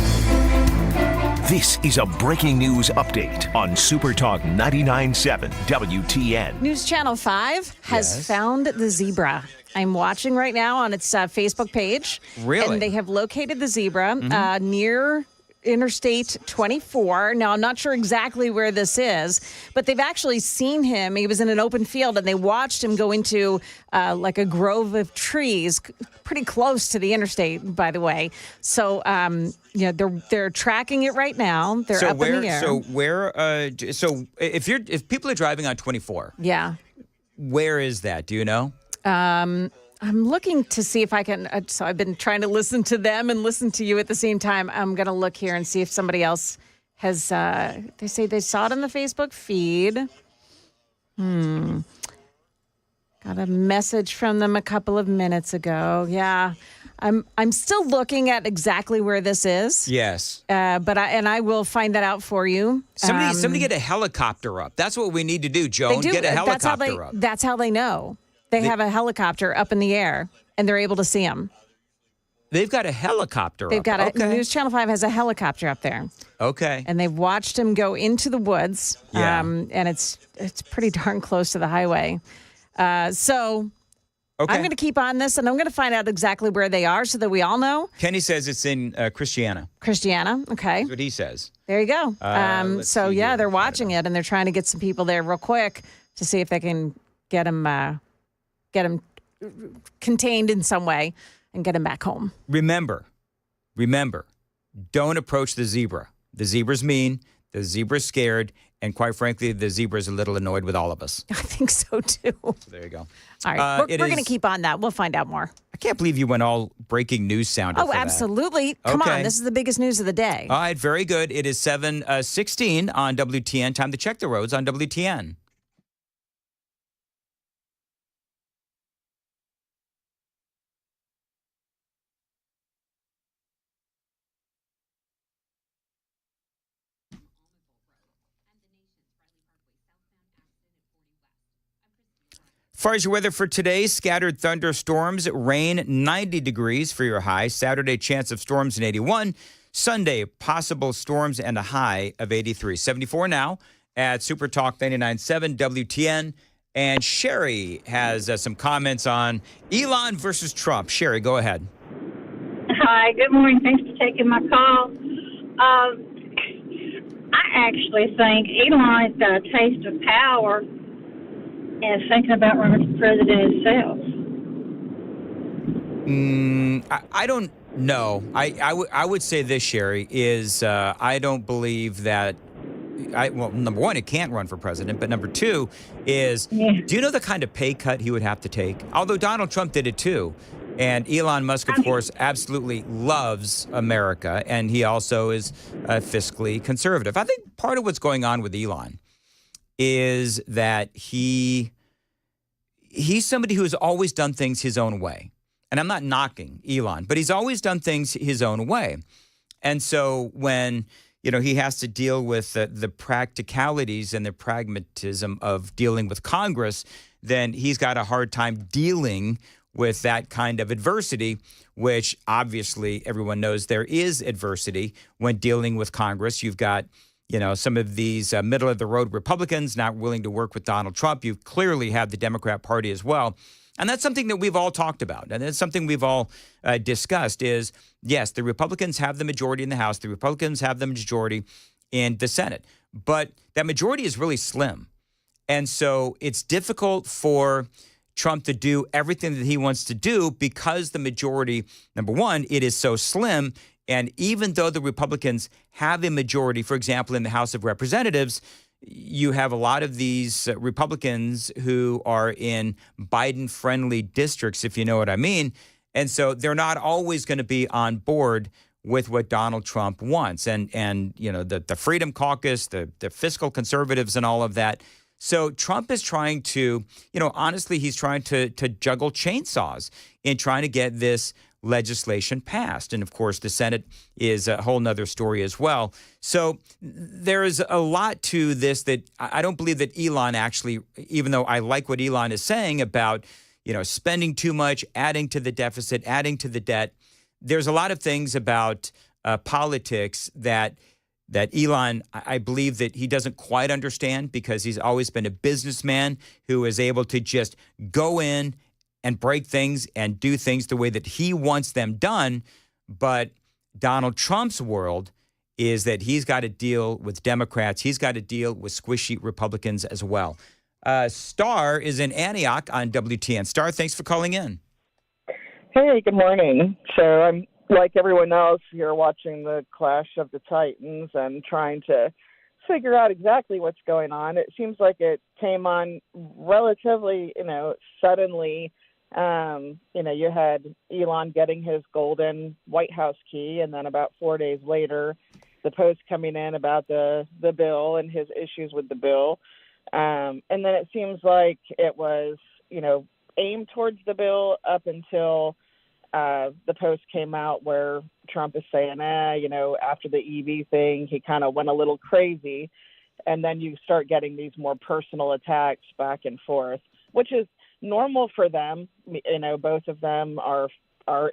This is a breaking news update on Super Talk 99.7 WTN. News Channel 5 has found the zebra. I'm watching right now on its Facebook page. Really? And they have located the zebra near Interstate 24. Now, I'm not sure exactly where this is, but they've actually seen him. He was in an open field, and they watched him go into like a grove of trees pretty close to the interstate, by the way. So, they're tracking it right now. They're up in the air. So if people are driving on 24, where is that? Do you know? I'm looking to see if I can. So I've been trying to listen to them and listen to you at the same time. I'm going to look here and see if somebody else has. They say they saw it on the Facebook feed. Got a message from them a couple of minutes ago. Yeah, I'm still looking at exactly where this is. Yes. But I will find that out for you. Somebody get a helicopter up. That's what we need to do, Joan. They do. Get a helicopter up. That's how they know. They have a helicopter up in the air, and they're able to see him. They've got a helicopter They've up. got Okay. News Channel 5 has a helicopter up there. Okay. And they've watched him go into the woods. Yeah. And it's pretty darn close to the highway. So Okay. I'm going to keep on this, and I'm going to find out exactly where they are so that we all know. Kenny says it's in Christiana. Christiana, okay. That's what he says. There you go. Let's So, see yeah, here. they're watching it, and they're trying to get some people there real quick to see if they can get him contained in some way and get him back home. Remember, don't approach the zebra. The zebra's mean, the zebra's scared, and quite frankly, the zebra's a little annoyed with all of us. I think so, too. So there you go. All right, we're going to keep on that. We'll find out more. I can't believe you went all breaking news sounder Oh, for that. absolutely. Come on, this is the biggest news of the day. All right, very good. It is 7:16 on WTN. Time to check the roads on WTN. As far as your weather for today, scattered thunderstorms, rain 90 degrees for your high. Saturday, chance of storms in 81. Sunday, possible storms and a high of 83. 74 now at Super Talk 99.7 WTN. And Sherry has some comments on Elon versus Trump. Sherry, go ahead. Hi, good morning. Thanks for taking my call. I actually think Elon's got a taste of power and is thinking about running for president himself. I don't know. I would say this, Sherry, is I don't believe that. Well, number one, it can't run for president. But number two is, do you know the kind of pay cut he would have to take? Although Donald Trump did it too. And Elon Musk, of course, absolutely loves America. And he also is fiscally conservative. I think part of what's going on with Elon is that he's somebody who has always done things his own way. And I'm not knocking Elon, but he's always done things his own way. And so when he has to deal with the practicalities and the pragmatism of dealing with Congress, then he's got a hard time dealing with that kind of adversity, which obviously everyone knows there is adversity when dealing with Congress. You've got some of these middle-of-the-road Republicans not willing to work with Donald Trump. You clearly have the Democrat Party as well. And that's something that we've all talked about. And it's something we've all discussed is, yes, the Republicans have the majority in the House. The Republicans have the majority in the Senate. But that majority is really slim. And so it's difficult for Trump to do everything that he wants to do because the majority, number one, it is so slim. And even though the Republicans have a majority, for example, in the House of Representatives, you have a lot of these Republicans who are in Biden-friendly districts, if you know what I mean. And so they're not always going to be on board with what Donald Trump wants. And the Freedom Caucus, the fiscal conservatives and all of that. So Trump is trying to, honestly, he's trying to juggle chainsaws in trying to get this legislation passed. And of course, the Senate is a whole nother story as well. So there is a lot to this that I don't believe that Elon actually, even though I like what Elon is saying about, spending too much, adding to the deficit, adding to the debt, there's a lot of things about politics that that Elon, I believe that he doesn't quite understand because he's always been a businessman who is able to just go in and break things and do things the way that he wants them done. But Donald Trump's world is that he's got to deal with Democrats. He's got to deal with squishy Republicans as well. Star is in Antioch on WTN. Star, thanks for calling in. Hey, good morning. So I'm like everyone else here watching the Clash of the Titans and trying to figure out exactly what's going on. It seems like it came on relatively, suddenly. You had Elon getting his golden White House key, and then about 4 days later, the Post coming in about the bill and his issues with the bill. And then it seems like it was, aimed towards the bill up until the Post came out where Trump is saying, after the EV thing, he kind of went a little crazy. And then you start getting these more personal attacks back and forth, which is normal for them. Both of them are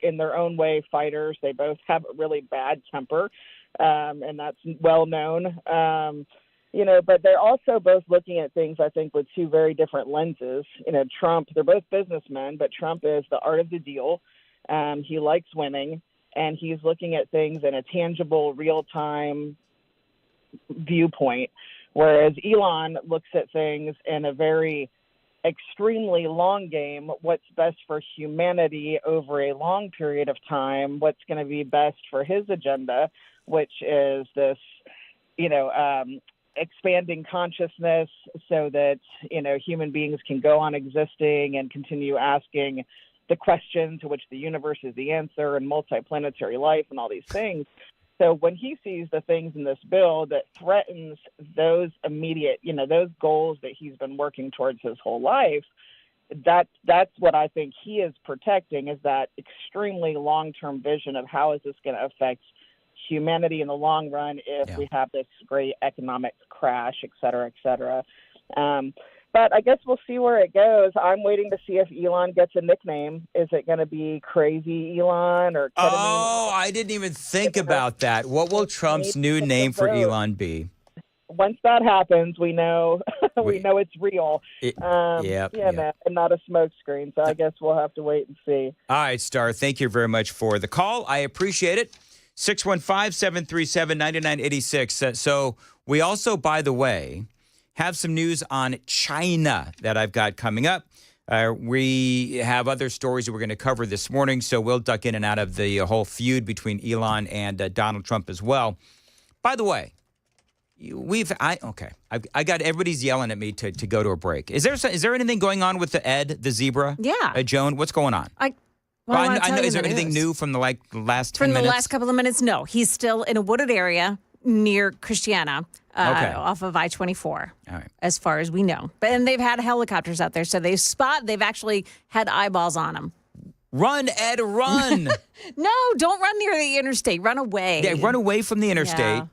in their own way fighters. They both have a really bad temper, and that's well known. But they're also both looking at things, I think, with two very different lenses. Trump, they're both businessmen, but Trump is the art of the deal. He likes winning, and he's looking at things in a tangible, real-time viewpoint, whereas Elon looks at things in a very extremely long game, what's best for humanity over a long period of time, what's going to be best for his agenda, which is this, expanding consciousness so that, human beings can go on existing and continue asking the question to which the universe is the answer and multiplanetary life and all these things. So when he sees the things in this bill that threatens those immediate, those goals that he's been working towards his whole life, that's what I think he is protecting, is that extremely long-term vision of how is this going to affect humanity in the long run if we have this great economic crash, et cetera, et cetera. But I guess we'll see where it goes. I'm waiting to see if Elon gets a nickname. Is it going to be Crazy Elon or Ketamine? Oh, I didn't even think about that. What will Trump's new name for Elon be? Once that happens, we know know it's real. And not a smokescreen. So I guess we'll have to wait and see. All right, Star. Thank you very much for the call. I appreciate it. 615-737-9986. So we also, by the way, have some news on China that I've got coming up. We have other stories that we're going to cover this morning, so we'll duck in and out of the whole feud between Elon and Donald Trump as well. By the way, I got everybody's yelling at me to go to a break. Is there anything going on with the Ed, the zebra? Yeah. Joan, what's going on? I know. Is there anything new from the last 10 minutes? From the last couple of minutes? No. He's still in a wooded area near Christiana, off of I-24, all right, as far as we know. And they've had helicopters out there, so they've actually had eyeballs on him. Run, Ed, run! No, don't run near the interstate. Run away. Yeah, run away from the interstate.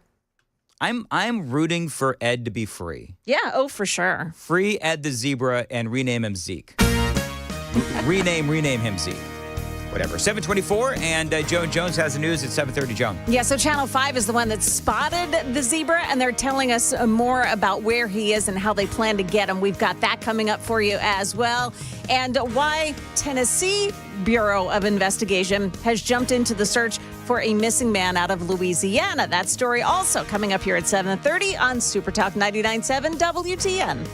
Yeah. I'm rooting for Ed to be free. Yeah, for sure. Free Ed the zebra and rename him Zeke. rename him Zeke. Whatever. 7:24, and Joan Jones has the news at 7:30. Joan. Yeah, so Channel 5 is the one that spotted the zebra, and they're telling us more about where he is and how they plan to get him. We've got that coming up for you as well. And why Tennessee Bureau of Investigation has jumped into the search for a missing man out of Louisiana. That story also coming up here at 7:30 on Super Talk 99.7 WTN.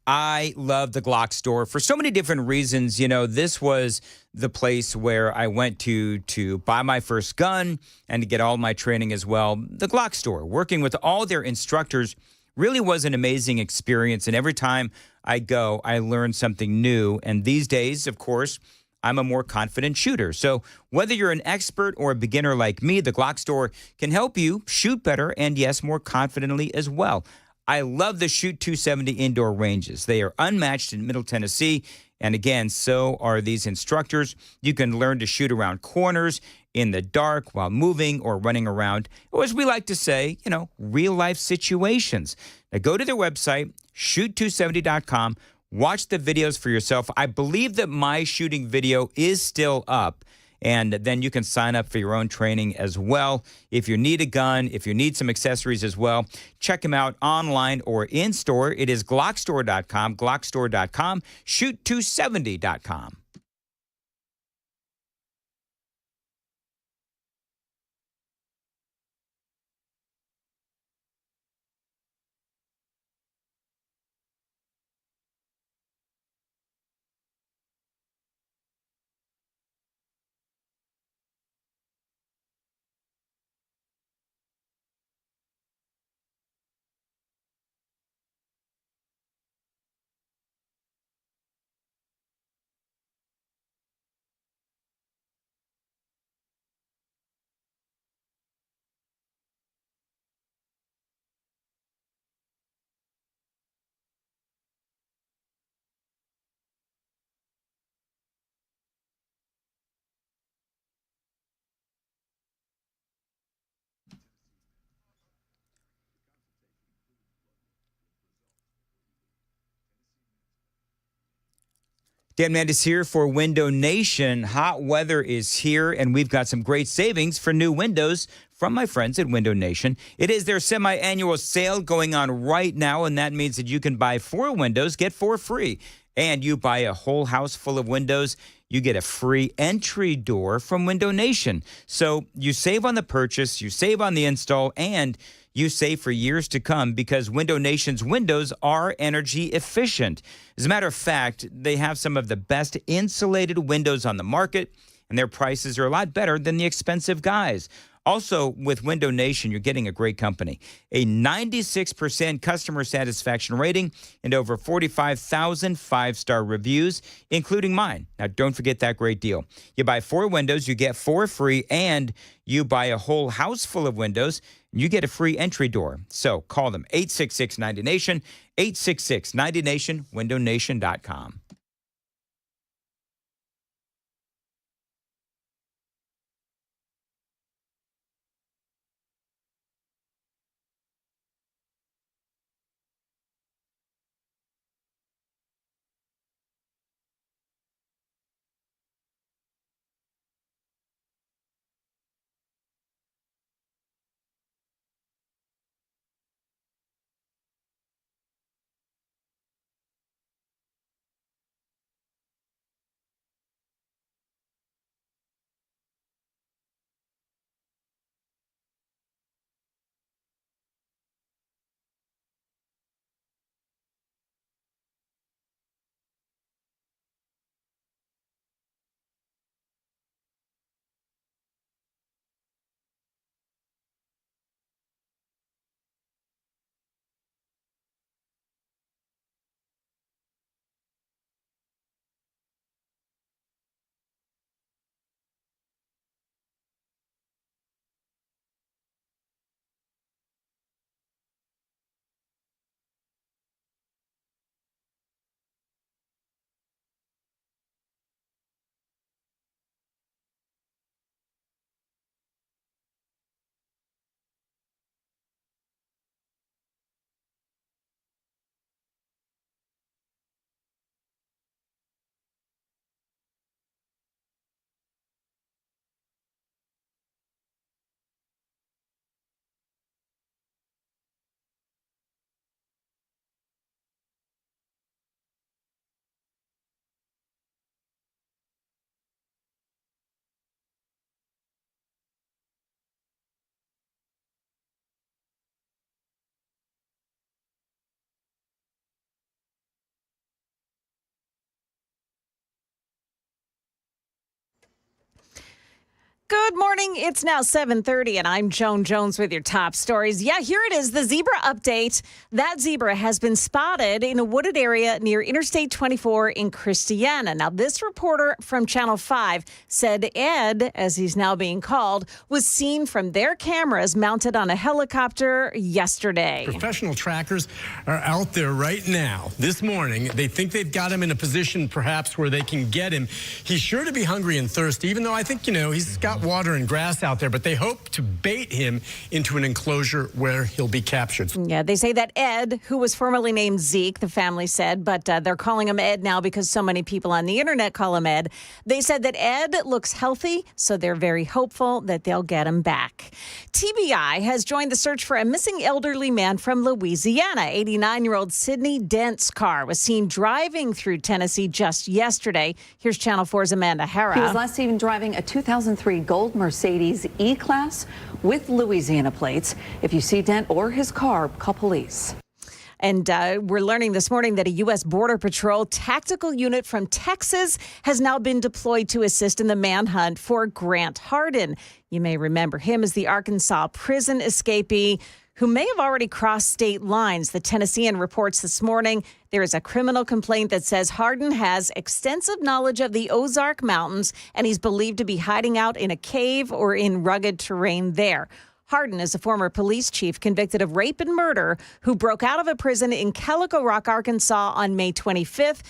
I love the Glock store for so many different reasons. This was the place where I went to buy my first gun and to get all my training as well. The Glock store, working with all their instructors, really was an amazing experience. And every time I go, I learn something new. And these days, of course, I'm a more confident shooter. So whether you're an expert or a beginner like me, the Glock store can help you shoot better and, yes, more confidently as well. I love the Shoot 270 indoor ranges. They are unmatched in Middle Tennessee, And again, so are these instructors. You can learn to shoot around corners in the dark while moving or running around, or as we like to say, real life situations. Now go to their website, shoot270.com. Watch the videos for yourself. I believe that my shooting video is still up. And then you can sign up for your own training as well. If you need a gun, if you need some accessories as well, check them out online or in store. It is Glockstore.com, Glockstore.com, shoot270.com. Dan Mandis here for Window Nation. Hot weather is here, and we've got some great savings for new windows from my friends at Window Nation. It is their semi-annual sale going on right now, and that means that you can buy 4 windows, get 4 free. And you buy a whole house full of windows, you get a free entry door from Window Nation. So you save on the purchase, you save on the install, and you save for years to come because Window Nation's windows are energy efficient. As a matter of fact, they have some of the best insulated windows on the market, and their prices are a lot better than the expensive guys. Also, with Window Nation, you're getting a great company. A 96% customer satisfaction rating and over 45,000 five-star reviews, including mine. Now, don't forget that great deal. You buy 4 windows, you get 4 free, and you buy a whole house full of windows, and you get a free entry door. So call them, 866-90NATION, 866-90NATION, windownation.com. Good morning. It's now 7:30, and I'm Joan Jones with your top stories. Yeah, here it is, the zebra update. That zebra has been spotted in a wooded area near Interstate 24 in Christiana. Now, this reporter from Channel 5 said Ed, as he's now being called, was seen from their cameras mounted on a helicopter yesterday. Professional trackers are out there right now. This morning, they think they've got him in a position perhaps where they can get him. He's sure to be hungry and thirsty, even though I think, he's got water and grass out there, but they hope to bait him into an enclosure where he'll be captured. Yeah, they say that Ed, who was formerly named Zeke, the family said, but they're calling him Ed now because so many people on the internet call him Ed. They said that Ed looks healthy, so they're very hopeful that they'll get him back. TBI has joined the search for a missing elderly man from Louisiana. 89-year-old Sidney Dent's car was seen driving through Tennessee just yesterday. Here's Channel 4's Amanda Hara. He was last seen driving a 2003 gold Mercedes E-Class with Louisiana plates. If you see Dent or his car, call police. And we're learning this morning that a U.S. Border Patrol tactical unit from Texas has now been deployed to assist in the manhunt for Grant Hardin. You may remember him as the Arkansas prison escapee who may have already crossed state lines. The Tennessean reports this morning there is a criminal complaint that says Hardin has extensive knowledge of the Ozark Mountains, and he's believed to be hiding out in a cave or in rugged terrain there. Hardin is a former police chief convicted of rape and murder who broke out of a prison in Calico Rock, Arkansas on May 25th.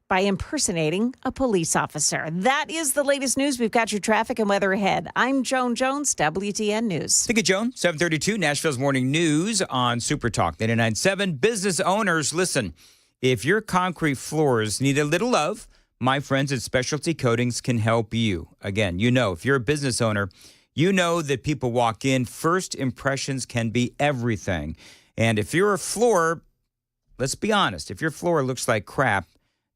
By impersonating a police officer. That is the latest news. We've got your traffic and weather ahead. I'm Joan Jones, WTN News. Thank you, Joan. 7:32, Nashville's Morning News on Super Talk 99.7. Business owners, listen, if your concrete floors need a little love, my friends at Specialty Coatings can help you. Again, if you're a business owner, you know that people walk in. First impressions can be everything. And if you're a floor, let's be honest, if your floor looks like crap,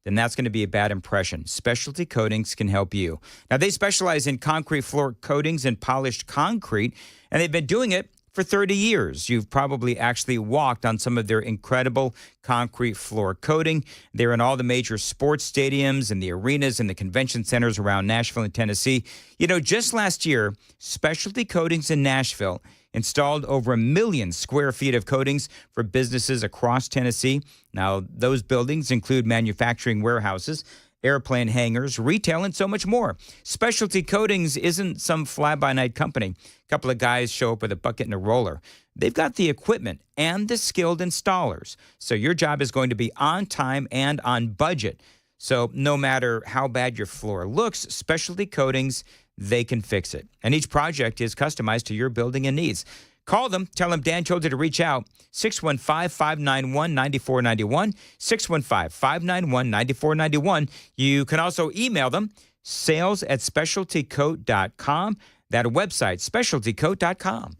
then that's going to be a bad impression. Specialty Coatings can help you. Now, they specialize in concrete floor coatings and polished concrete, and they've been doing it for 30 years. You've probably actually walked on some of their incredible concrete floor coating. They're in all the major sports stadiums and the arenas and the convention centers around Nashville and Tennessee. Just last year, Specialty Coatings in Nashville installed over 1 million square feet of coatings for businesses across Tennessee. Now, those buildings include manufacturing warehouses, airplane hangars, retail, and so much more. Specialty Coatings isn't some fly-by-night company. A couple of guys show up with a bucket and a roller. They've got the equipment and the skilled installers. So your job is going to be on time and on budget. So no matter how bad your floor looks, Specialty Coatings, they can fix it. And each project is customized to your building and needs. Call them. Tell them Dan told you to reach out. 615-591-9491. 615-591-9491. You can also email them, sales@specialtycoat.com. That website, specialtycoat.com.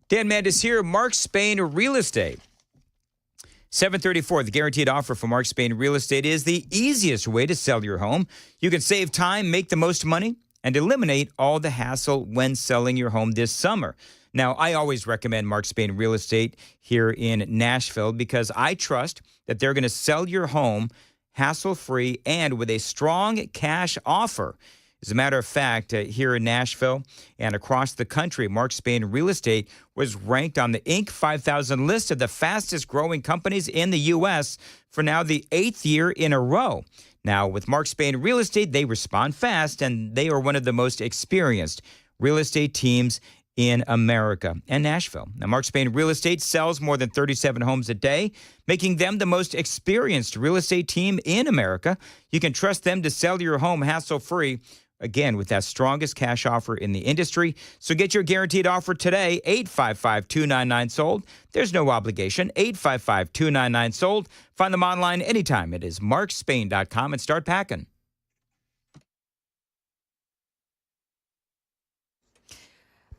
Dan Mandis here, Mark Spain Real Estate. 734, the guaranteed offer for Mark Spain Real Estate is the easiest way to sell your home. You can save time, make the most money, and eliminate all the hassle when selling your home this summer. Now, I always recommend Mark Spain Real Estate here in Nashville because I trust that they're going to sell your home hassle-free and with a strong cash offer. As a matter of fact, here in Nashville and across the country, Mark Spain Real Estate was ranked on the Inc. 5000 list of the fastest growing companies in the U.S. for now the 8th year in a row. Now, with Mark Spain Real Estate, they respond fast, and they are one of the most experienced real estate teams in America and Nashville. Now, Mark Spain Real Estate sells more than 37 homes a day, making them the most experienced real estate team in America. You can trust them to sell your home hassle-free Again, with that strongest cash offer in the industry. So get your guaranteed offer today, 855-299-SOLD. There's no obligation, 855-299-SOLD. Find them online anytime. It is markspain.com and start packing.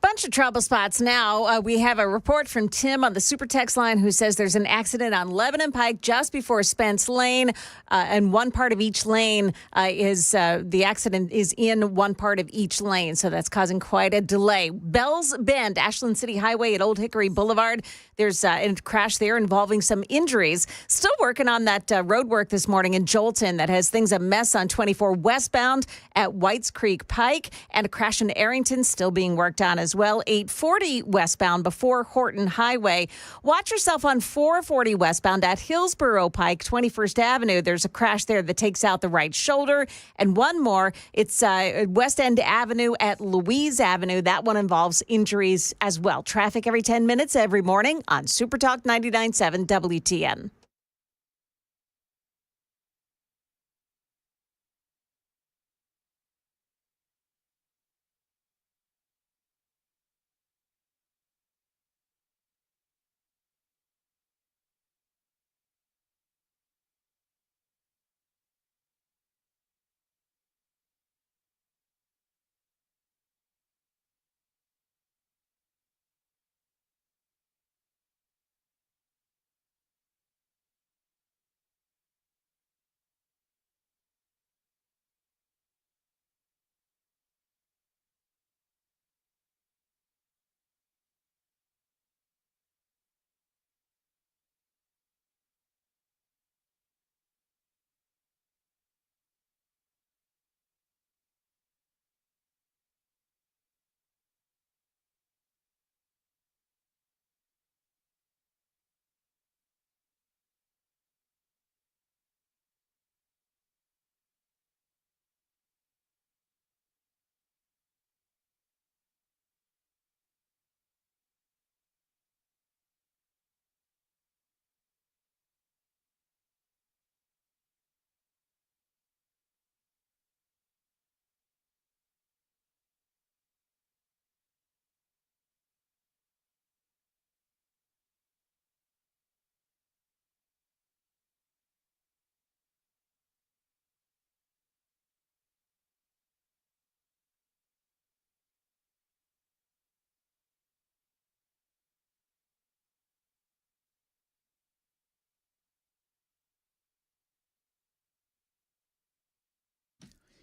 Bunch of trouble spots now. We have a report from Tim on the Super Text line who says there's an accident on Lebanon Pike just before Spence Lane, and one part of each lane the accident is in one part of each lane, so that's causing quite a delay. Bells Bend, Ashland City Highway at Old Hickory Boulevard. There's a crash there involving some injuries. Still working on that road work this morning in Jolton that has things a mess on 24 westbound at Whites Creek Pike, and a crash in Arrington still being worked on as well. 840 westbound before Horton Highway. Watch yourself on 440 westbound at Hillsborough Pike, 21st Avenue. There's a crash there that takes out the right shoulder. And one more, it's West End Avenue at Louise Avenue. That one involves injuries as well. Traffic every 10 minutes every morning on Super Talk 99.7 WTN.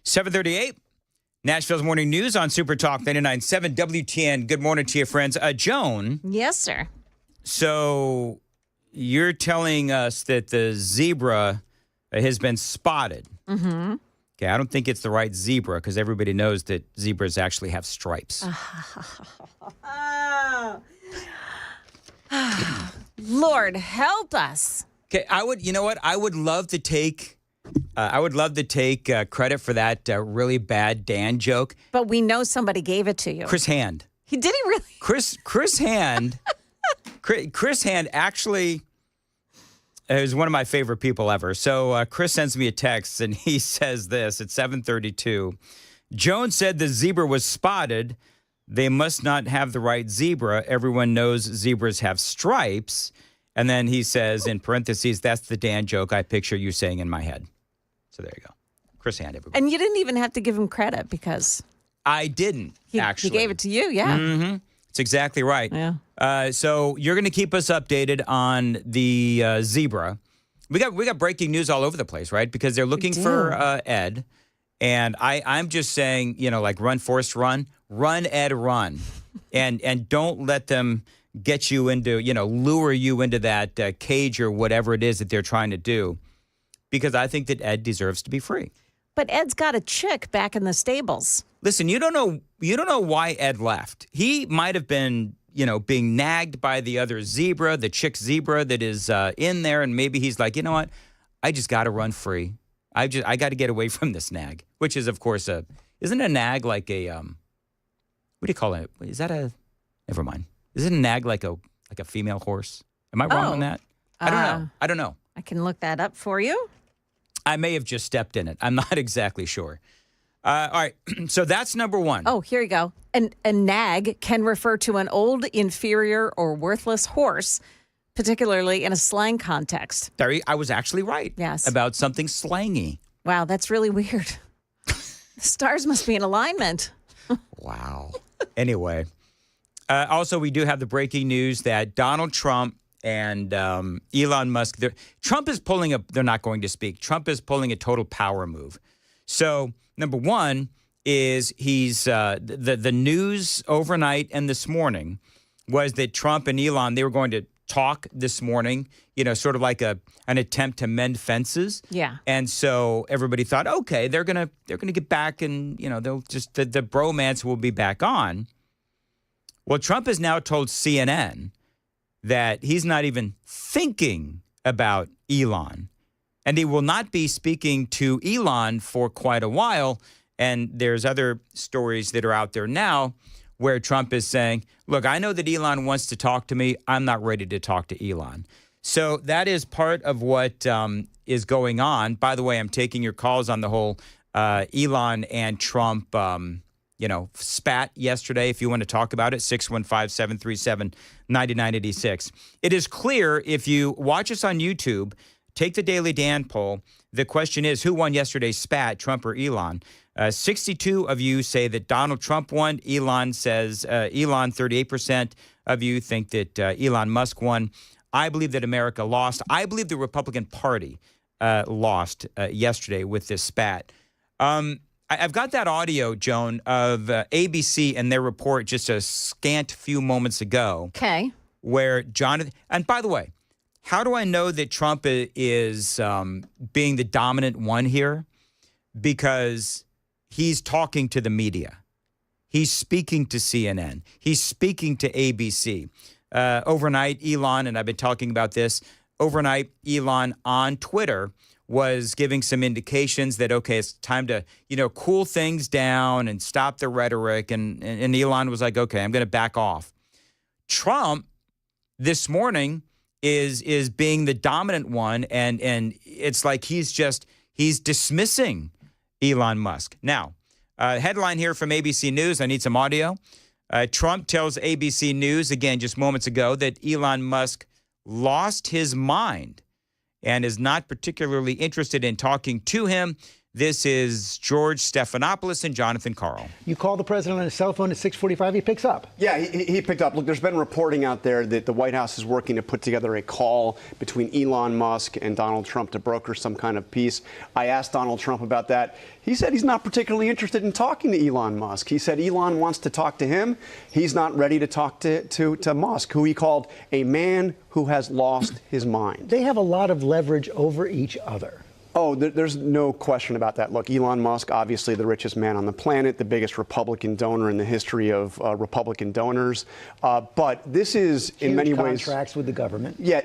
.738, Nashville's Morning News on Super Talk 99.7 WTN. Good morning to you, friends. Joan. Yes, sir. So you're telling us that the zebra has been spotted. Mm-hmm. Okay, I don't think it's the right zebra because everybody knows that zebras actually have stripes. Lord, help us. Okay, you know what? I would love to take credit for that really bad Dan joke. But we know somebody gave it to you. Chris Hand. Did he really? Chris Hand. Chris Hand actually is one of my favorite people ever. So Chris sends me a text and he says this at 7:32. Joan said the zebra was spotted. They must not have the right zebra. Everyone knows zebras have stripes. And then he says in parentheses, that's the Dan joke I picture you saying in my head. So there you go. Chris Hand, everybody. And you didn't even have to give him credit because I didn't, actually. He gave it to you, yeah. Mm-hmm. It's exactly right. Yeah. So you're going to keep us updated on the zebra. We got breaking news all over the place, right? Because they're looking for Ed. And I'm just saying, like run, Forrest, run, Ed, run. and don't let them get you into, lure you into that cage or whatever it is that they're trying to do. Because I think that Ed deserves to be free. But Ed's got a chick back in the stables. Listen, you don't know why Ed left. He might have been, being nagged by the other zebra, the chick zebra that is in there, and maybe he's like, you know what? I just got to run free. I got to get away from this nag, which is of course isn't a nag like a what do you call it? Is that a? Never mind. Is it a nag like a female horse? Am I wrong on that? I don't know. I can look that up for you. I may have just stepped in it. I'm not exactly sure. All right, so that's number one. Oh, here you go. A nag can refer to an old, inferior, or worthless horse, particularly in a slang context. I was actually right. Yes. About something slangy. Wow, that's really weird. The stars must be in alignment. Wow. Anyway, also we do have the breaking news that Donald Trump and Elon Musk, Trump is pulling they're not going to speak. Trump is pulling a total power move. So number one is the news overnight and this morning was that Trump and Elon, they were going to talk this morning, sort of like an attempt to mend fences. Yeah. And so everybody thought, okay, they're gonna get back and they'll just the bromance will be back on. Well, Trump has now told CNN that he's not even thinking about Elon. And he will not be speaking to Elon for quite a while. And there's other stories that are out there now where Trump is saying, look, I know that Elon wants to talk to me. I'm not ready to talk to Elon. So that is part of what is going on. By the way, I'm taking your calls on the whole Elon and Trump, spat yesterday. If you want to talk about it, 615-737-9986. It is clear if you watch us on YouTube, take the Daily Dan poll. The question is, who won yesterday's spat, Trump or Elon? 62 of you say that Donald Trump won. Elon says, 38% of you think that Elon Musk won. I believe that America lost. I believe the Republican Party lost yesterday with this spat. I've got that audio, Joan, of ABC and their report just a scant few moments ago. Okay. Where Jonathan, and by the way, how do I know that Trump is being the dominant one here? Because he's talking to the media. He's speaking to CNN. He's speaking to ABC. Overnight, Elon, and I've been talking about this, overnight, Elon on Twitter was giving some indications that, okay, it's time to, cool things down and stop the rhetoric. And Elon was like, okay, I'm going to back off. Trump this morning is being the dominant one, and it's like he's dismissing Elon Musk. Now, headline here from ABC News. I need some audio. Trump tells ABC News, again, just moments ago, that Elon Musk lost his mind and is not particularly interested in talking to him. This is George Stephanopoulos and Jonathan Karl. You call the president on his cell phone at 6:45, he picks up. Yeah, he picked up. Look, there's been reporting out there that the White House is working to put together a call between Elon Musk and Donald Trump to broker some kind of peace. I asked Donald Trump about that. He said he's not particularly interested in talking to Elon Musk. He said Elon wants to talk to him. He's not ready to talk to Musk, who he called a man who has lost his mind. They have a lot of leverage over each other. Oh, there's no question about that. Look, Elon Musk, obviously the richest man on the planet, the biggest Republican donor in the history of Republican donors. But this is, in many ways, contracts with the government. Yeah,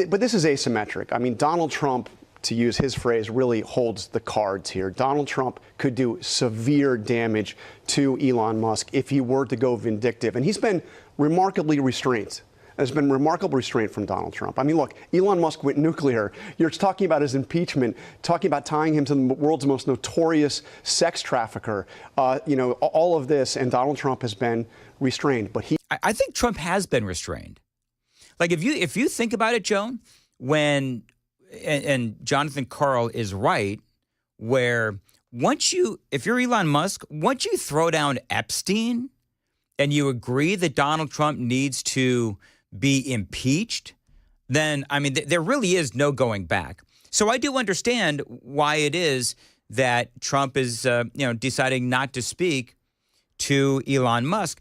but this is asymmetric. I mean, Donald Trump, to use his phrase, really holds the cards here. Donald Trump could do severe damage to Elon Musk if he were to go vindictive. And he's been remarkably restrained. There's been remarkable restraint from Donald Trump. I mean, look, Elon Musk went nuclear. You're talking about his impeachment, talking about tying him to the world's most notorious sex trafficker, all of this, and Donald Trump has been restrained. But I think Trump has been restrained. Like, if you think about it, Joan, when, and Jonathan Karl is right, where if you're Elon Musk, once you throw down Epstein and you agree that Donald Trump needs to be impeached, then, I mean, there really is no going back. So I do understand why it is that Trump is, deciding not to speak to Elon Musk.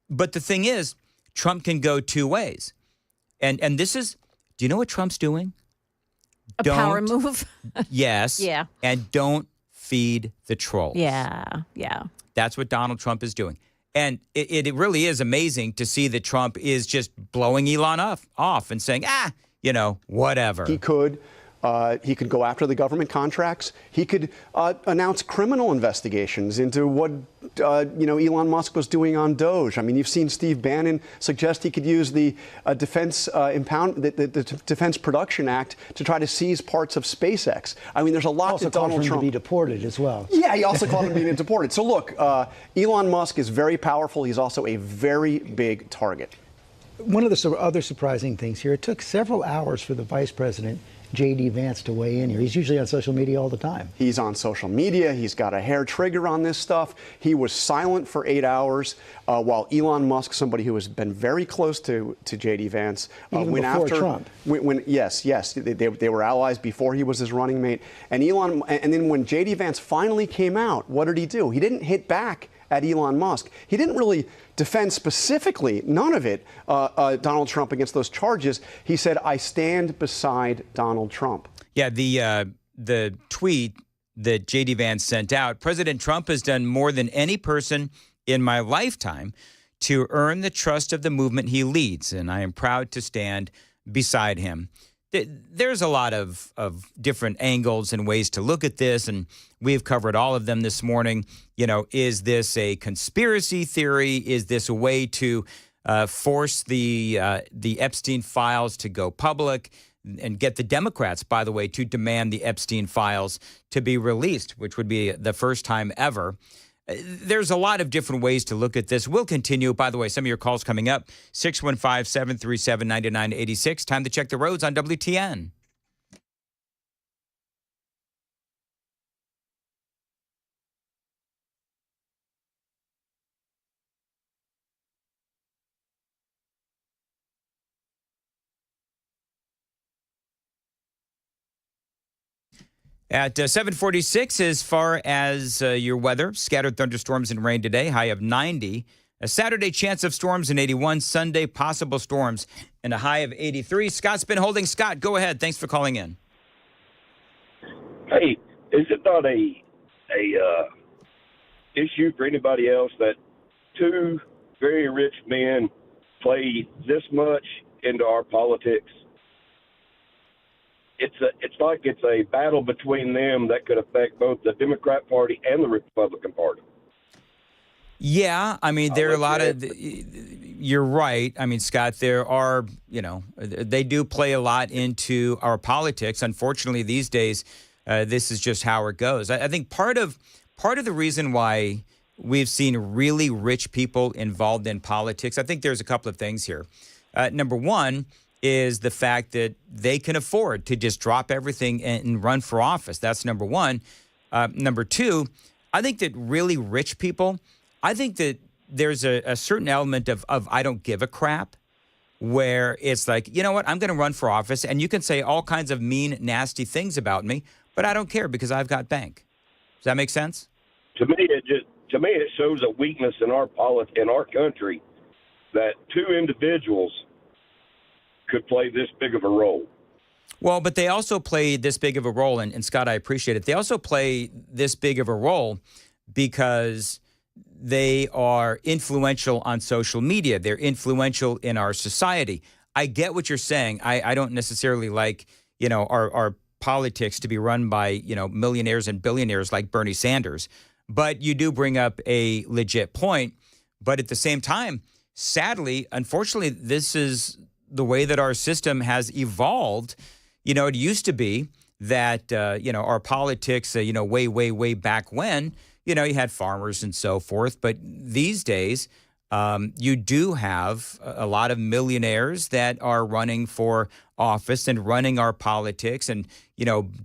But the thing is, Trump can go two ways. And this is, do you know what Trump's doing? A power move? Yes. Yeah. And don't feed the trolls. Yeah. That's what Donald Trump is doing. And it really is amazing to see that Trump is just blowing Elon off and saying, whatever. He could go after the government contracts. He could announce criminal investigations into what Elon Musk was doing on Doge. I mean, you've seen Steve Bannon suggest he could use the Defense Defense Production Act to try to seize parts of SpaceX. I mean, there's a lot Also that called Donald for him Trump to be deported as well. Yeah, he also called him being deported. So look, Elon Musk is very powerful. He's also a very big target. One of the other surprising things here, it took several hours for the vice president, J.D. Vance, to weigh in here. He's usually on social media all the time. He's on social media. He's got a hair trigger on this stuff. He was silent for 8 hours while Elon Musk, somebody who has been very close to J.D. Vance, Even went before after Trump. Yes, they were allies before he was his running mate. And then when J.D. Vance finally came out, what did he do? He didn't hit back at Elon Musk. He didn't really defend specifically, none of it, Donald Trump against those charges. He said, I stand beside Donald Trump. Yeah, the tweet that J.D. Vance sent out, President Trump has done more than any person in my lifetime to earn the trust of the movement he leads, and I am proud to stand beside him. There's a lot of different angles and ways to look at this, and we've covered all of them this morning. You know, is this a conspiracy theory? Is this a way to force the Epstein files to go public and get the Democrats, by the way, to demand the Epstein files to be released, which would be the first time ever? There's a lot of different ways to look at this. We'll continue. By the way, some of your calls coming up, 615-737-9986. Time to check the roads on WTN. At 7:46, as far as your weather, scattered thunderstorms and rain today, high of 90. A Saturday chance of storms in 81. Sunday, possible storms and a high of 83. Scott's been holding. Scott, go ahead. Thanks for calling in. Hey, is it not a issue for anybody else that two very rich men play this much into our politics? It's like it's a battle between them that could affect both the Democrat Party and the Republican Party. Yeah, I mean, there are a lot of, you're right. I mean, Scott, there are, they do play a lot into our politics. Unfortunately, these days, this is just how it goes. I think part of the reason why we've seen really rich people involved in politics, I think there's a couple of things here. Number one is the fact that they can afford to just drop everything and run for office. That's number one. Number two, I think that really rich people, I think that there's a certain element of I don't give a crap, where it's like, you know what, I'm going to run for office, and you can say all kinds of mean, nasty things about me, but I don't care because I've got bank. Does that make sense? To me, it shows a weakness in our country that two individuals could play this big of a role. Well, but they also play this big of a role, and Scott, I appreciate it. They also play this big of a role because they are influential on social media. They're influential in our society. I get what you're saying. I don't necessarily like, our politics to be run by, millionaires and billionaires like Bernie Sanders. But you do bring up a legit point. But at the same time, sadly, unfortunately, this is the way that our system has evolved. It used to be that, our politics, way back when, you had farmers and so forth. But these days, you do have a lot of millionaires that are running for office and running our politics, and,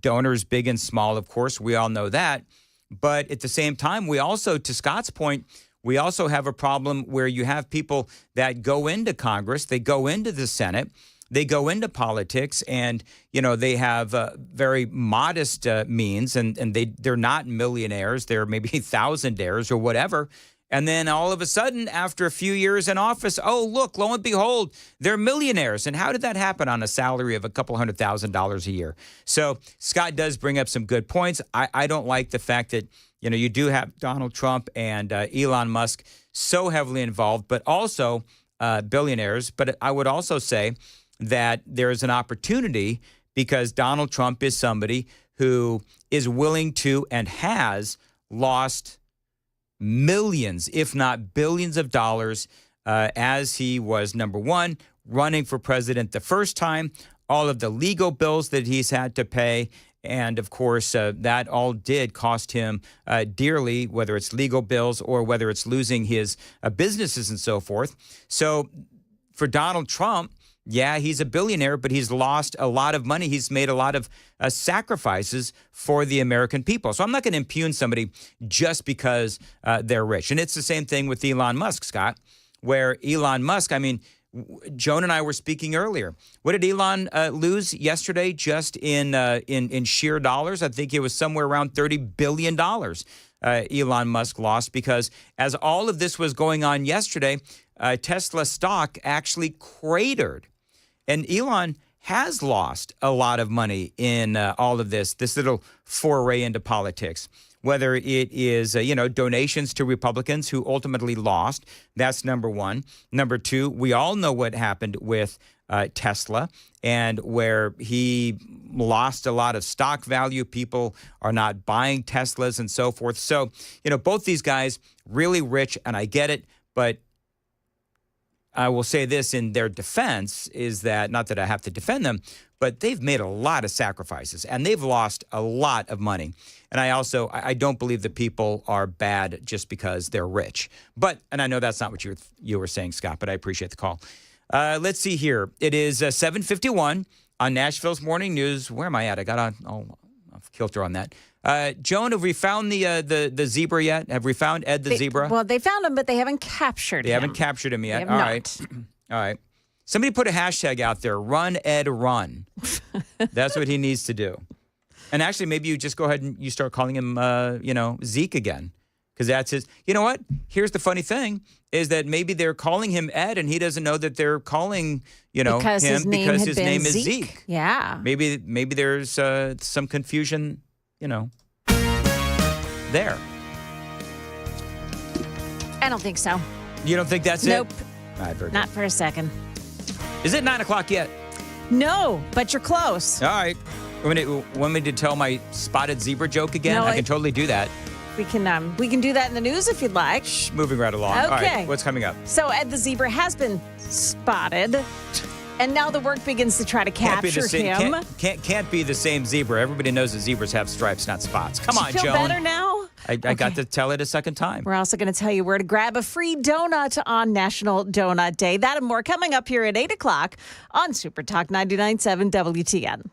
donors big and small, of course, we all know that. But at the same time, we also, to Scott's point, we also have a problem where you have people that go into Congress, they go into the Senate, they go into politics, and, they have very modest means, and they're not millionaires. They're maybe thousandaires or whatever. And then all of a sudden, after a few years in office, oh, look, lo and behold, they're millionaires. And how did that happen on a salary of a couple $100,000 a year? So Scott does bring up some good points. I don't like the fact that, you do have Donald Trump and Elon Musk so heavily involved, but also billionaires. But I would also say that there is an opportunity because Donald Trump is somebody who is willing to and has lost millions, if not billions of dollars as he was, number one, running for president the first time, all of the legal bills that he's had to pay. And of course, that all did cost him dearly, whether it's legal bills or whether it's losing his businesses and so forth. So for Donald Trump, yeah, he's a billionaire, but he's lost a lot of money. He's made a lot of sacrifices for the American people. So I'm not going to impugn somebody just because they're rich. And it's the same thing with Elon Musk, Scott, where Elon Musk, I mean, Joan and I were speaking earlier. What did Elon lose yesterday just in sheer dollars? I think it was somewhere around $30 billion Elon Musk lost, because as all of this was going on yesterday, Tesla stock actually cratered. And Elon has lost a lot of money in all of this little foray into politics. Whether it is, donations to Republicans who ultimately lost. That's number one. Number two, we all know what happened with Tesla, and where he lost a lot of stock value. People are not buying Teslas and so forth. So, both these guys really rich, and I get it. But I will say this in their defense is that, not that I have to defend them, but they've made a lot of sacrifices and they've lost a lot of money. And I don't believe that people are bad just because they're rich. But, and I know that's not what you were saying, Scott, but I appreciate the call. Let's see here. It is 7:51 on Nashville's Morning News. Where am I at? I got off kilter on that. Joan, have we found the zebra yet? Have we found Ed the zebra? Well, they found him, but they haven't captured him. They haven't captured him yet. All right. All right. Somebody put a hashtag out there, run Ed run. That's what he needs to do. And actually, maybe you just go ahead and you start calling him, Zeke again. Because that's his. You know what? Here's the funny thing is that maybe they're calling him Ed and he doesn't know that they're calling, because him because his name is Zeke. Zeke. Yeah. Maybe there's some confusion, there. I don't think so. You don't think that's Nope. it? All right, very Not for a second. good. Is it 9 o'clock yet? No, but you're close. All right. Want me to tell my spotted zebra joke again? No, I can totally do that. We can do that in the news if you'd like. Moving right along. Okay. All right, what's coming up? So Ed the zebra has been spotted, and now the work begins to try to capture him. Can't be the same zebra. Everybody knows that zebras have stripes, not spots. Come on, Feel Joan. better now? I got to tell it a second time. We're also going to tell you where to grab a free donut on National Donut Day. That and more coming up here at 8 o'clock on Super Talk 99.7 WTN.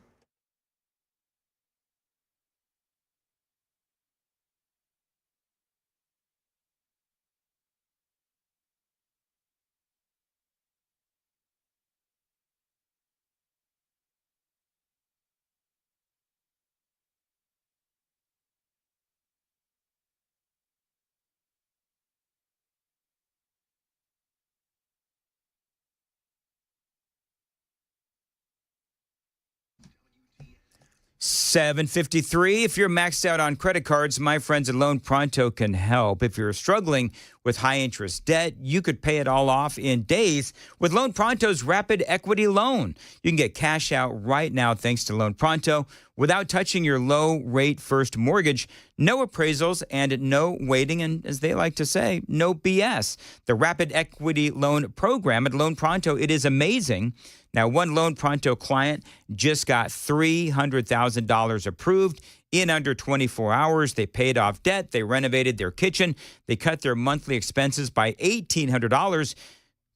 $7.53. If you're maxed out on credit cards, my friends at Loan Pronto can help. If you're struggling with high interest debt, you could pay it all off in days with Loan Pronto's Rapid Equity Loan. You can get cash out right now thanks to Loan Pronto without touching your low rate first mortgage. No appraisals and no waiting, and as they like to say, no BS. The Rapid Equity Loan program at Loan Pronto, it is amazing. Now, one Loan Pronto client just got $300,000 approved in under 24 hours. They paid off debt. They renovated their kitchen. They cut their monthly expenses by $1,800.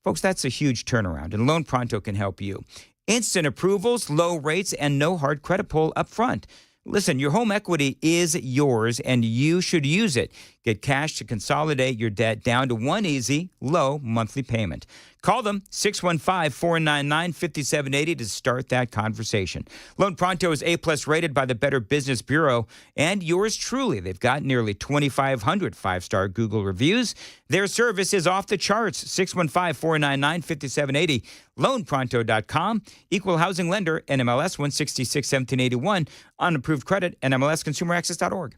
Folks, that's a huge turnaround, and Loan Pronto can help you. Instant approvals, low rates, and no hard credit pull up front. Listen, your home equity is yours, and you should use it. Get cash to consolidate your debt down to one easy, low monthly payment. Call them 615-499-5780 to start that conversation. Loan Pronto is A+ rated by the Better Business Bureau, and yours truly. They've got nearly 2,500 five-star Google reviews. Their service is off the charts. 615-499-5780. LoanPronto.com. Equal housing lender, NMLS 1661781. Unapproved credit, NMLSConsumerAccess.org.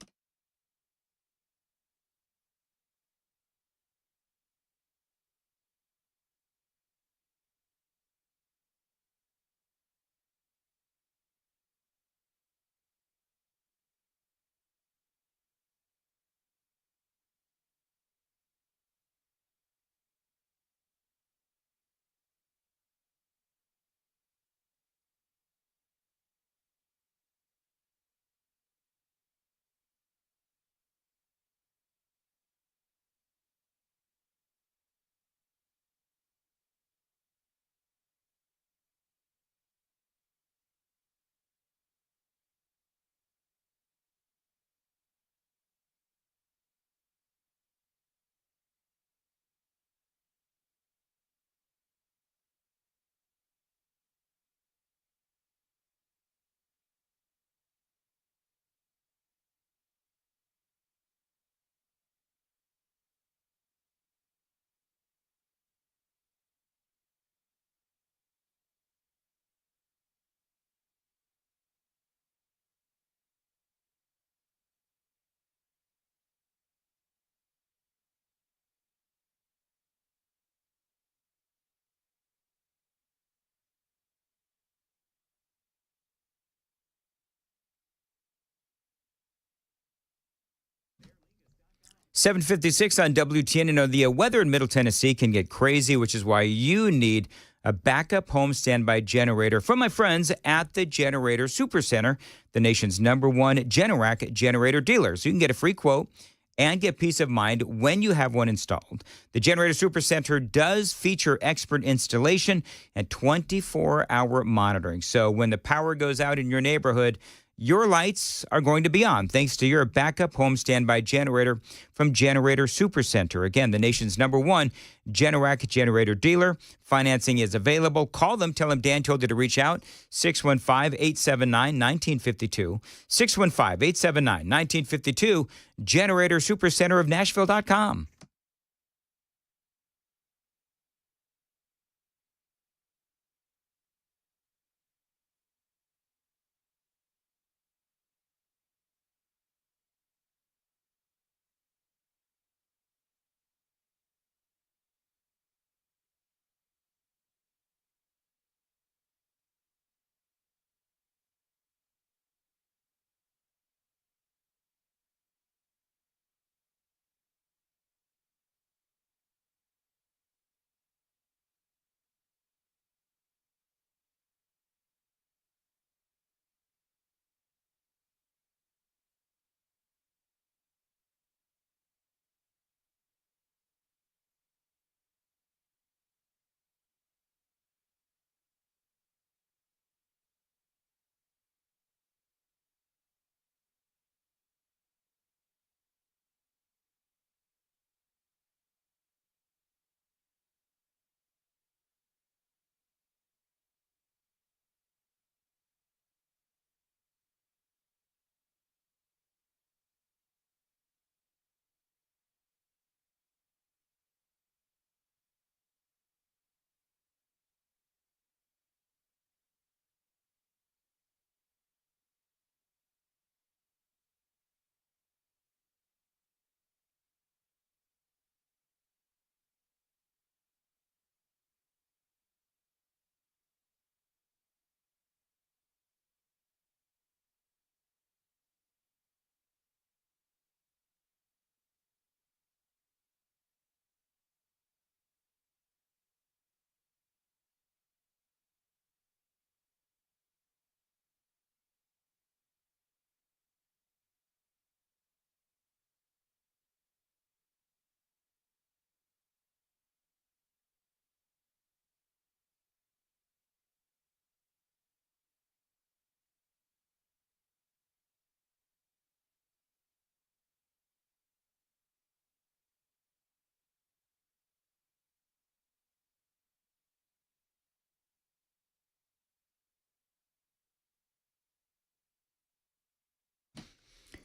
7:56 on WTN. You know, the weather in Middle Tennessee can get crazy, which is why you need a backup home standby generator from my friends at the Generator Supercenter, the nation's #1 Generac generator dealer. So you can get a free quote and get peace of mind when you have one installed. The Generator Supercenter does feature expert installation and 24-hour monitoring. So when the power goes out in your neighborhood, your lights are going to be on thanks to your backup home standby generator from Generator Supercenter. Again, the nation's #1 Generac generator dealer. Financing is available. Call them. Tell them Dan told you to reach out. 615-879-1952. 615-879-1952. Generator Supercenter of Nashville.com.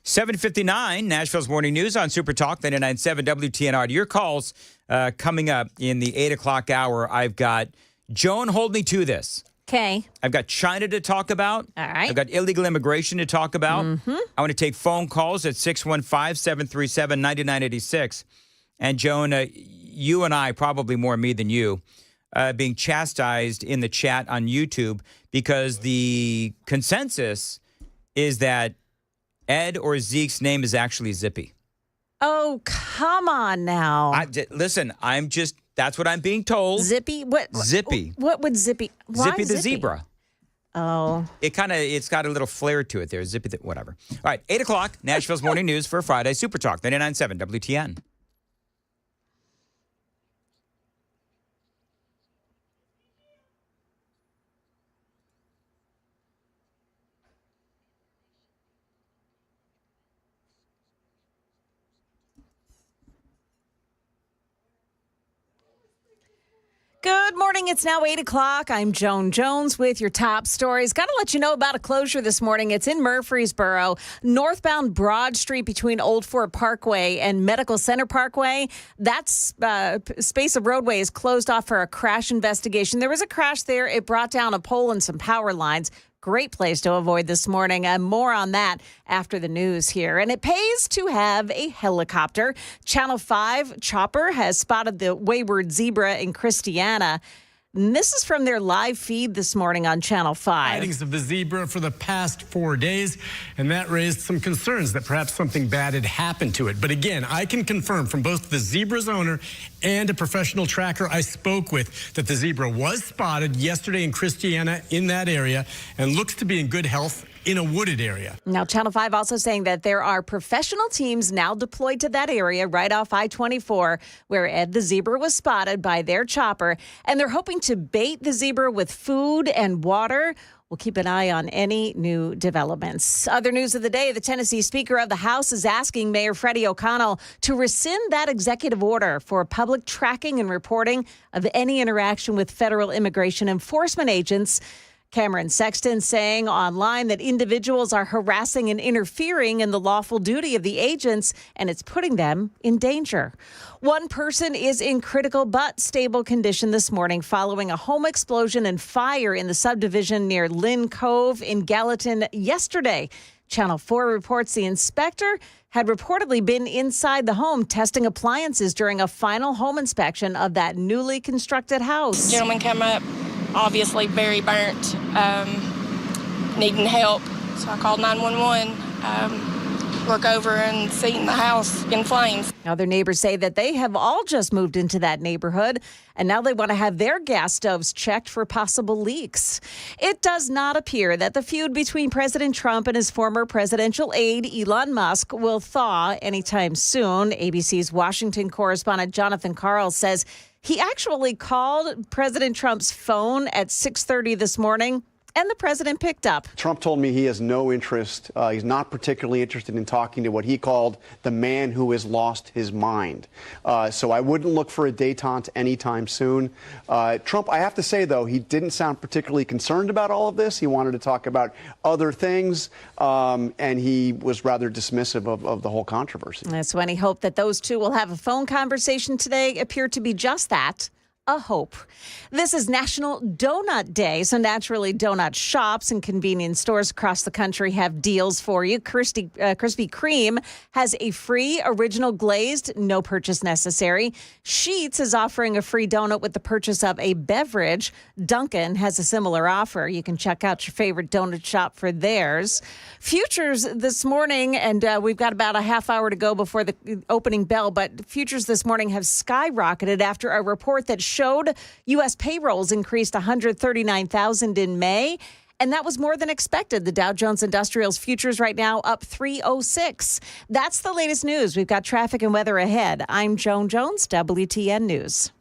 $7:59, Nashville's Morning News on Super Talk 99.7 WTNR. Your calls coming up in the 8 o'clock hour. I've got Joan, hold me to this. Okay. I've got China to talk about. All right. I've got illegal immigration to talk about. Mm-hmm. I want to take phone calls at 615-737-9986. And Joan, you and I, probably more me than you, being chastised in the chat on YouTube because the consensus is that Ed or Zeke's name is actually Zippy. Oh, come on now. Listen, that's what I'm being told. Zippy? What? Zippy. What would Zippy? Why Zippy the zebra. Oh. It's got a little flair to it there. Zippy, whatever. All right, 8 o'clock, Nashville's Morning News for Friday. Super Talk 99.7 WTN. Good morning. It's now 8 o'clock. I'm Joan Jones with your top stories. Got to let you know about a closure this morning. It's in Murfreesboro. Northbound Broad Street between Old Fort Parkway and Medical Center Parkway. That space of roadway is closed off for a crash investigation. There was a crash there. It brought down a pole and some power lines. Great place to avoid this morning. More on that after the news here. And it pays to have a helicopter. Channel 5 chopper has spotted the wayward zebra in Christiana. And this is from their live feed this morning on Channel 5. Sightings of the zebra for the past 4 days, and that raised some concerns that perhaps something bad had happened to it. But again, I can confirm from both the zebra's owner and a professional tracker I spoke with that the zebra was spotted yesterday in Christiana in that area and looks to be in good health in a wooded area. Now, Channel 5 also saying that there are professional teams now deployed to that area right off I-24 where Ed the zebra was spotted by their chopper, and they're hoping to bait the zebra with food and water. We'll keep an eye on any new developments. Other news of the day, the Tennessee Speaker of the House is asking Mayor Freddie O'Connell to rescind that executive order for public tracking and reporting of any interaction with federal immigration enforcement agents. Cameron Sexton saying online that individuals are harassing and interfering in the lawful duty of the agents, and it's putting them in danger. One person is in critical but stable condition this morning following a home explosion and fire in the subdivision near Lynn Cove in Gallatin yesterday. Channel 4 reports the inspector had reportedly been inside the home testing appliances during a final home inspection of that newly constructed house. Gentleman come up, obviously very burnt, needing help. So I called 911, look over and seen the house in flames. Other neighbors say that they have all just moved into that neighborhood, and now they want to have their gas stoves checked for possible leaks. It does not appear that the feud between President Trump and his former presidential aide, Elon Musk, will thaw anytime soon. ABC's Washington correspondent Jonathan Karl says he actually called President Trump's phone at 6:30 this morning, and the president picked up. Trump told me he has no interest. He's not particularly interested in talking to what he called the man who has lost his mind. So I wouldn't look for a détente anytime soon. Trump, I have to say, though, he didn't sound particularly concerned about all of this. He wanted to talk about other things, and he was rather dismissive of the whole controversy. That's when he hoped that those two will have a phone conversation today. Appeared to be just that. A hope. This is National Donut Day, so naturally donut shops and convenience stores across the country have deals for you. Krispy Kreme has a free original glazed, no purchase necessary. Sheetz is offering a free donut with the purchase of a beverage. Dunkin' has a similar offer. You can check out your favorite donut shop for theirs. Futures this morning, and we've got about a half hour to go before the opening bell, but futures this morning have skyrocketed after a report that showed U.S. payrolls increased 139,000 in May, and that was more than expected. The Dow Jones Industrials futures right now up 306. That's the latest news. We've got traffic and weather ahead. I'm Joan Jones, WTN News.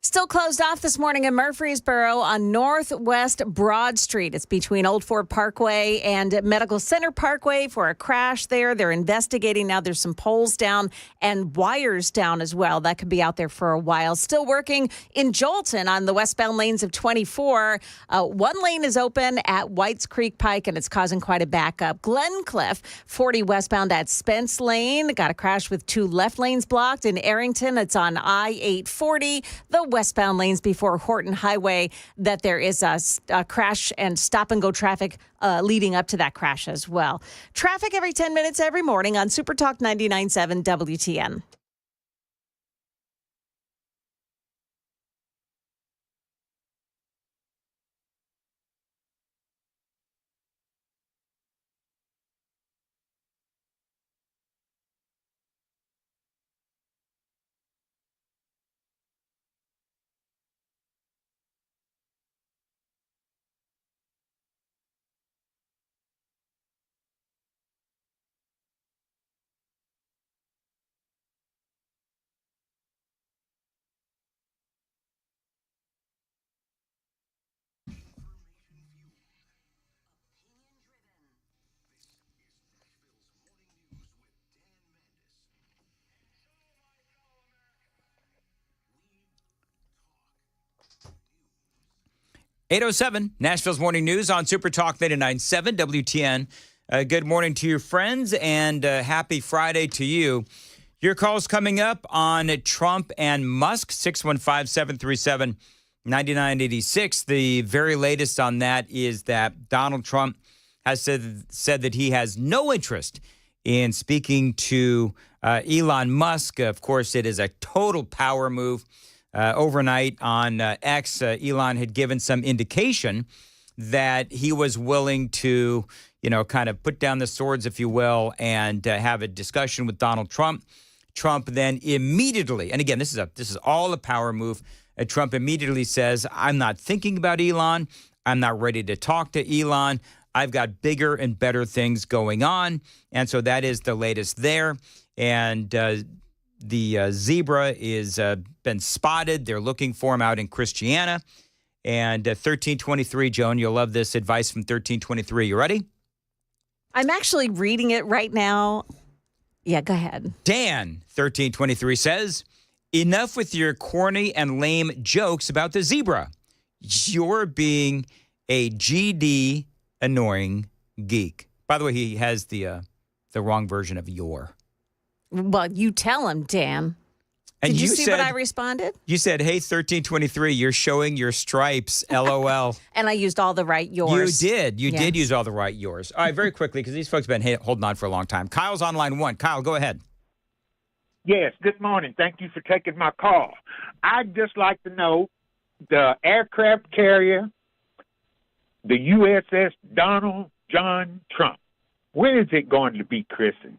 Still closed off this morning in Murfreesboro on Northwest Broad Street. It's between Old Ford Parkway and Medical Center Parkway for a crash there. They're investigating now. There's some poles down and wires down as well. That could be out there for a while. Still working in Jolton on the westbound lanes of 24. One lane is open at Whites Creek Pike, and it's causing quite a backup. Glencliff, 40 westbound at Spence Lane. Got a crash with 2 left lanes blocked. In Arrington, it's on I-840. The westbound lanes before Horton Highway, that there is a crash and stop-and-go traffic leading up to that crash as well. Traffic every 10 minutes every morning on Super Talk 99.7 WTN. .807 Nashville's Morning News on Super Talk 99.7 WTN. Good morning to your friends, and happy Friday to you. Your call's coming up on Trump and Musk, 615-737-9986. The very latest on that is that Donald Trump has said that he has no interest in speaking to Elon Musk. Of course, it is a total power move. Overnight on X, Elon had given some indication that he was willing to, kind of put down the swords, if you will, and have a discussion with Donald Trump. Trump then immediately, and again, this is all a power move. Trump immediately says, "I'm not thinking about Elon. I'm not ready to talk to Elon. I've got bigger and better things going on." And so that is the latest there. And the zebra is been spotted. They're looking for him out in Christiana. And 1323, Joan, you'll love this advice from 1323. You ready? I'm actually reading it right now. Yeah, go ahead. Dan, 1323 says, "Enough with your corny and lame jokes about the zebra. You're being a GD annoying geek." By the way, he has the wrong version of your. Well, you tell him, Dan. And Did you see what I responded? You said, "Hey, 1323, you're showing your stripes, LOL." And I used all the right yours. You did. You Yes. did use all the right yours. All right, very quickly, because these folks have been holding on for a long time. Kyle's on line 1. Kyle, go ahead. Yes, good morning. Thank you for taking my call. I'd just like to know the aircraft carrier, the USS Donald John Trump, when is it going to be christened?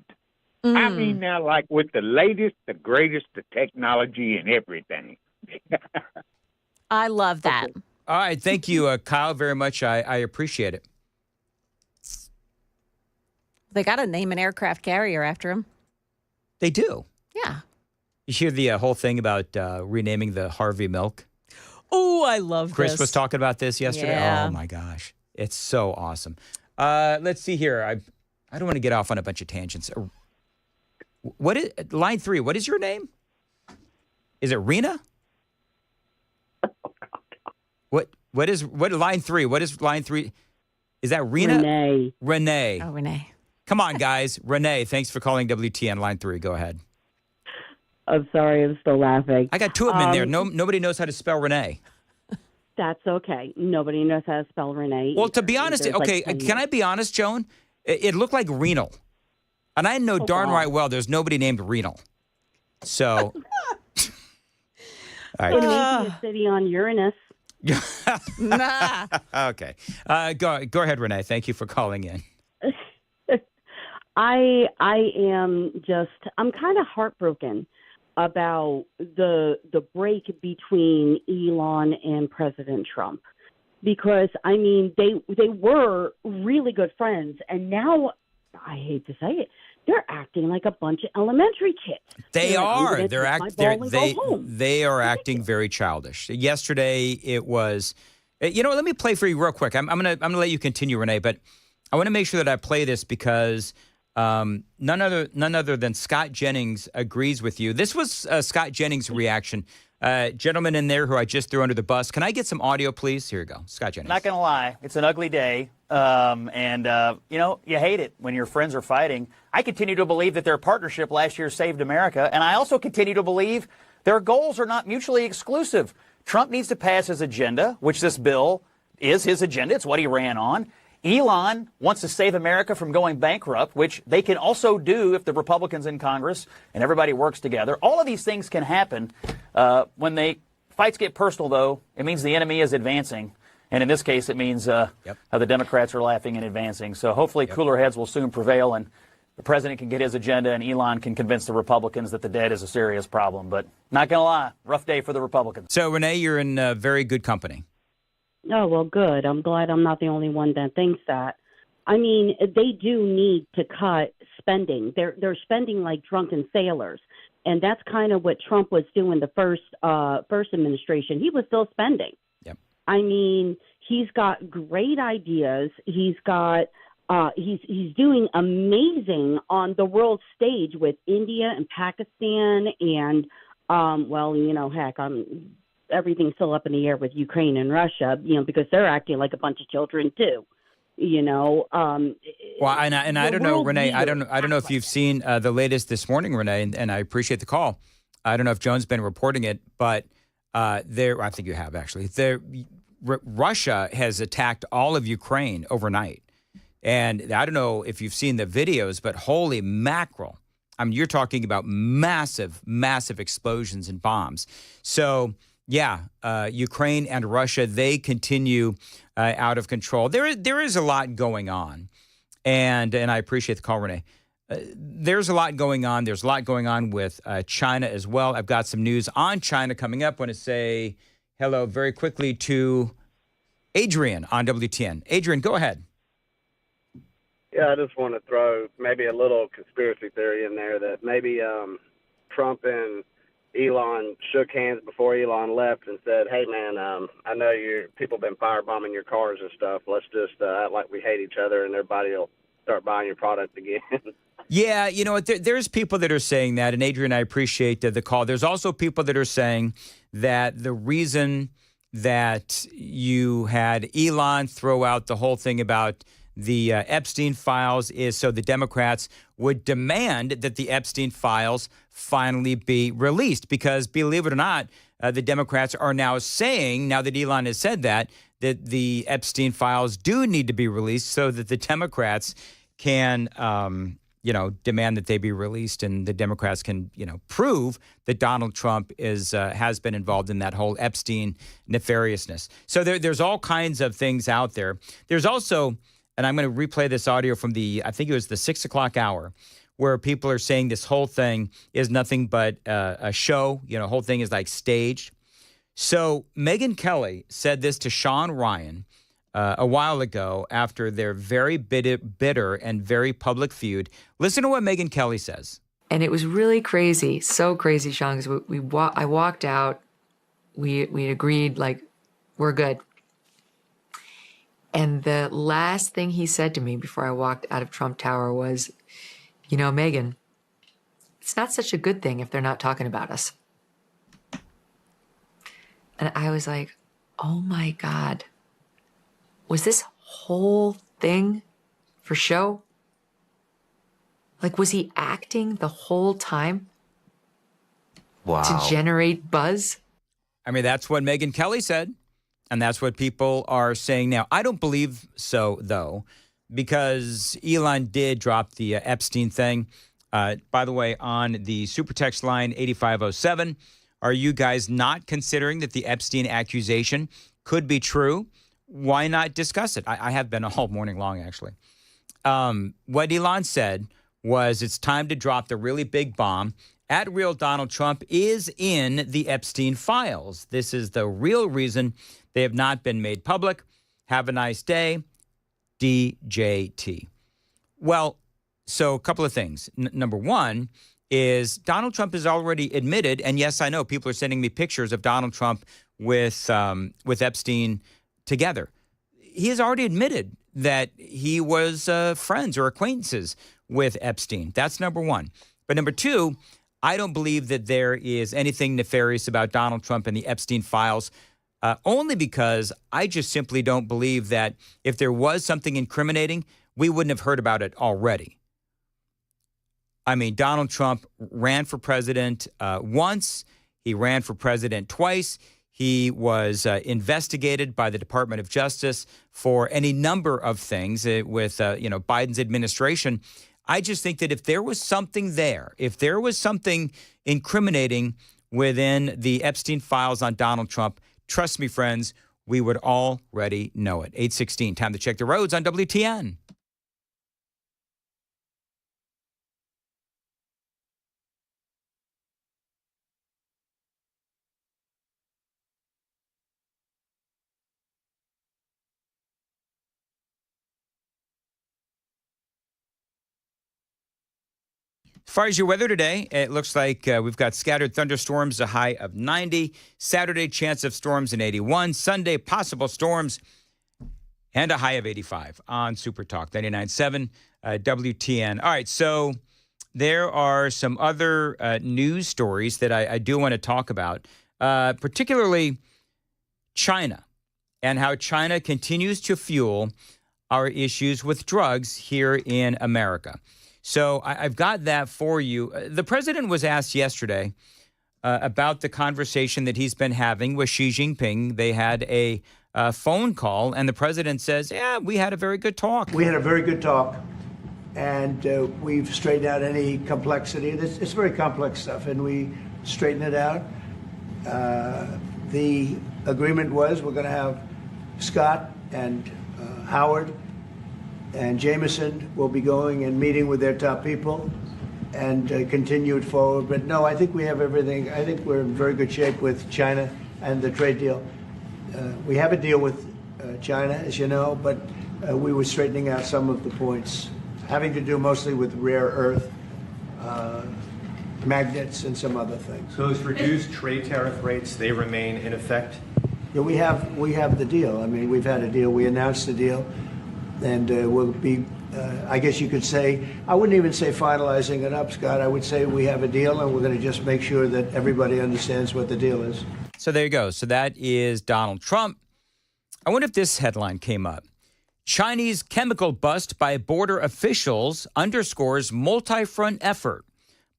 I mean now, like with the latest, the greatest, the technology and everything. I love that. Okay. All right, thank you, Kyle, very much. I appreciate it. They got to name an aircraft carrier after him. They do. Yeah. You hear the whole thing about renaming the Harvey Milk? Oh, I love Chris this. was talking about this yesterday. Yeah. Oh, my gosh. It's so awesome. Let's see here. I don't want to get off on a bunch of tangents. What is line 3? What is your name? Is it Rena? What line 3? What is line 3? Is that Rena? Renee. Renee. Oh, Renee. Come on, guys. Renee, thanks for calling WTN line 3. Go ahead. I'm sorry, I'm still laughing. I got 2 of them in there. Nobody knows how to spell Renee. That's okay. Nobody knows how to spell Renee. Well, to be honest, okay, can I be honest, Joan? It looked like renal. And I know darn right well there's nobody named renal. So, all right. It may be a city on Uranus. Nah. Okay. Go ahead, Renee. Thank you for calling in. I I'm kind of heartbroken about the break between Elon and President Trump, because I mean they were really good friends, and now I hate to say it, they're acting like a bunch of elementary kids. They They're like, I'm are. gonna They're take my ball and go home. they are acting very childish. Yesterday it was, you know, let me play for you real quick. I'm gonna let you continue, Renee, but I want to make sure that I play this because none other than Scott Jennings agrees with you. This was Scott Jennings' reaction. Gentleman in there who I just threw under the bus. Can I get some audio, please? Here you go. Scott Jennings. Not going to lie, it's an ugly day. You know, you hate it when your friends are fighting. I continue to believe that their partnership last year saved America, and I also continue to believe their goals are not mutually exclusive. Trump needs to pass his agenda, which this bill is his agenda. It's what he ran on. Elon wants to save America from going bankrupt, which they can also do if the Republicans in Congress and everybody works together. All of these things can happen. When fights get personal, though, it means the enemy is advancing. And in this case, it means the Democrats are laughing and advancing. So hopefully cooler heads will soon prevail and the president can get his agenda and Elon can convince the Republicans that the debt is a serious problem. But not going to lie, rough day for the Republicans. So, Renee, you're in very good company. Oh, well, good. I'm glad I'm not the only one that thinks that. I mean, they do need to cut spending. They're spending like drunken sailors. And that's kind of what Trump was doing the first administration. He was still spending. Yep. I mean, he's got great ideas. He's got he's doing amazing on the world stage with India and Pakistan and well, you know, heck, everything's still up in the air with Ukraine and Russia, you know, because they're acting like a bunch of children too. You know, well, and I don't know, Renee. I don't know if you've seen the latest this morning, Renee, and I appreciate the call. I don't know if Joan's been reporting it, but I think you have actually. Russia has attacked all of Ukraine overnight, and I don't know if you've seen the videos, but holy mackerel! I mean, you're talking about massive, massive explosions and bombs. So. Yeah, Ukraine and Russia, they continue out of control. There is a lot going on, and I appreciate the call, Renee. There's a lot going on. There's a lot going on with China as well. I've got some news on China coming up. I want to say hello very quickly to Adrian on WTN. Adrian, go ahead. Yeah, I just want to throw maybe a little conspiracy theory in there that maybe Trump and Elon shook hands before Elon left and said, hey, man, I know people been firebombing your cars and stuff. Let's just act like we hate each other and everybody will start buying your product again. Yeah, you know what? There's people that are saying that. And Adrian, I appreciate the call. There's also people that are saying that the reason that you had Elon throw out the whole thing about the Epstein files is so the Democrats would demand that the Epstein files finally be released. Because believe it or not, the Democrats are now saying, now that Elon has said that the Epstein files do need to be released so that the Democrats can, demand that they be released, and the Democrats can, prove that Donald Trump has been involved in that whole Epstein nefariousness. So there's all kinds of things out there. There's also, and I'm going to replay this audio from I think it was the 6 o'clock hour, where people are saying this whole thing is nothing but a show. The whole thing is like staged. So Megyn Kelly said this to Sean Ryan a while ago after their very bitter and very public feud. Listen to what Megyn Kelly says. And it was really crazy, so crazy, Sean, because I walked out. We agreed, like, we're good. And the last thing he said to me before I walked out of Trump Tower was, Megyn, it's not such a good thing if they're not talking about us. And I was like, oh my God, was this whole thing for show? Like, was he acting the whole time? Wow. To generate buzz? I mean, that's what Megyn Kelly said. And that's what people are saying now. I don't believe so, though, because Elon did drop the Epstein thing. By the way, on the super text line 8507, are you guys not considering that the Epstein accusation could be true? Why not discuss it? I have been all morning long, actually. What Elon said was it's time to drop the really big bomb. At Real Donald Trump is in the Epstein files. This is the real reason they have not been made public. Have a nice day, DJT. Well, So a couple of things. Number one is Donald Trump has already admitted, and yes, I know people are sending me pictures of Donald Trump with Epstein together. He has already admitted that he was friends or acquaintances with Epstein. That's number one. But number two, I don't believe that there is anything nefarious about Donald Trump and the Epstein files, only because I just simply don't believe that if there was something incriminating, we wouldn't have heard about it already. I mean, Donald Trump ran for president once. He ran for president twice. He was investigated by the Department of Justice for any number of things with Biden's administration. I just think that if there was something there, if there was something incriminating within the Epstein files on Donald Trump, trust me, friends, we would already know it. 8:16, time to check the roads on WTN. As far as your weather today, it looks like we've got scattered thunderstorms, a high of 90. Saturday, chance of storms in 81. Sunday, possible storms and a high of 85 on Super Talk 99.7 WTN. All right, so there are some other news stories that I do want to talk about, particularly China and how China continues to fuel our issues with drugs here in America. So I've got that for you. The president was asked yesterday about the conversation that he's been having with Xi Jinping. They had a phone call, and the president says, yeah, we had a very good talk. We had a very good talk, and we've straightened out any complexity. It's very complex stuff, and we straightened it out. The agreement was we're going to have Scott and Howard and Jameson will be going and meeting with their top people and continue it forward. But no, I think we have everything. I think we're in very good shape with China and the trade deal. We have a deal with China, as you know, but we were straightening out some of the points, having to do mostly with rare earth, magnets, and some other things. Those reduced trade tariff rates, they remain in effect? Yeah, we have the deal. I mean, we've had a deal. We announced the deal. And we'll be, I guess you could say, I wouldn't even say finalizing it up, Scott. I would say we have a deal, and we're going to just make sure that everybody understands what the deal is. So there you go. So that is Donald Trump. I wonder if this headline came up. Chinese chemical bust by border officials underscores multi-front effort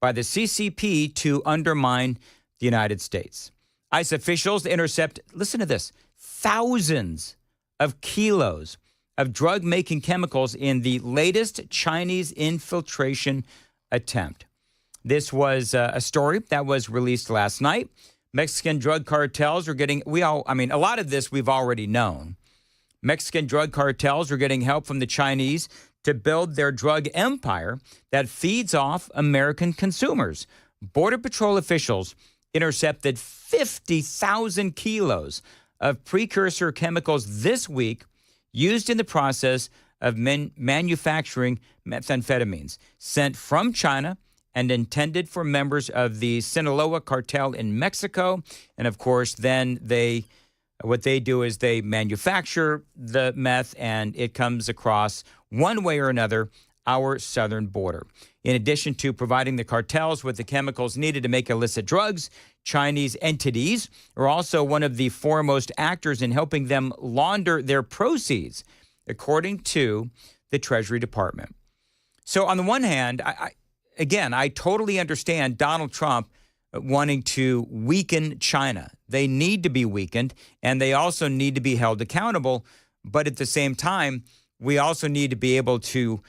by the CCP to undermine the United States. ICE officials intercept, listen to this, thousands of kilos of drug-making chemicals in the latest Chinese infiltration attempt. This was a story that was released last night. Mexican drug cartels are getting, a lot of this we've already known. Mexican drug cartels are getting help from the Chinese to build their drug empire that feeds off American consumers. Border Patrol officials intercepted 50,000 kilos of precursor chemicals this week used in the process of manufacturing methamphetamines, sent from China and intended for members of the Sinaloa cartel in Mexico. And of course, then what they do is they manufacture the meth, and it comes across one way or another our southern border. In addition to providing the cartels with the chemicals needed to make illicit drugs, Chinese entities are also one of the foremost actors in helping them launder their proceeds, according to the Treasury Department. So on the one hand, I totally understand Donald Trump wanting to weaken China. They need to be weakened, and they also need to be held accountable. But at the same time, we also need to be able to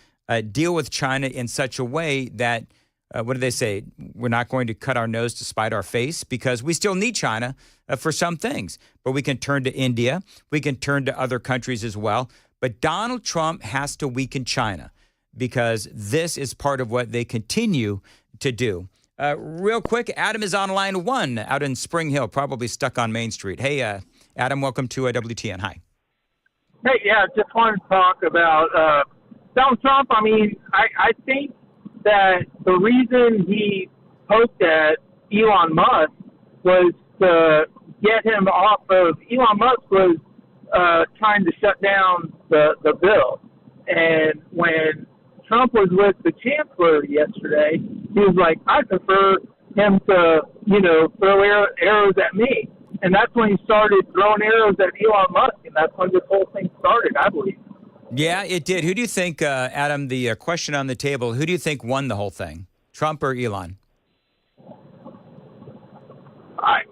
deal with China in such a way that, what do they say? We're not going to cut our nose to spite our face, because we still need China for some things. But we can turn to India. We can turn to other countries as well. But Donald Trump has to weaken China, because this is part of what they continue to do. Real quick, Adam is on line 1 out in Spring Hill, probably stuck on Main Street. Hey, Adam, welcome to WTN. Hi. Hey, yeah, just wanted to talk about Donald Trump, I mean, I think that the reason he poked at Elon Musk was to get him off of. Elon Musk was trying to shut down the bill, and when Trump was with the chancellor yesterday, he was like, I prefer him to, throw arrows at me. And that's when he started throwing arrows at Elon Musk, and that's when this whole thing started, I believe. Yeah, it did. Who do you think, Adam, the question on the table, who do you think won the whole thing, Trump or Elon? I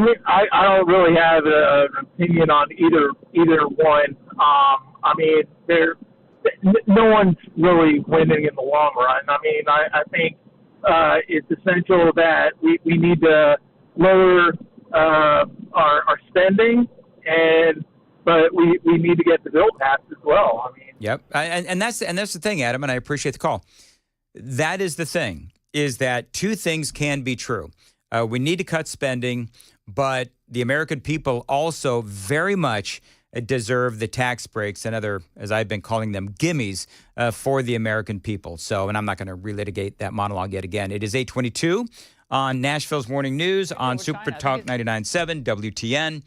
mean, I don't really have an opinion on either one. I mean, no one's really winning in the long run. I mean, I think it's essential that we need to lower our spending, but we need to get the bill passed as well. I mean, yep, and that's the thing, Adam, and I appreciate the call. That is the thing, is that two things can be true. We need to cut spending, but the American people also very much deserve the tax breaks and other, as I've been calling them, gimmies for the American people. So, and I'm not going to relitigate that monologue yet again. It is 8:22 on Nashville's Morning News on Super Talk 99.7 WTN.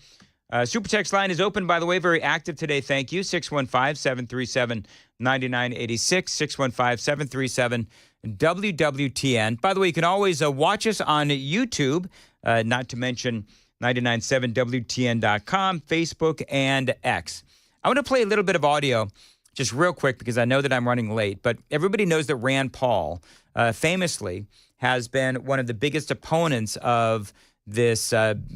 Super text line is open, by the way, very active today. Thank you. 615-737-9986, 615-737-WWTN. By the way, you can always watch us on YouTube, not to mention 997WTN.com, Facebook, and X. I want to play a little bit of audio just real quick because I know that I'm running late, but everybody knows that Rand Paul famously has been one of the biggest opponents of this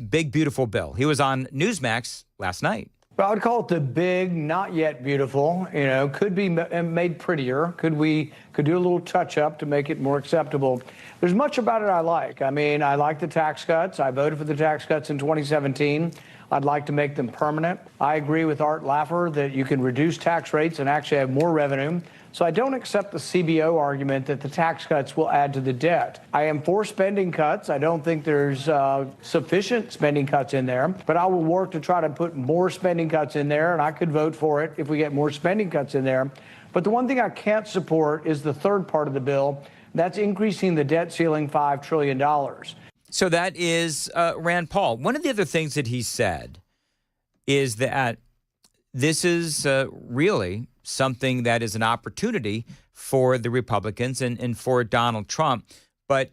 big, beautiful bill. He was on Newsmax last night. Well, I would call it the big, not yet beautiful. Could be made prettier. Could do a little touch up to make it more acceptable. There's much about it I like. I mean, I like the tax cuts. I voted for the tax cuts in 2017. I'd like to make them permanent. I agree with Art Laffer that you can reduce tax rates and actually have more revenue. So I don't accept the CBO argument that the tax cuts will add to the debt. I am for spending cuts. I don't think there's sufficient spending cuts in there, but I will work to try to put more spending cuts in there, and I could vote for it if we get more spending cuts in there. But the one thing I can't support is the third part of the bill. That's increasing the debt ceiling $5 trillion. So that is Rand Paul. One of the other things that he said is that this is really something that is an opportunity for the Republicans and for Donald Trump. But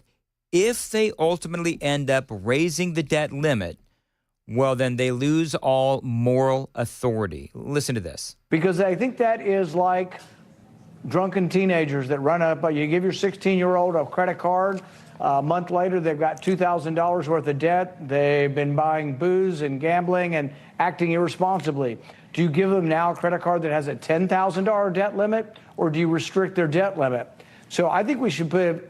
if they ultimately end up raising the debt limit, well, then they lose all moral authority. Listen to this. Because I think that is like drunken teenagers that run up. You give your 16-year-old a credit card. A month later, they've got $2,000 worth of debt. They've been buying booze and gambling and acting irresponsibly. Do you give them now a credit card that has a $10,000 debt limit, or do you restrict their debt limit? So I think we should put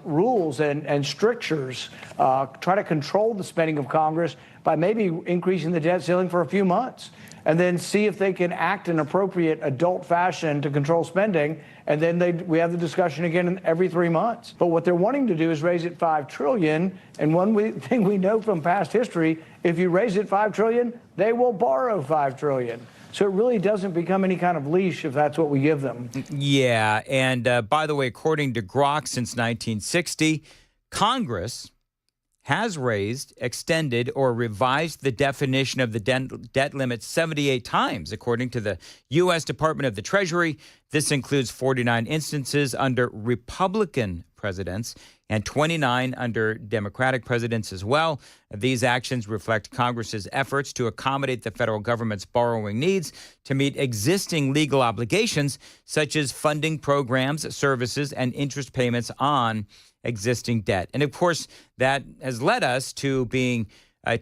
rules and strictures, try to control the spending of Congress by maybe increasing the debt ceiling for a few months, and then see if they can act in appropriate adult fashion to control spending, and then we have the discussion again every 3 months. But what they're wanting to do is raise it $5 trillion, and one thing we know from past history, if you raise it $5 trillion, they will borrow $5 trillion. So it really doesn't become any kind of leash if that's what we give them. Yeah, and by the way, according to Grok, since 1960, Congress has raised, extended, or revised the definition of the debt limit 78 times, according to the U.S. Department of the Treasury. This includes 49 instances under Republican presidents and 29 under Democratic presidents as well. These actions reflect Congress's efforts to accommodate the federal government's borrowing needs to meet existing legal obligations, such as funding programs, services, and interest payments on existing debt. And of course, that has led us to being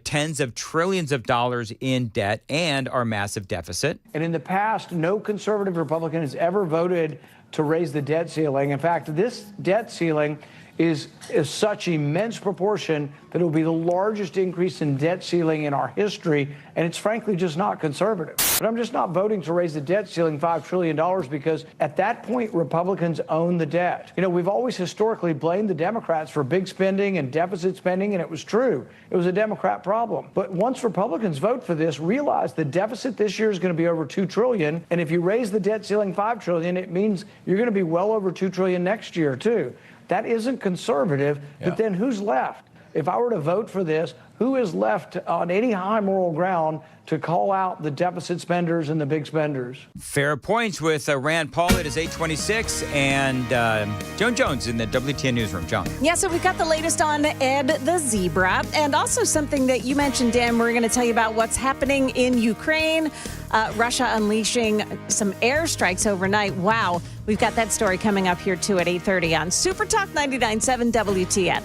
tens of trillions of dollars in debt and our massive deficit. And in the past, no conservative Republican has ever voted to raise the debt ceiling. In fact, this debt ceiling is such immense proportion that it will be the largest increase in debt ceiling in our history, and it's frankly just not conservative. But I'm just not voting to raise the debt ceiling $5 trillion because at that point, Republicans own the debt. You know, we've always historically blamed the Democrats for big spending and deficit spending, and it was true. It was a Democrat problem. But once Republicans vote for this, realize the deficit this year is going to be over $2 trillion. And if you raise the debt ceiling $5 trillion, it means you're going to be well over $2 trillion next year, too. That isn't conservative, but then who's left? If I were to vote for this, who is left on any high moral ground to call out the deficit spenders and the big spenders? Fair points with Rand Paul. It is 8:26, and Joan Jones in the WTN newsroom. Joan. Yeah, so we've got the latest on Ed the Zebra, and also something that you mentioned, Dan. We're going to tell you about what's happening in Ukraine. Russia unleashing some airstrikes overnight. Wow. We've got that story coming up here, too, at 8:30 on Super Talk 99.7 WTN.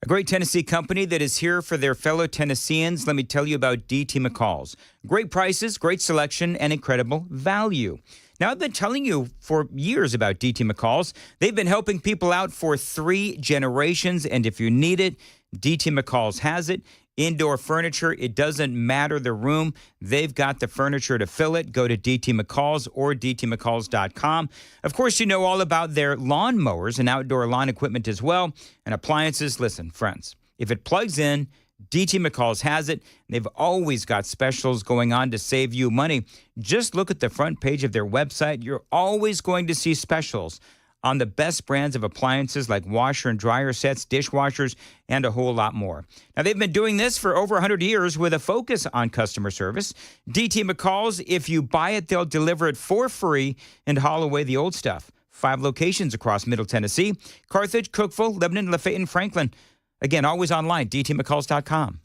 A great Tennessee company that is here for their fellow Tennesseans. Let me tell you about DT McCall's. Great prices, great selection, and incredible value. Now, I've been telling you for years about DT McCall's. They've been helping people out for 3 generations, and if you need it, DT McCall's has it. Indoor furniture, it doesn't matter the room. They've got the furniture to fill it. Go to DT McCall's or dtmccalls.com. Of course, you know all about their lawn mowers and outdoor lawn equipment as well. And appliances. Listen, friends, if it plugs in, DT McCall's has it. They've always got specials going on to save you money. Just look at the front page of their website. You're always going to see specials on the best brands of appliances like washer and dryer sets, dishwashers, and a whole lot more. Now, they've been doing this for over 100 years with a focus on customer service. DT McCall's, if you buy it, they'll deliver it for free and haul away the old stuff. 5 locations across Middle Tennessee: Carthage, Cookeville, Lebanon, Lafayette, and Franklin. Again, always online, dtmccalls.com.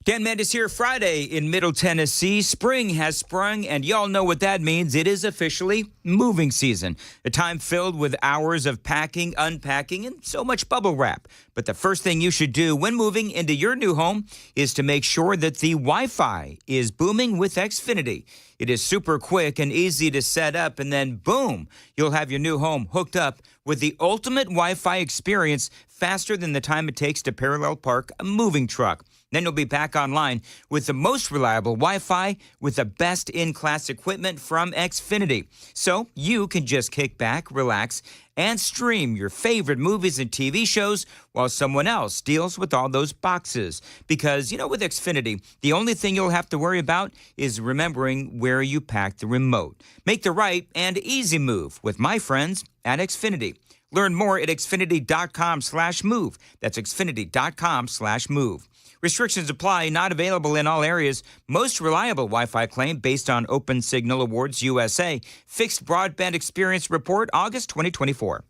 Dan Mendes here. Friday in Middle Tennessee. Spring has sprung, and y'all know what that means. It is officially moving season, a time filled with hours of packing, unpacking, and so much bubble wrap. But the first thing you should do when moving into your new home is to make sure that the Wi-Fi is booming with Xfinity. It is super quick and easy to set up, and then boom, you'll have your new home hooked up with the ultimate Wi-Fi experience faster than the time it takes to parallel park a moving truck. Then you'll be back online with the most reliable Wi-Fi with the best in-class equipment from Xfinity. So you can just kick back, relax, and stream your favorite movies and TV shows while someone else deals with all those boxes. Because, with Xfinity, the only thing you'll have to worry about is remembering where you packed the remote. Make the right and easy move with my friends at Xfinity. Learn more at xfinity.com/move. That's xfinity.com/move. Restrictions apply, not available in all areas. Most reliable Wi-Fi claim based on Open Signal Awards USA. Fixed Broadband Experience Report, August 2024.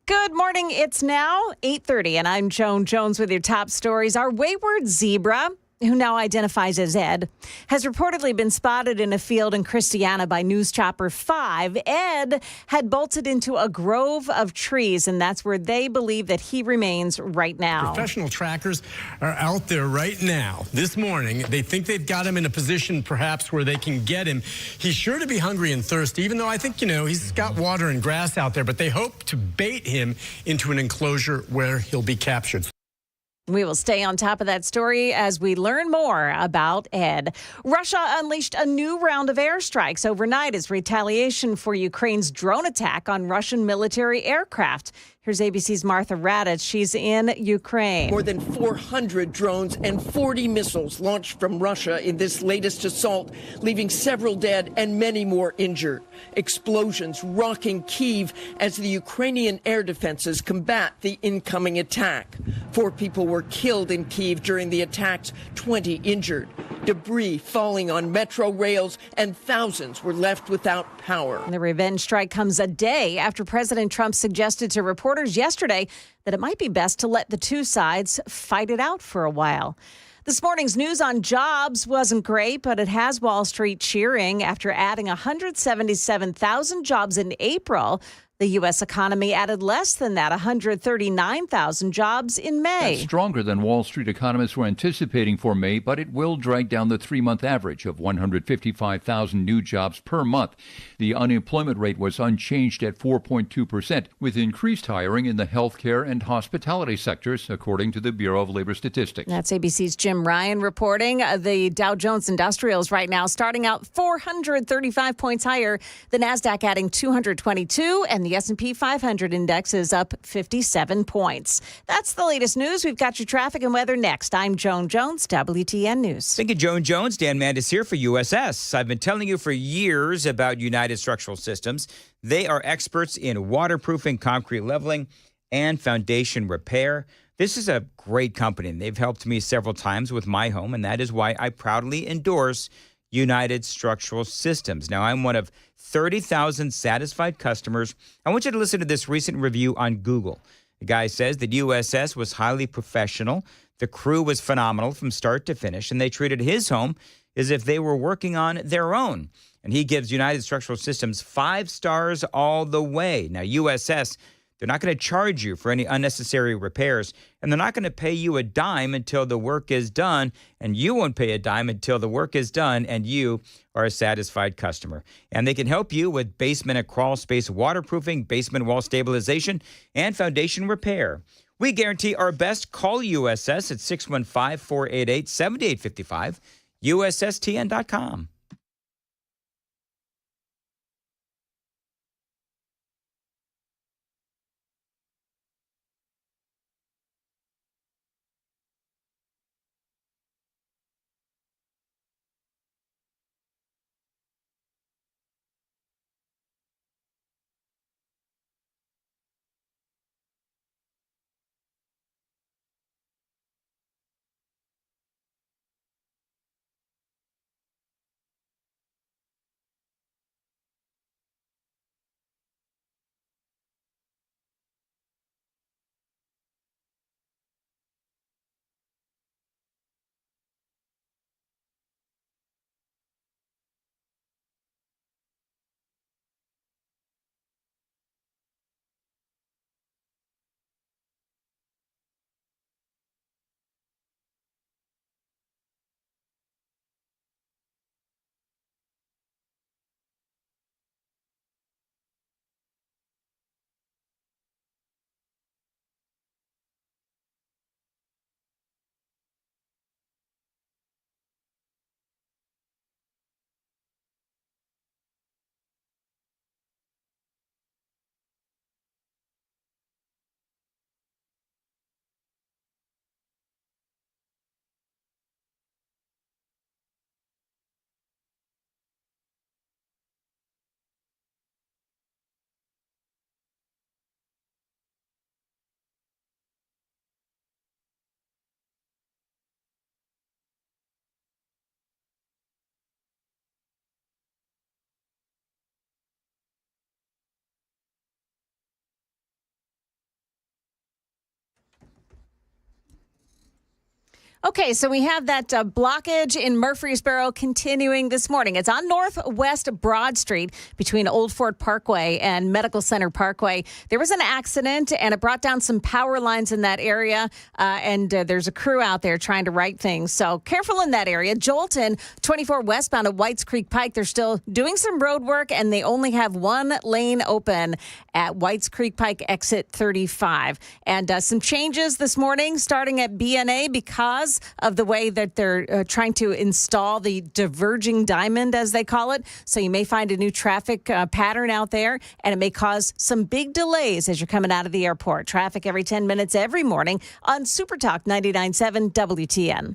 Good morning. It's now 8:30, and I'm Joan Jones with your top stories. Our wayward zebra, who now identifies as Ed, has reportedly been spotted in a field in Christiana by News Chopper 5. Ed had bolted into a grove of trees, and that's where they believe that he remains right now. Professional trackers are out there right now. This morning, they think they've got him in a position perhaps where they can get him. He's sure to be hungry and thirsty, even though I think, he's got water and grass out there, but they hope to bait him into an enclosure where he'll be captured. We will stay on top of that story as we learn more about Ed. Russia unleashed a new round of airstrikes overnight as retaliation for Ukraine's drone attack on Russian military aircraft. Here's ABC's Martha Raddatz. She's in Ukraine. More than 400 drones and 40 missiles launched from Russia in this latest assault, leaving several dead and many more injured. Explosions rocking Kyiv as the Ukrainian air defenses combat the incoming attack. 4 people were killed in Kyiv during the attacks, 20 injured. Debris falling on metro rails, and thousands were left without power. The revenge strike comes a day after President Trump suggested to reporters yesterday that it might be best to let the two sides fight it out for a while. This morning's news on jobs wasn't great, but it has Wall Street cheering after adding 177,000 jobs in April. The U.S. economy added less than that, 139,000 jobs in May. That's stronger than Wall Street economists were anticipating for May, but it will drag down the 3-month average of 155,000 new jobs per month. The unemployment rate was unchanged at 4.2%, with increased hiring in the healthcare and hospitality sectors, according to the Bureau of Labor Statistics. That's ABC's Jim Ryan reporting. The Dow Jones Industrials right now starting out 435 points higher. The NASDAQ adding 222, and the S&P 500 index is up 57 points. That's the latest news. We've got your traffic and weather next. I'm Joan Jones, WTN News. Thank you, Joan Jones. Dan Mandis here for USS. I've been telling you for years about United Structural Systems. They are experts in waterproofing, concrete leveling, and foundation repair. This is a great company, and they've helped me several times with my home, and that is why I proudly endorse United Structural Systems. Now, I'm one of 30,000 satisfied customers. I want you to listen to this recent review on Google. The guy says that USS was highly professional. The crew was phenomenal from start to finish, and they treated his home as if they were working on their own. And he gives United Structural Systems 5 stars all the way. Now, USS, they're not going to charge you for any unnecessary repairs, and they're not going to pay you a dime until the work is done, and you won't pay a dime until the work is done and you are a satisfied customer. And they can help you with basement and crawl space waterproofing, basement wall stabilization, and foundation repair. We guarantee our best. Call USS at 615-488-7855, USSTN.com. Okay, so we have that blockage in Murfreesboro continuing this morning. It's on Northwest Broad Street between Old Fort Parkway and Medical Center Parkway. There was an accident, and it brought down some power lines in that area, and there's a crew out there trying to right things. So careful in that area. Jolton, 24 westbound at Whites Creek Pike, they're still doing some road work, and they only have one lane open at Whites Creek Pike exit 35. And some changes this morning starting at BNA because of the way that they're trying to install the diverging diamond, as they call it. So you may find a new traffic pattern out there, and it may cause some big delays as you're coming out of the airport. Traffic every 10 minutes every morning on Super Talk 99.7 WTN.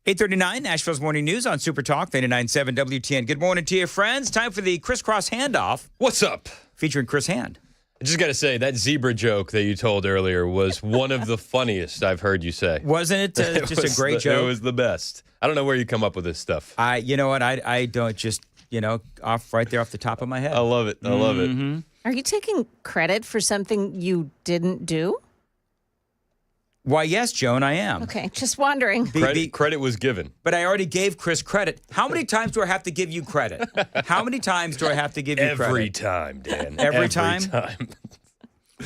.839 Nashville's Morning News on Super Talk 99.7 WTN. Good morning to you, friends. Time for the crisscross handoff. What's up? Featuring Chris Hand. I just got to say, that zebra joke that you told earlier was one of the funniest I've heard you say. Wasn't it just a great joke? It was the best. I don't know where you come up with this stuff. You know what? I don't just, off right there off the top of my head. I love it. I love it. Are you taking credit for something you didn't do? Why, yes, Joan, I am. Okay, just wondering. Credit was given. But I already gave Chris credit. How many times do I have to give you credit? How many times do I have to give you credit? Every time, Dan. Every time?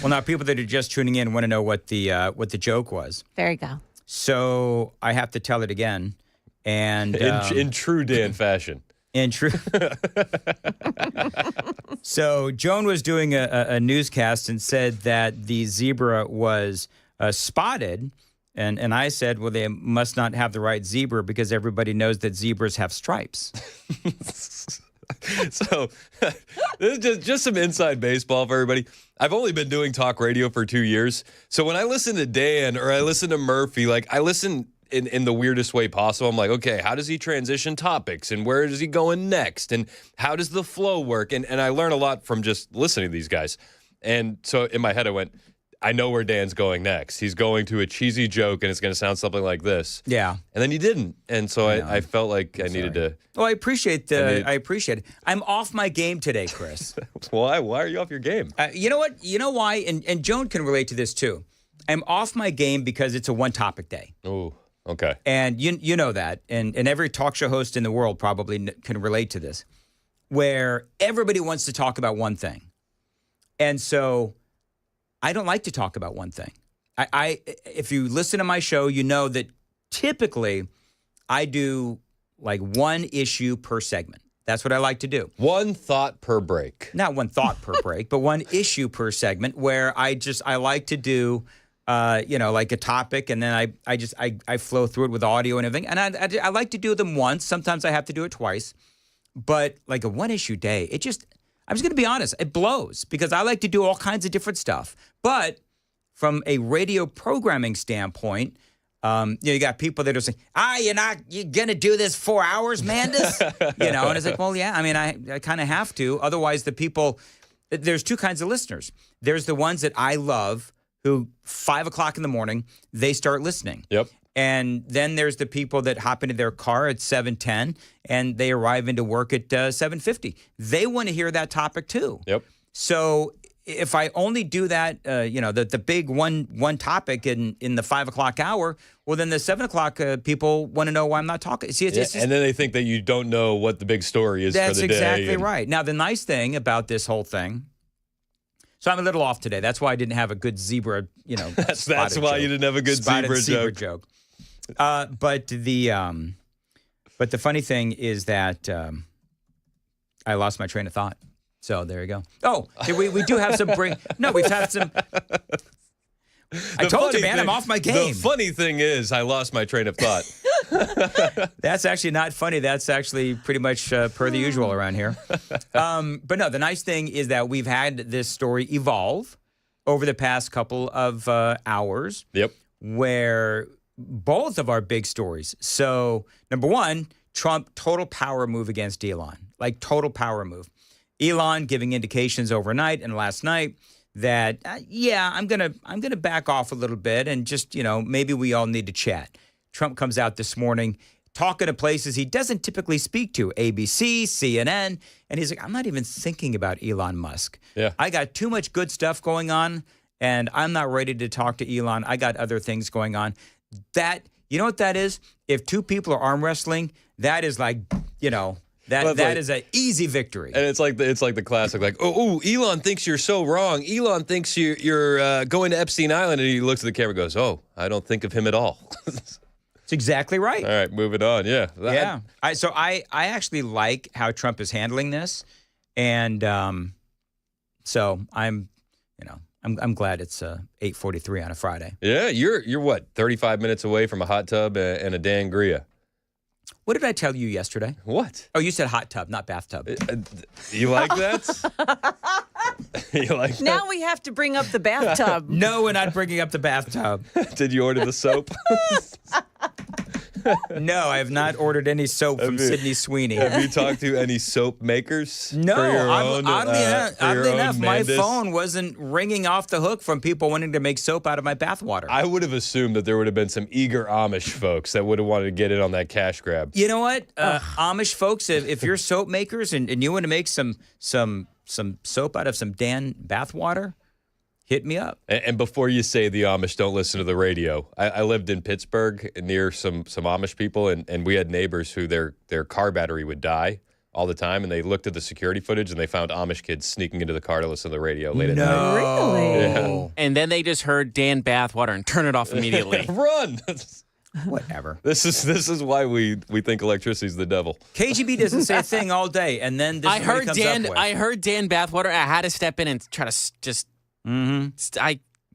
Well, now people that are just tuning in want to know what the joke was. There you go. So I have to tell it again. And in true Dan fashion. In true. So Joan was doing a newscast and said that the zebra was spotted. And I said, well, they must not have the right zebra because everybody knows that zebras have stripes. So this is just some inside baseball for everybody. I've only been doing talk radio for 2 years. So when I listen to Dan or I listen to Murphy, like I listen in the weirdest way possible. I'm like, okay, how does he transition topics and where is he going next? And how does the flow work? And I learn a lot from just listening to these guys. And so in my head, I went, I know where Dan's going next. He's going to a cheesy joke, and it's going to sound something like this. Yeah. And then you didn't. And so I felt like I needed to. Well, I appreciate it. I'm off my game today, Chris. Why? Why are you off your game? You know what? You know why? And Joan can relate to this too. I'm off my game because it's a one-topic day. Oh, okay. And you know that. And every talk show host in the world probably can relate to this, where everybody wants to talk about one thing. And so I don't like to talk about one thing. If you listen to my show, you know that typically I do like one issue per segment. That's what I like to do. One thought per break. Not one thought per break, but one issue per segment where I like to do, like a topic, and then I flow through it with audio and everything. And I like to do them once. Sometimes I have to do it twice. But like a one issue day, I'm just going to be honest, it blows because I like to do all kinds of different stuff. But from a radio programming standpoint, you got people that are saying, you're going to do this 4 hours, Mandis? And it's like, well, yeah, I mean, I kind of have to. Otherwise, there's two kinds of listeners. There's the ones that I love who 5 o'clock in the morning, they start listening. Yep. And then there's the people that hop into their car at 7:10 and they arrive into work at 7:50. They want to hear that topic too. Yep. So if I only do that, the big one topic in the 5 o'clock hour, well, then the 7 o'clock people want to know why I'm not talking. See, it's just, and then they think that you don't know what the big story is for the day. That's exactly right. Now, the nice thing about this whole thing, so I'm a little off today. That's why I didn't have a good zebra, That's why you didn't have a good zebra joke. But the funny thing is that I lost my train of thought. So there you go. Oh, we do have some break. No, we've had some. I told you, man, I'm off my game. The funny thing is, I lost my train of thought. That's actually not funny. That's actually pretty much per the usual around here. But no, the nice thing is that we've had this story evolve over the past couple of hours. Yep. Where both of our big stories. So, number one, Trump, total power move against Elon. Like, total power move. Elon giving indications overnight and last night that, I'm gonna back off a little bit and just, maybe we all need to chat. Trump comes out this morning talking to places he doesn't typically speak to, ABC, CNN, and he's like, I'm not even thinking about Elon Musk. Yeah. I got too much good stuff going on, and I'm not ready to talk to Elon. I got other things going on. That, you know what that is? If two people are arm wrestling, that is like, that is an easy victory. And it's like the classic, like, oh, Elon thinks you're so wrong. Elon thinks you're going to Epstein Island, and he looks at the camera and goes, oh, I don't think of him at all. It's exactly right. All right, moving on. Yeah. Yeah. I actually like how Trump is handling this. And so I'm glad it's 8:43 on a Friday. Yeah, you're what, 35 minutes away from a hot tub and a dangria. What did I tell you yesterday? What? Oh, you said hot tub, not bathtub. You like that? You like that? Now we have to bring up the bathtub. No, we're not bringing up the bathtub. Did you order the soap? No, I have not ordered any soap from Sydney Sweeney. Have you talked to any soap makers? No, for your oddly enough, my Mandis? phone wasn't ringing off the hook from people wanting to make soap out of my bathwater. I would have assumed that there would have been some eager Amish folks that would have wanted to get in on that cash grab. You know what, Amish folks, if you're soap makers and you want to make some soap out of some Dan bathwater, hit me up. And before you say the Amish don't listen to the radio, I lived in Pittsburgh near some Amish people, and we had neighbors who their car battery would die all the time, and they looked at the security footage and they found Amish kids sneaking into the car to listen to the radio late at night. Really? Yeah. And then they just heard Dan Bathwater and turn it off immediately. Run! Whatever. This is why we think electricity's the devil. KGB doesn't say a thing all day, and then this is what he comes up with. I heard Dan Bathwater. I had to step in and try to just. Mm-hmm.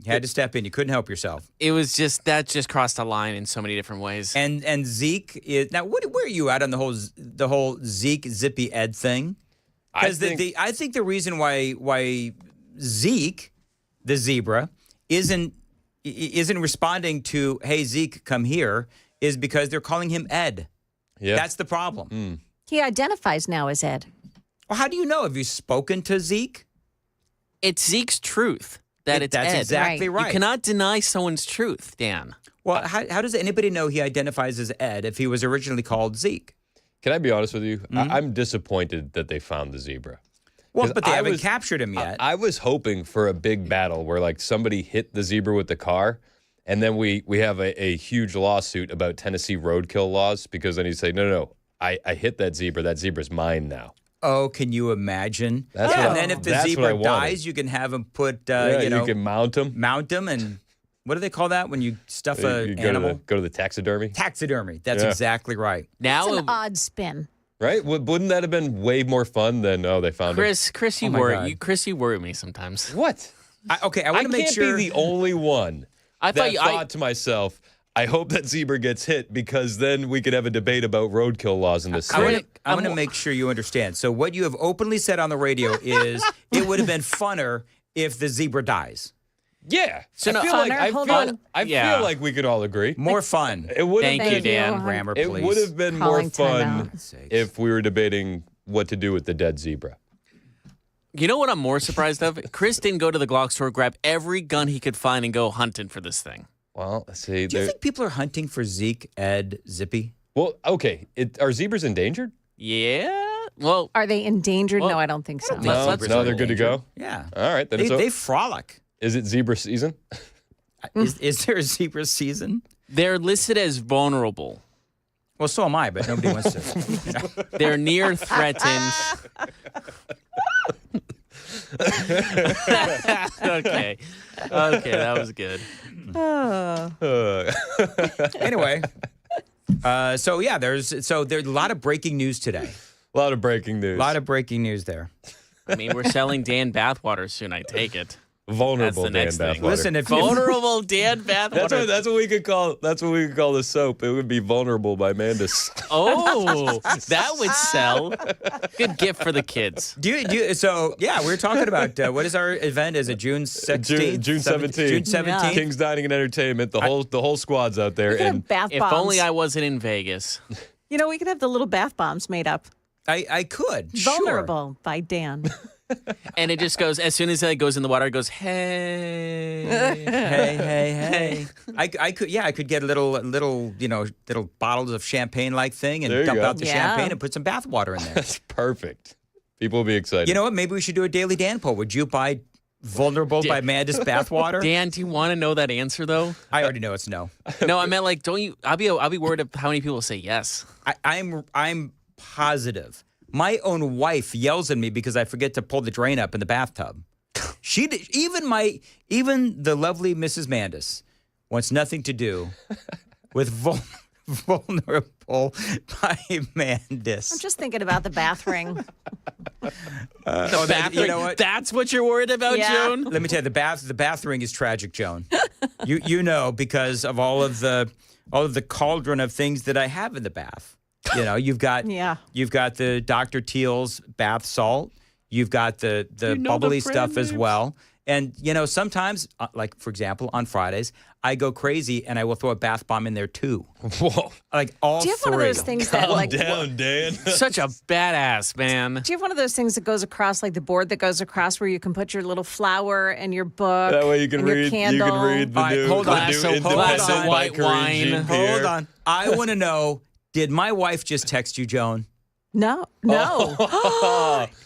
You had to step in. You couldn't help yourself. It was just that just crossed a line in so many different ways. And Zeke is now. Where are you at on the whole Zeke Zippy Ed thing? Because I think the reason why Zeke, the zebra, isn't responding to hey Zeke come here is because they're calling him Ed. Yeah, that's the problem. He identifies now as Ed. Well, how do you know? Have you spoken to Zeke? It's Zeke's truth. that it's That's Ed. exactly right. You cannot deny someone's truth, Dan. Well, how does anybody know he identifies as Ed if he was originally called Zeke? Can I be honest with you? I'm disappointed that they found the zebra. Well, but they haven't captured him yet. I was hoping for a big battle where like somebody hit the zebra with the car, and then we have a huge lawsuit about Tennessee roadkill laws, because then you say, no, I hit that zebra. That zebra's mine now. Oh, can you imagine? That's what and I- then if the that's what I zebra wanted. dies, you can have him put, you can mount him. Mount him, and what do they call that when you stuff You an go animal? go to the taxidermy. Taxidermy. That's Yeah. exactly right. Now, It's an odd spin. Right? Wouldn't that have been way more fun than they found him? Chris, you Oh my worry. God. You worry me sometimes. What? I want to make can't sure. be the only one I that thought you- thought to myself, I hope that zebra gets hit, because then we could have a debate about roadkill laws in this state. I want to make sure you understand. So what you have openly said on the radio is it would have been funner if the zebra dies. Yeah. So I no, feel Funner? like Hold feel, on. I Yeah. feel like we could all agree. More fun. It would Thank have you, been, Dan. Grammar, it please. would have been more Calling fun timeout. if we were debating what to do with the dead zebra. You know what I'm more surprised of? Chris didn't go to the Glock store, grab every gun he could find, and go hunting for this thing. Well, see, Do you think people are hunting for Zeke, Ed, Zippy? well, okay. Are zebras endangered? Yeah. Well, Are they endangered? Well, No, I don't think so. No, they're good to go. Yeah. All right, then They frolic. is it zebra season? Is there a zebra season? they're listed as vulnerable. Well, so am I, but nobody wants to. They're near threatened. Okay, that was good. Anyway, so yeah, there's a lot of breaking news today. A lot of breaking news. A lot of breaking news there. I mean, we're selling Dan bathwater soon. I take it. vulnerable That's the Dan next thing. bathwater. Listen, if Vulnerable Dan bathwater. That's what we could call the soap. It would be vulnerable by Mandus. Oh, that would sell. Good gift for the kids. Do you, so yeah, we're talking about what is our event? Is it June 16th? June 17th. June 17th. King's Dining and Entertainment. The whole squad's out there. We could have And bath If bombs. only I wasn't in Vegas. You know, we could have the little bath bombs made up. I could. Sure. Vulnerable by Dan. And it just goes, as soon as it goes in the water, it goes, hey. Hey. I could get a little bottles of champagne like thing and There you dump go. out the Yeah. champagne and put some bath water in there. that's perfect. People will be excited. You know what? Maybe we should do a Daily Dan poll. Would you buy Vulnerable by Mandus bathwater? Dan, do you want to know that answer, though? I already know it's no. No, I meant like, don't you? I'll be worried of how many people say yes. I'm positive. My own wife yells at me because I forget to pull the drain up in the bathtub. Even the lovely Mrs. Mandus wants nothing to do with Vulnerable by Mandus. I'm just thinking about the bath ring. You know what? That's what you're worried about, Yeah. Joan? Let me tell you, the bath ring is tragic, Joan. You know, because of all of the cauldron of things that I have in the bath. You know, you've got the Dr. Teal's bath salt. You've got the bubbly stuff as well. And, you know, sometimes, like, for example, on Fridays, I go crazy and I will throw a bath bomb in there, too. Whoa. Like, all Do you have three. one of those things that, Calm like, down, Dan. Such a badass, man. do you have one of those things that goes across, like the board that goes across, where you can put your little flower and your book? That way you can and your read. You candle? can read the All right, new. hold the on. new Glass of independent white biker wine. Jean Hold Pierre. on. I want to know, did my wife just text you, Joan? No.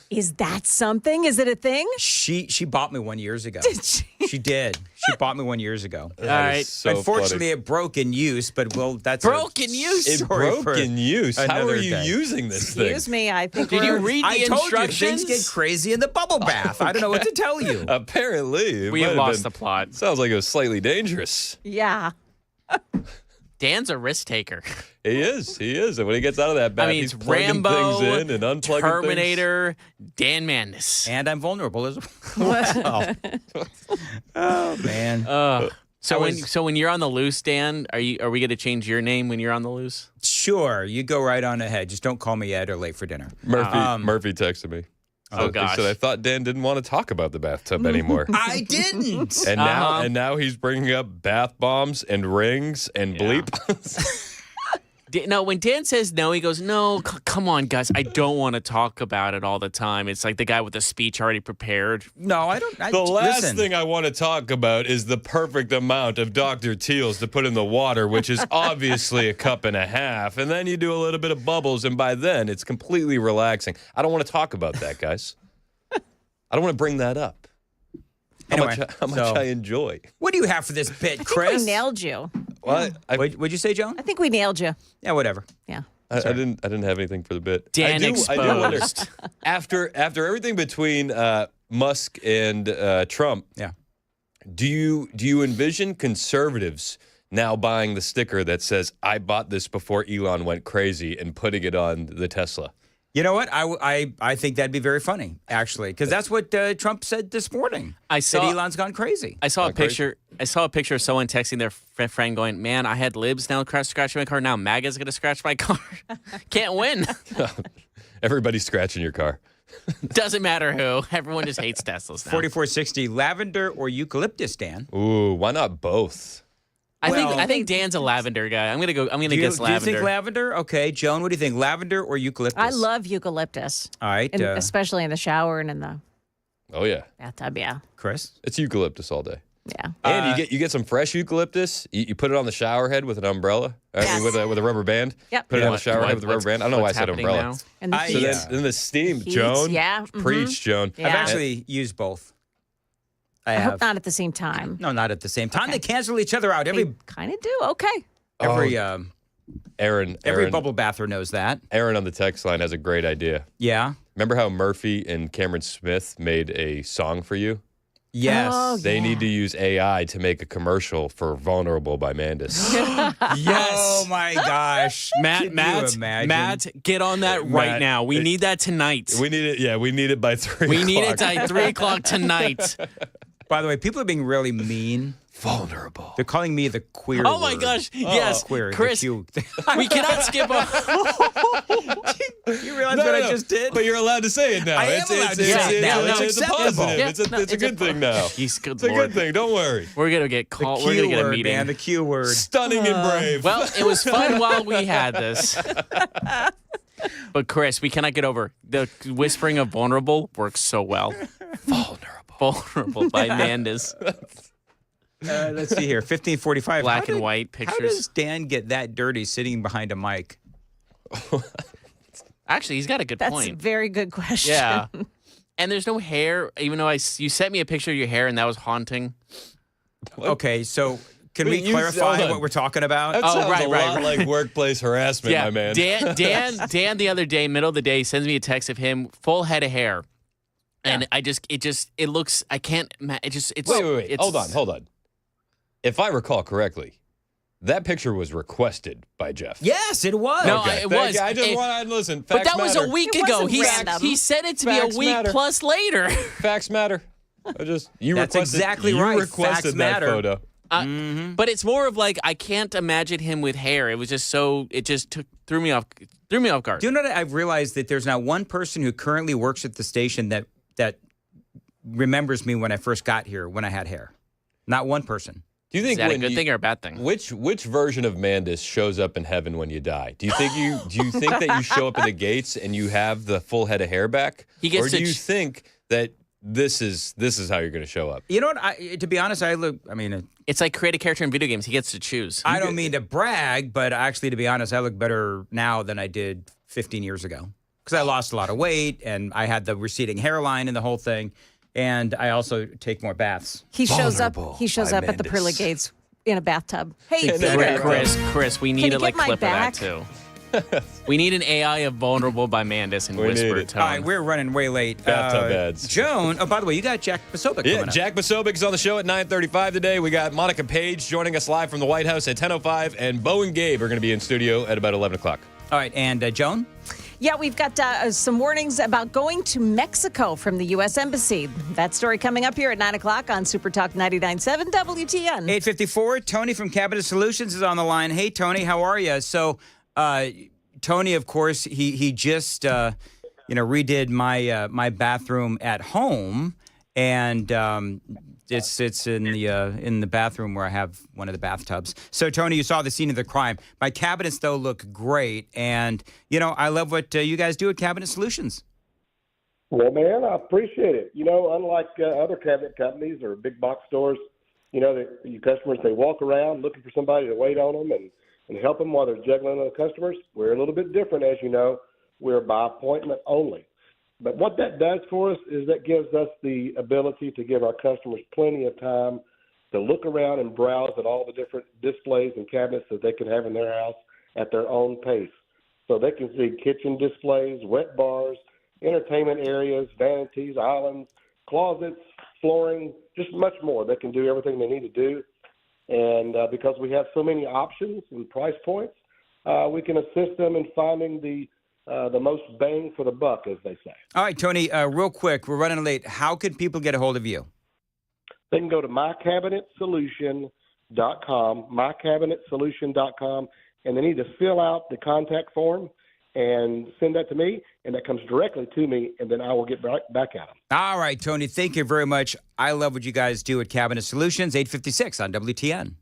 Is that something? Is it a thing? She bought me one years ago. Did she? She did. She bought me one years ago. All right. So Unfortunately, funny. it broke in use, but that's Broken use? It story broke for in use. How another are you day. using this thing? Excuse me. I think Did you we're- read the I told you instructions? things get crazy in the bubble bath. I don't know what to tell you. Apparently, it We might have lost been- the plot. Sounds like it was slightly dangerous. Yeah. Dan's a risk taker. He is. And when he gets out of that bath, I mean, he's it's plugging Rambo, things in and unplugging Terminator, Dan Mandus. And I'm vulnerable as well. Oh man. So when you're on the loose, Dan, are we going to change your name when you're on the loose? Sure, you go right on ahead. Just don't call me Ed or late for dinner. Murphy texted me. Oh, He gosh. said, I thought Dan didn't want to talk about the bathtub anymore. I didn't. And now he's bringing up bath bombs and rings and bleep. No, when Dan says no, he goes, no, come on, guys. I don't want to talk about it all the time. It's like the guy with the speech already prepared. No, I don't. The last thing I want to talk about is the perfect amount of Dr. Teal's to put in the water, which is obviously a cup and a half. And then you do a little bit of bubbles, and by then it's completely relaxing. I don't want to talk about that, guys. I don't want to bring that up. How much I enjoy. What do you have for this bit, I Chris? think we nailed you. What? What'd you say, Joan? I think we nailed you. Yeah, whatever. Yeah. I didn't have anything for the bit. Dan I do wonder, exposed. after everything between Musk and Trump, do you envision conservatives now buying the sticker that says "I bought this before Elon went crazy" and putting it on the Tesla? You know what? I think that'd be very funny, actually, because that's what Trump said this morning. That Elon's gone crazy. I saw a picture. I saw a picture of someone texting their friend going, "Man, I had libs now scratching my car. Now MAGA's going to scratch my car. Can't win." Everybody's scratching your car. Doesn't matter who. Everyone just hates Teslas now. 4460, lavender or eucalyptus, Dan? Ooh, why not both? I think Dan's a lavender guy. I'm gonna guess lavender. Do you think lavender? Okay, Joan, what do you think? Lavender or eucalyptus? I love eucalyptus. All right, especially in the shower and in the bathtub. Yeah, Chris, it's eucalyptus all day. Yeah, and you get some fresh eucalyptus. You put it on the shower head with an umbrella, with a rubber band. Yep. Put it on the shower head with a rubber band. I don't know why I said umbrella. Now? And the so then the steam, heat, Joan. yeah. Preach, Joan. Yeah. I've actually used both. I hope not at the same time. No, not at the same time. They cancel each other out. Every kind of do. Okay. Every bubble bather knows that. Aaron on the text line has a great idea. Yeah. Remember how Murphy and Cameron Smith made a song for you? Yes. Oh, They need to use AI to make a commercial for Vulnerable by Mandis. Yes. Oh my gosh. Matt, get on that right now. We need that tonight. We need it. Yeah, we need it by 3 o'clock. We need it by 3 o'clock tonight. By the way, people are being really mean. Vulnerable. They're calling me the queer Oh my word. gosh. Yes. Queer, Chris, we cannot skip on. You realize what I just did? But you're allowed to say it now. I am allowed to say it now. It's a positive. It's a good thing now. He's good. It's a good thing. Don't worry. We're gonna get called. The We're Q gonna get a word, meeting. man. The Q word. Stunning and brave. Well, it was fun while we had this. But Chris, we cannot get over the whispering of vulnerable works so well. Vulnerable by Mandis. Let's see here. 1545. Black and white pictures. How does Dan get that dirty sitting behind a mic? Actually, he's got a good That's point. a very good question. Yeah. And there's no hair, even though you sent me a picture of your hair and that was haunting. Okay, so can we clarify what we're talking about? That sounds a lot like workplace harassment, my man. Dan the other day, middle of the day, sends me a text of him, full head of hair. And it looks, I can't, it's. Wait. It's, Hold on. If I recall correctly, that picture was requested by Jeff. Yes, it was. No, Okay. it was. I just want to listen. But Facts that was matter. a week It ago. wasn't random. He said it to be Facts a week matter. plus later. Facts matter. You That's requested, exactly you right. requested Facts that matter. photo. But it's more of like I can't imagine him with hair. It was just so. It just threw me off guard. Do you know that I've realized that there's now one person who currently works at the station that remembers me when I first got here when I had hair. Not one person. Do you think Is that a good thing or a bad thing? Which version of Mandis shows up in heaven when you die? Do you think that you show up at the gates and you have the full head of hair back? He gets or do to you think that this is how you're going to show up? You know what? To be honest, It's like create a character in video games. He gets to choose. I don't mean to brag, but actually, to be honest, I look better now than I did 15 years ago because I lost a lot of weight and I had the receding hairline and the whole thing. And I also take more baths. He shows up. He shows up at the pearly gates in a bathtub. Hey, Chris, we need you a like get my clip back? of that too. We need an AI of Vulnerable by Mandis and whisper tone. All right, we're running way late. Bathtub ads. Joan, oh, by the way, you got Jack Posobiec coming up. Jack Posobiec is on the show at 9:35 today. We got Monica Page joining us live from the White House at 10:05, and Bo and Gabe are going to be in studio at about 11 o'clock. All right, and Joan? Yeah, we've got some warnings about going to Mexico from the U.S. Embassy. That story coming up here at 9 o'clock on Super Talk 99.7 WTN. 854, Tony from Cabinet Solutions is on the line. Hey, Tony, how are you? So, Tony, of course, he just, redid my bathroom at home. And It's in the bathroom where I have one of the bathtubs. So, Tony, you saw the scene of the crime. My cabinets, though, look great. And, I love what you guys do at Cabinet Solutions. Well, man, I appreciate it. Unlike other cabinet companies or big box stores, your customers, they walk around looking for somebody to wait on them and help them while they're juggling other customers. We're a little bit different, as you know. We're by appointment only. But what that does for us is that gives us the ability to give our customers plenty of time to look around and browse at all the different displays and cabinets that they can have in their house at their own pace. So they can see kitchen displays, wet bars, entertainment areas, vanities, islands, closets, flooring, just much more. They can do everything they need to do. And because we have so many options and price points, we can assist them in finding the most bang for the buck, as they say. All right, Tony, real quick, we're running late. How can people get a hold of you? They can go to mycabinetsolution.com, and they need to fill out the contact form and send that to me, and that comes directly to me, and then I will get back at them. All right, Tony, thank you very much. I love what you guys do at Cabinet Solutions, 856 on WTN.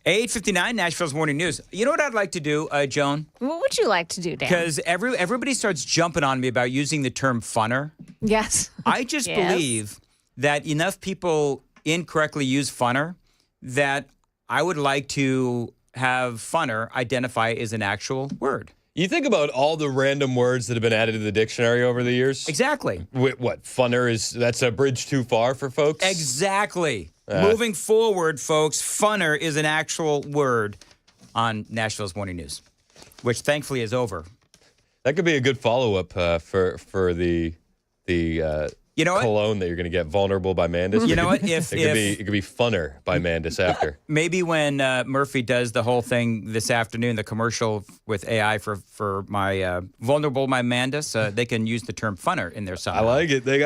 $8:59, Nashville's Morning News. You know what I'd like to do, Joan? What would you like to do, Dan? Because everybody starts jumping on me about using the term funner. Yes. I just believe that enough people incorrectly use funner that I would like to have funner identify as an actual word. You think about all the random words that have been added to the dictionary over the years. Exactly. What, funner that's a bridge too far for folks? Exactly. Moving forward, folks, funner is an actual word on Nashville's Morning News, which thankfully is over. That could be a good follow-up for the You know what? cologne that you're going to get, Vulnerable by Mandis. You know what? It could be Funner by Mandis after. Maybe when Murphy does the whole thing this afternoon, the commercial with AI for my Vulnerable by Mandis, they can use the term funner in their song. I like it. They got